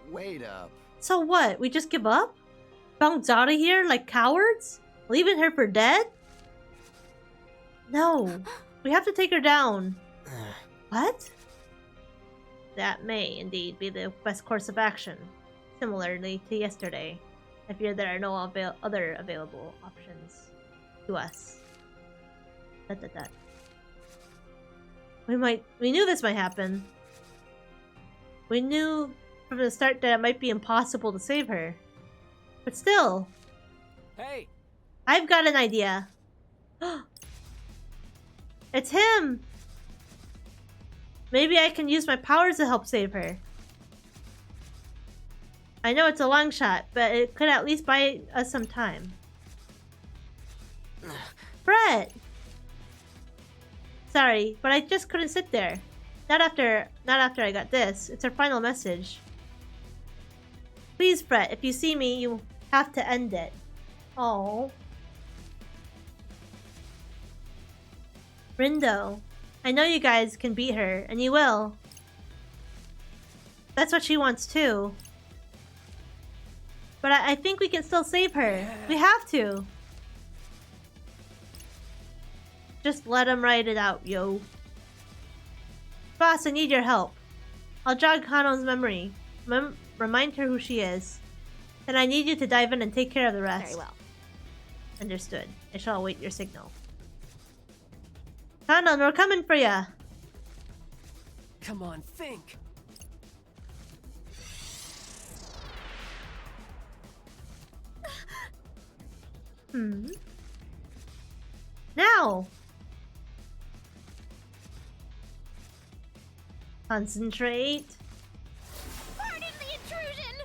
Wait up. So what? We just give up? Bounce out of here like cowards? Leaving her for dead? No. We have to take her down. What? That may indeed be the best course of action. similarly to yesterday. I fear there are no other available options to us. ... We knew this might happen. We knew from the start that it might be impossible to save her. But still, Hey, I've got an idea. It's him! Maybe I can use my powers to help save her. I know it's a long shot, but it could at least buy us some time. Brett! Sorry, but I just couldn't sit there. Not after I got this. It's our final message. Please, Brett, if you see me, you have to end it. Oh. Rindo, I know you guys can beat her, and you will. That's what she wants too. But I think we can still save her. Yeah. We have to. Just let him write it out, yo. Boss, I need your help. I'll jog Kano's memory. Remind her who she is. Then I need you to dive in and take care of the rest. Very well. Understood. I shall await your signal. Kano, we're coming for ya. come on, think. Now! Concentrate. Pardon the intrusion!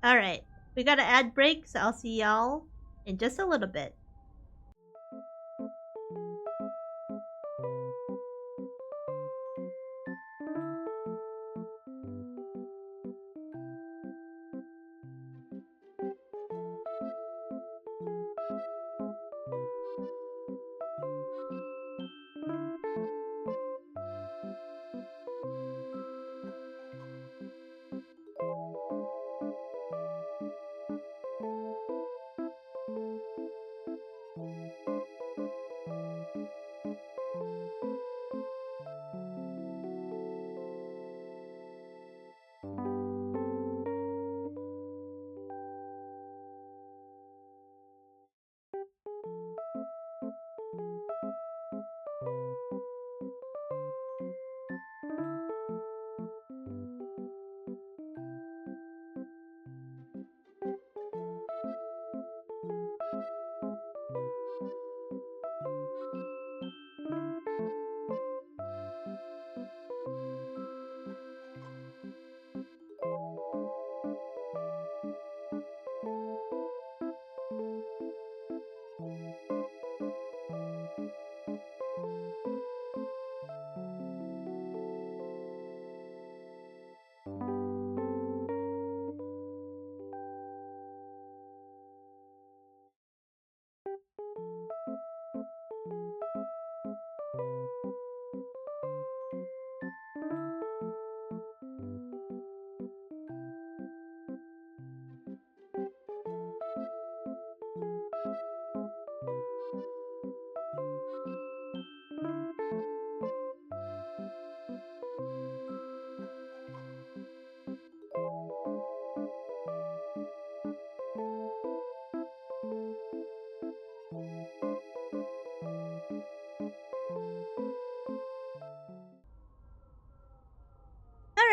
Alright, we got to ad break, so I'll see y'all in just a little bit.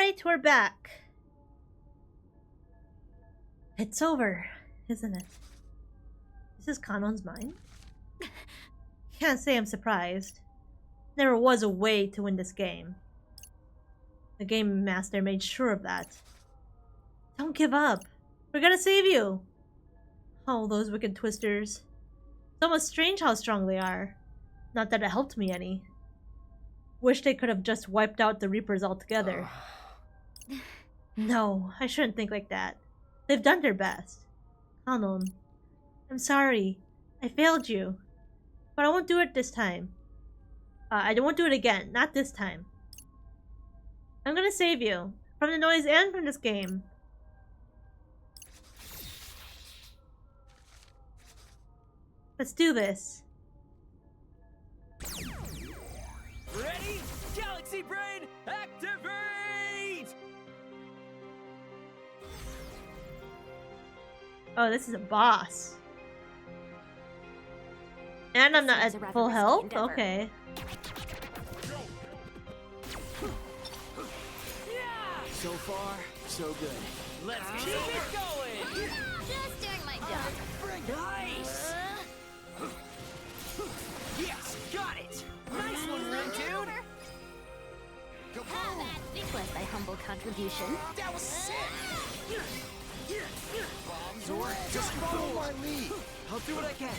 Alright, we're back. It's over, isn't it? This is Kanon's mind? Can't say I'm surprised. There was a way to win this game. The game master made sure of that. Don't give up. We're gonna save you. Oh, those wicked twisters. It's almost strange how strong they are. Not that it helped me any. Wish they could have just wiped out the Reapers altogether. No, I shouldn't think like that. They've done their best. Kanon, I'm sorry. I failed you. But I won't do it this time. I won't do it again. Not this time. I'm gonna save you. From the noise and from this game. Let's do this. Ready? Galaxy Brain, activate! Oh, this is a boss. And I'm not Seems a at rather full risky health? endeavor. Okay. So far, so good. Let's keep it going! Just doing my job. Nice! Yes, got it! Nice one, Red Dude! This was thy humble contribution. That was sick! Bombs Or just follow follow my lead! I'll do what I can.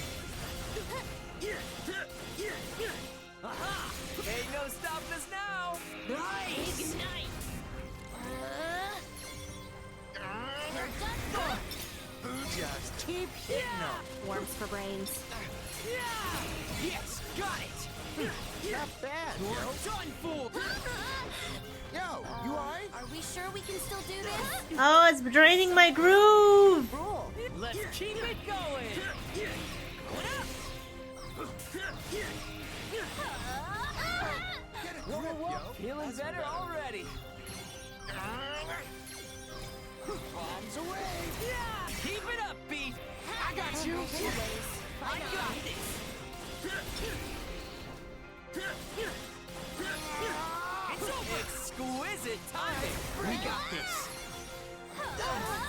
Aha! Ain't no stopping us now! Nice! Ignite! You're done for! Just keep hitting them! Worms for brains. Yes, got it! Not bad, You're done, fool! Yo, you alright? Are we sure we can still do this? Oh, it's draining my groove! Roll. Let's keep it going! Going up! Whoa, whoa, Feeling better already! Bombs away! Yeah! Keep it up, Beat! I got you! I got this! It's over! Exquisite timing! We got this!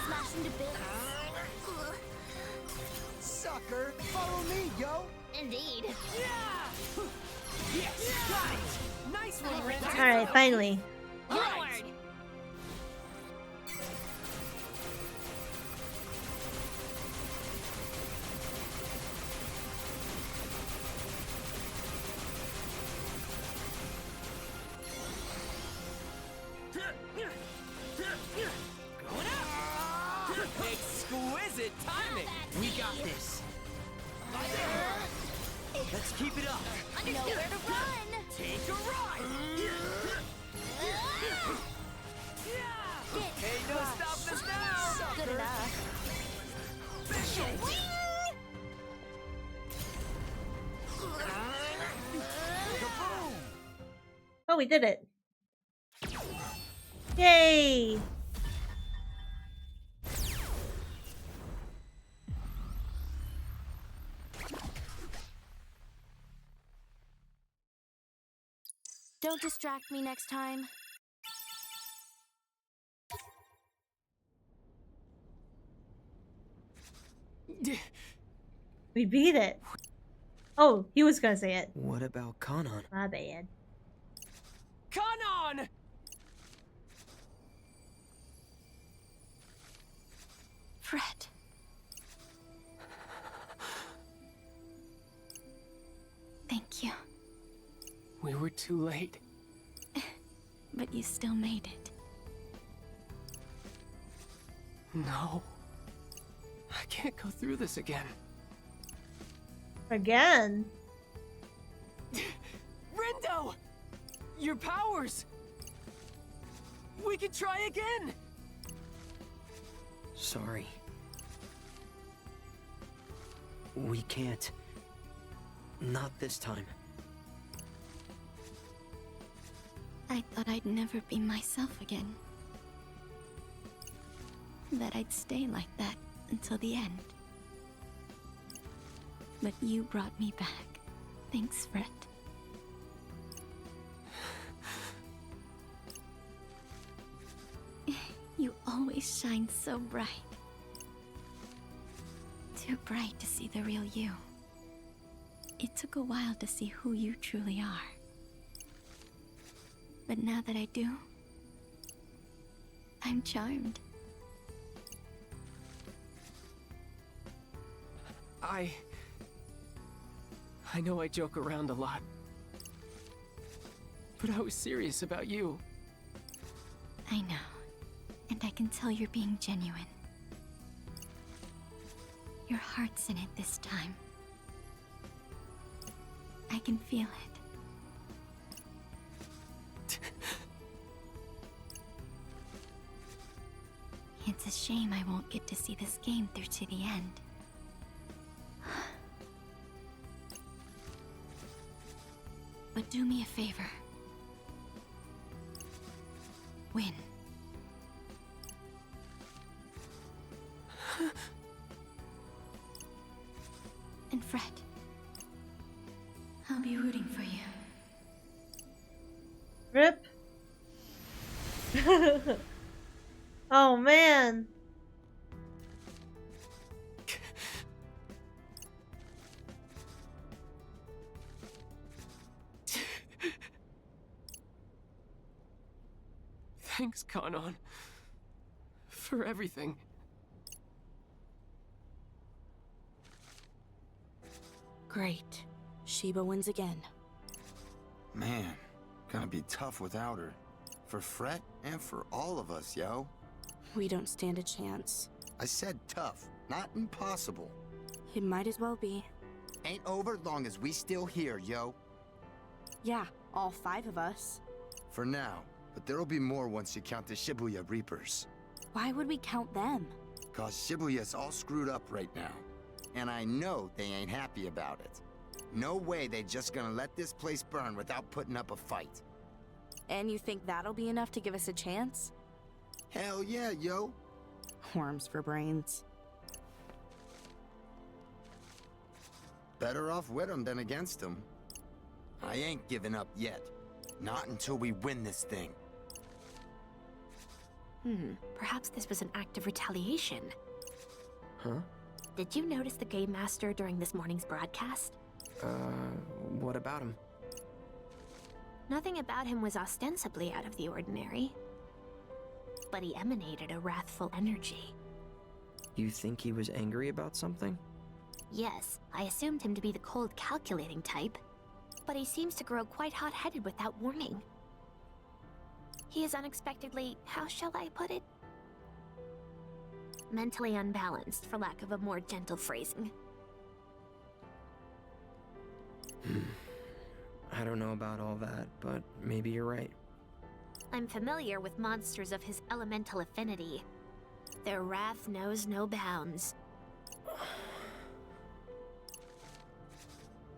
Smash into bits. Sucker! Follow me, yo! Indeed. Yeah! Yes! Got it! Nice one, Red Dude! Alright, finally. Right. Going up! Exquisite timing! We got this! Let's keep it up! Nowhere to run. Take a ride! Ain't no stopping us now! Good enough. Oh, we did it. Yay! Don't distract me next time. We beat it. Oh, he was gonna say it. What about Kanon? My bad. Kanon! Fred. Thank you. We were too late. But you still made it. No. I can't go through this again. Again? Rindo! Your powers! We can try again! Sorry. We can't. Not this time. I thought I'd never be myself again. That I'd stay like that until the end. But you brought me back. Thanks, Fred. You always shine so bright. Too bright to see the real you. It took a while to see who you truly are. But now that I do, I'm charmed. I know I joke around a lot. But I was serious about you. I know. And I can tell you're being genuine. Your heart's in it this time. I can feel it. It's a shame I won't get to see this game through to the end. Do me a favor. Win. And Fred, I'll be rooting for you. Rip. Oh man. Thanks, Kanon. For everything. Great. Sheba wins again. Man, gonna be tough without her. For Fret and for all of us, yo. We don't stand a chance. I said tough, not impossible. It might as well be. Ain't over long as we still here, yo. Yeah, all 5 of us. For now, but there'll be more once you count the Shibuya Reapers. Why would we count them? Cause Shibuya's all screwed up right now. And I know they ain't happy about it. No way they just gonna let this place burn without putting up a fight. And you think that'll be enough to give us a chance? Hell yeah, yo. Worms for brains. Better off with them than against them. I ain't giving up yet. Not until we win this thing. Perhaps this was an act of retaliation. Huh? Did you notice the Game Master during this morning's broadcast? What about him? Nothing about him was ostensibly out of the ordinary. But he emanated a wrathful energy. You think he was angry about something? Yes, I assumed him to be the cold, calculating type. But he seems to grow quite hot-headed without warning. He is unexpectedly, how shall I put it? Mentally unbalanced, for lack of a more gentle phrasing. I don't know about all that, but maybe you're right. I'm familiar with monsters of his elemental affinity. Their wrath knows no bounds.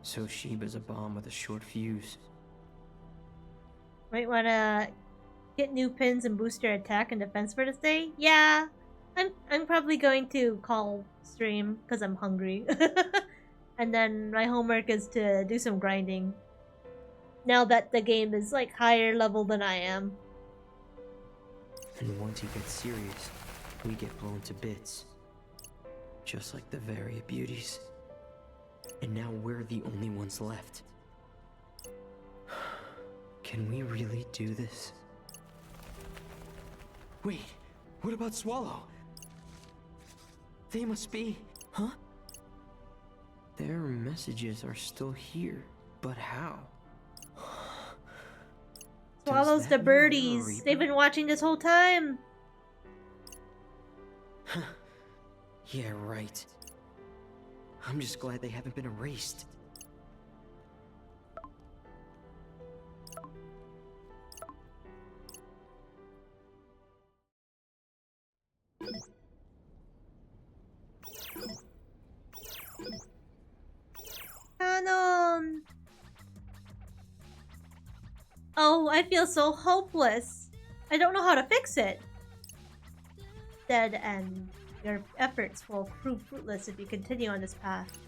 So Sheba's a bomb with a short fuse. Might wanna get new pins and boost your attack and defense for this day? Yeah. I'm probably going to call stream because I'm hungry. And then my homework is to do some grinding. Now that the game is like higher level than I am. And once he gets serious, we get blown to bits. Just like the Varia beauties. And now we're the only ones left. Can we really do this? Wait, what about Swallow? They must be... Huh? Their messages are still here, but how? Swallows the birdies. They've been watching this whole time. Yeah, right. I'm just glad they haven't been erased. Canon! Oh, I feel so hopeless. I don't know how to fix it. Dead end. Your efforts will prove fruitless if you continue on this path.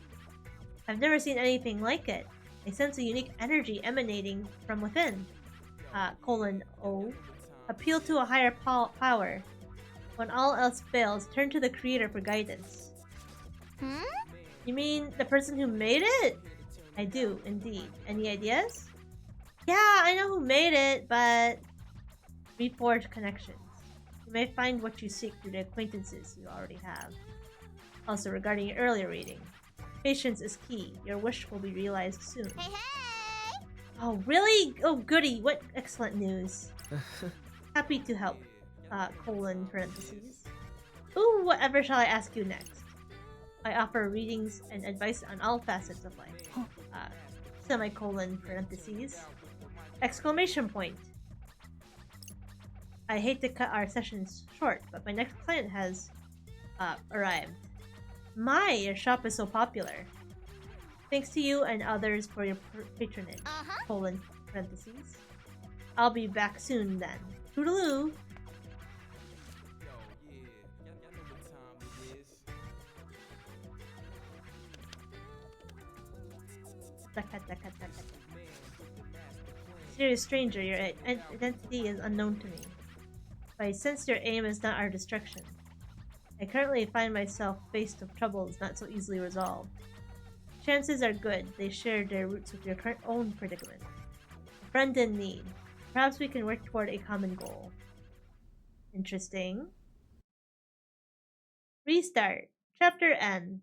I've never seen anything like it. I sense a unique energy emanating from within. O. Appeal to a higher power. When all else fails, turn to the creator for guidance. You mean the person who made it? I do, indeed. Any ideas? Yeah, I know who made it, but... reforge connections. You may find what you seek through the acquaintances you already have. Also, regarding your earlier reading, patience is key. Your wish will be realized soon. Hey, hey! Oh, really? Oh, goody. What excellent news. Happy to help. Parentheses. Ooh, whatever shall I ask you next? I offer readings and advice on all facets of life. Parentheses. Exclamation point. I hate to cut our sessions short, but my next client has arrived. Your shop is so popular. Thanks to you and others for your patronage. parentheses. I'll be back soon then. Toodaloo! Serious stranger, your identity is unknown to me. But I sense your aim is not our destruction. I currently find myself faced with troubles not so easily resolved. Chances are good they share their roots with your current own predicament. A friend in need. Perhaps we can work toward a common goal. Interesting. Restart. Chapter end.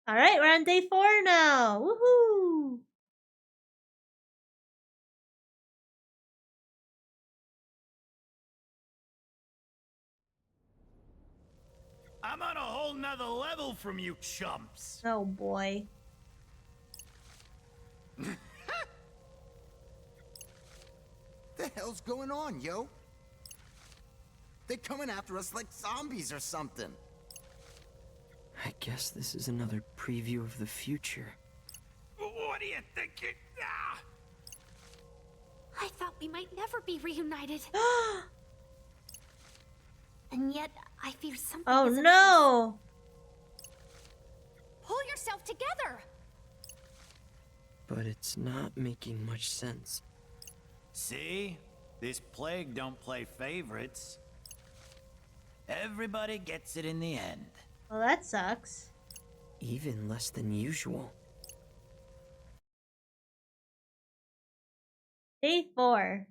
Alright, we're on day 4 now! Woohoo! I'm on a whole nother level from you chumps. Oh boy. The hell's going on, yo? They're coming after us like zombies or something. I guess this is another preview of the future. What do you think it... Ah! I thought we might never be reunited. And yet, I fear something Oh is amiss. no! Pull yourself together! But it's not making much sense. See? This plague don't play favorites. Everybody gets it in the end. Well, that sucks. Even less than usual. Day 4.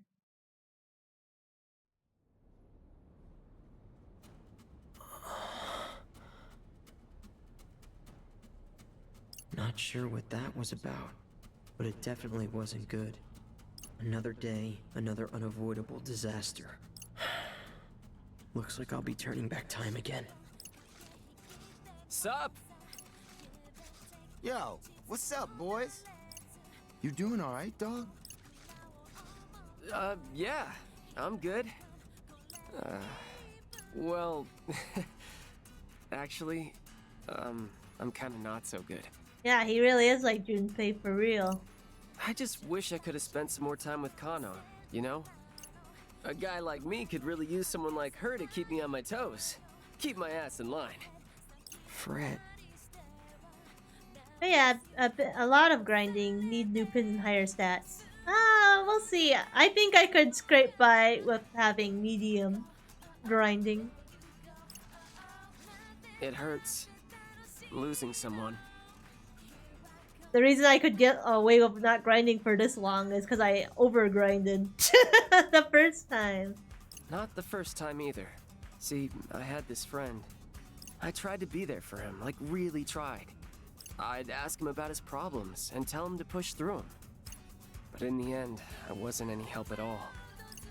Not sure what that was about, but it definitely wasn't good. Another day, another unavoidable disaster. Looks like I'll be turning back time again. Sup? Yo, what's up, boys? You doing alright, dog? Yeah, I'm good. Well, actually, I'm kinda not so good. Yeah, he really is like Junpei for real. I just wish I could have spent some more time with Kano, you know? A guy like me could really use someone like her to keep me on my toes. Keep my ass in line. Fret. But yeah, a lot of grinding. Need new pins and higher stats. We'll see. I think I could scrape by with having medium grinding. It hurts. Losing someone. The reason I could get away with not grinding for this long is because I overgrinded the first time. Not the first time either. See, I had this friend. I tried to be there for him, like really tried. I'd ask him about his problems and tell him to push through them. But in the end, I wasn't any help at all.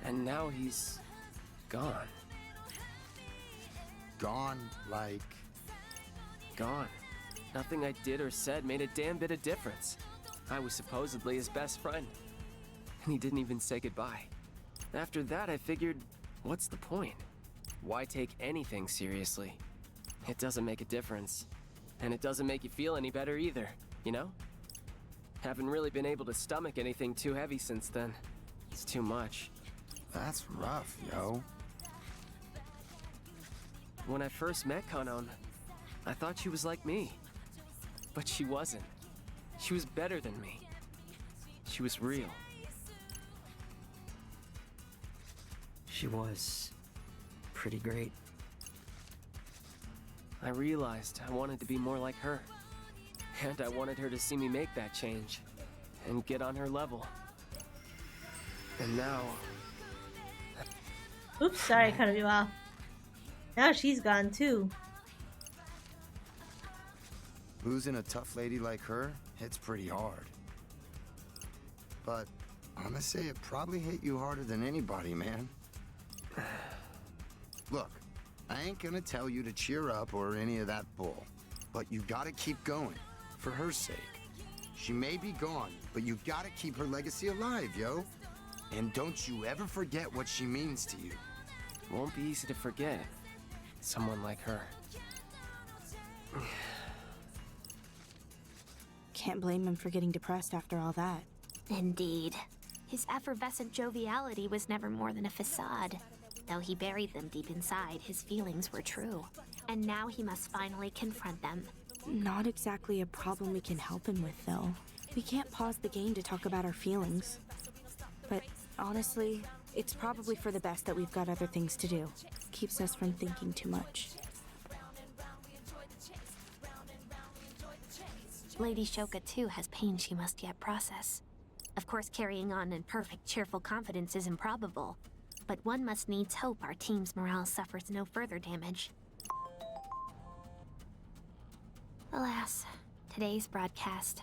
And now he's gone. Gone like... Gone. Nothing I did or said made a damn bit of difference. I was supposedly his best friend. And he didn't even say goodbye. After that, I figured, what's the point? Why take anything seriously? It doesn't make a difference. And it doesn't make you feel any better either, you know? Haven't really been able to stomach anything too heavy since then. It's too much. That's rough, yo. When I first met Kanon, I thought she was like me. But she wasn't. She was better than me. She was real. She was pretty great. I realized I wanted to be more like her. And I wanted her to see me make that change. And get on her level. And now... Oops, sorry, I cut you off. Now she's gone too. Losing a tough lady like her hits pretty hard. But I'm gonna say it probably hit you harder than anybody, man. Look, I ain't gonna tell you to cheer up or any of that bull. But you gotta keep going, for her sake. She may be gone, but you gotta keep her legacy alive, yo. And don't you ever forget what she means to you. Won't be easy to forget. Someone like her. Can't blame him for getting depressed after all that. Indeed. His effervescent joviality was never more than a facade. Though he buried them deep inside, his feelings were true. And now he must finally confront them. Not exactly a problem we can help him with, though. We can't pause the game to talk about our feelings. But honestly, it's probably for the best that we've got other things to do. Keeps us from thinking too much. Lady Shoka, too, has pain she must yet process. Of course, carrying on in perfect, cheerful confidence is improbable. But one must needs hope our team's morale suffers no further damage. Alas, today's broadcast.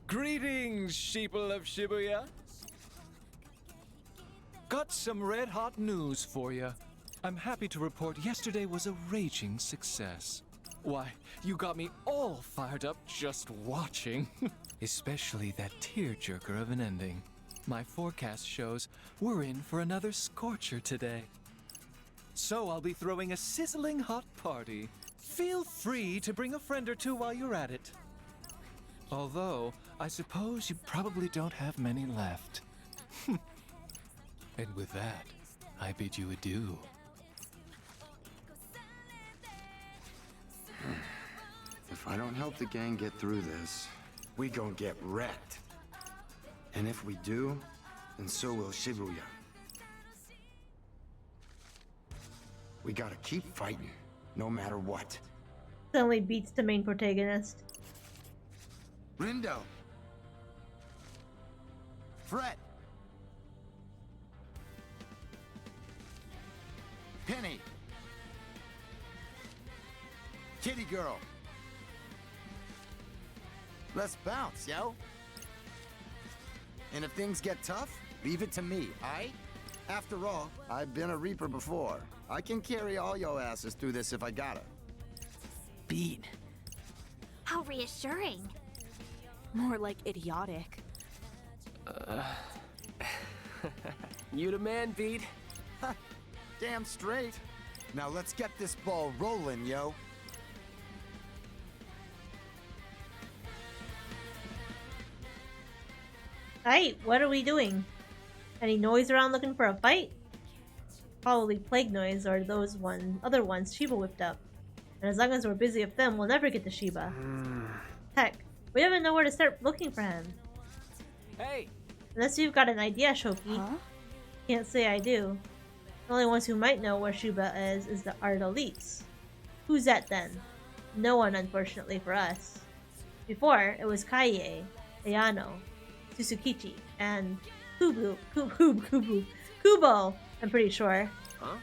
Greetings, sheeple of Shibuya. Got some red-hot news for you. I'm happy to report yesterday was a raging success. Why, you got me all fired up just watching. Especially that tearjerker of an ending. My forecast shows we're in for another scorcher today. So I'll be throwing a sizzling hot party. Feel free to bring a friend or two while you're at it. Although, I suppose you probably don't have many left. And with that, I bid you adieu. If I don't help the gang get through this, we gon' get wrecked. And if we do, then so will Shibuya. We gotta keep fighting, no matter what. Suddenly beats the main protagonist. Rindo. Fred. Penny. Kitty girl. Let's bounce, yo. And if things get tough, leave it to me, aight? After all, I've been a Reaper before. I can carry all your asses through this if I gotta. Beat. How reassuring. More like idiotic. You the man, Beat. Damn straight. Now let's get this ball rolling, yo. Alright, what are we doing? Any noise around looking for a fight? Probably plague noise or those other ones Shiba whipped up. And as long as we're busy with them, we'll never get to Shiba. Heck, we don't even know where to start looking for him. Hey! Unless you've got an idea, Shoki. Huh? Can't say I do. The only ones who might know where Shiba is the art elites. Who's that then? No one, unfortunately for us. Before, it was Kaie, Ayano, Tsukichi, and Kubo, I'm pretty sure. Huh?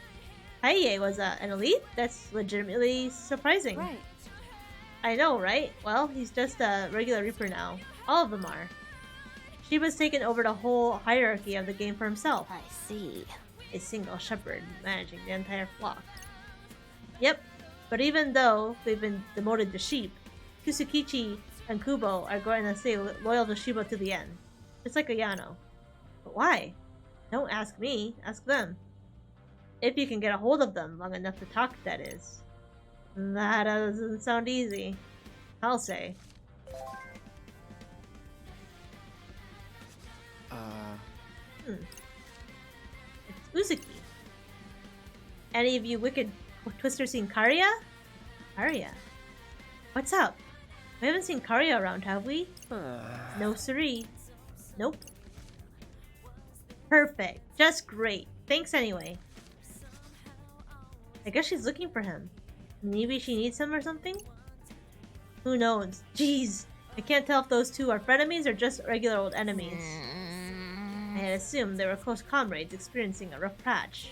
Kaie was an elite? That's legitimately surprising. Right. I know, right? Well, he's just a regular Reaper now. All of them are. Shiba's taken over the whole hierarchy of the game for himself. I see. A single shepherd managing the entire flock. Yep, but even though they've been demoted to sheep, Tsukichi and Kubo are going to stay loyal to Shiba to the end. Just like Ayano. But why? Don't ask me, ask them. If you can get a hold of them long enough to talk, that is. That doesn't sound easy. I'll say. It's Uzuki. Any of you wicked twisters seen Karya? Karya? What's up? We haven't seen Karya around, have we? No siree. Nope. Perfect. Just great. Thanks anyway. I guess she's looking for him. Maybe she needs him or something? Who knows? Jeez. I can't tell if those two are frenemies or just regular old enemies. I had assumed they were close comrades experiencing a rough patch.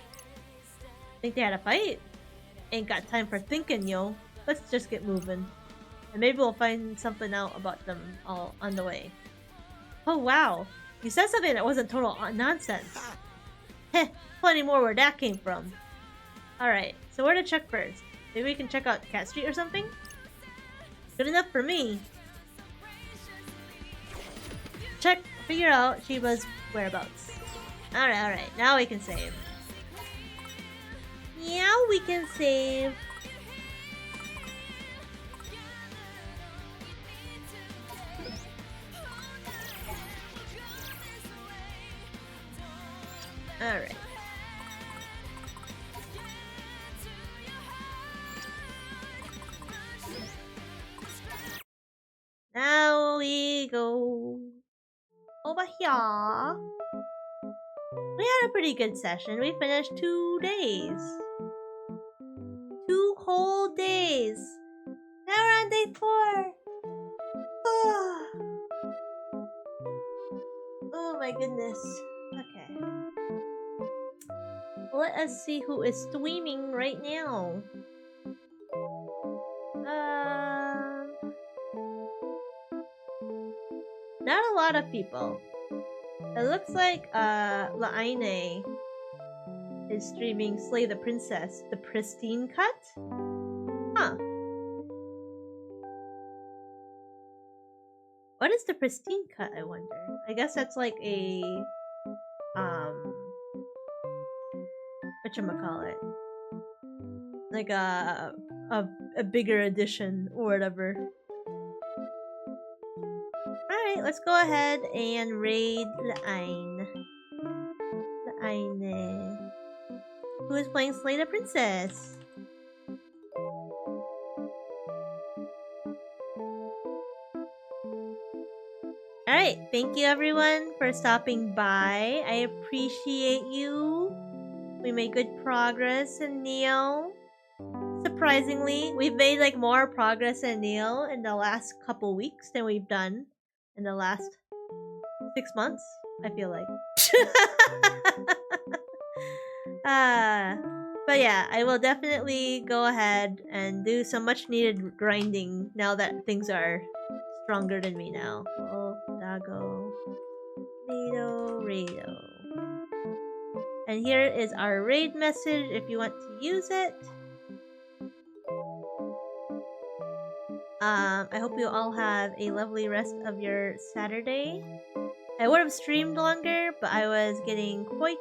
Think they had a fight? Ain't got time for thinking, yo. Let's just get moving. And maybe we'll find something out about them all on the way. Oh wow. You said something that wasn't total nonsense. Heh, plenty more where that came from. Alright, so where to check first? Maybe we can check out Cat Street or something? Good enough for me. Check, figure out Shiba's whereabouts. Alright, now we can save. Now we can save. over here. We had a pretty good session. We finished 2 days. 2 whole days. Now we're on day 4. Oh my goodness. Okay. Let us see who is streaming right now. Not a lot of people. It looks like La'aine is streaming Slay the Princess, the pristine cut? Huh. What is the pristine cut, I wonder? I guess that's like a whatchamacallit? Like a bigger edition or whatever. Alright, let's go ahead and raid La'aine. Who is playing Slay the Princess? Alright, thank you everyone for stopping by. I appreciate you. We made good progress in Neo. Surprisingly, we've made like more progress in Neo in the last couple weeks than we've done in the last 6 months, I feel like. But yeah, I will definitely go ahead and do some much needed grinding now that things are stronger than me now. Oh, Dago. Rado. And here is our raid message if you want to use it. I hope you all have a lovely rest of your Saturday. I would have streamed longer, but I was getting quite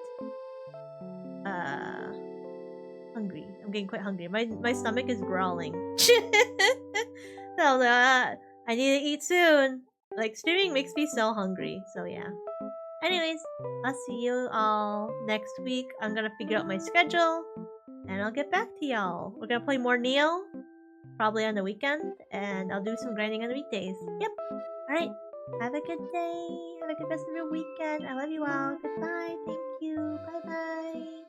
hungry. I'm getting quite hungry. My stomach is growling. So I need to eat soon. Like, streaming makes me so hungry. So yeah. Anyways, I'll see you all next week. I'm gonna figure out my schedule, and I'll get back to y'all. We're gonna play more Neo, probably on the weekend, and I'll do some grinding on the weekdays. Yep. Alright. Have a good day. Have a good rest of your weekend. I love you all. Goodbye. Thank you. Bye-bye.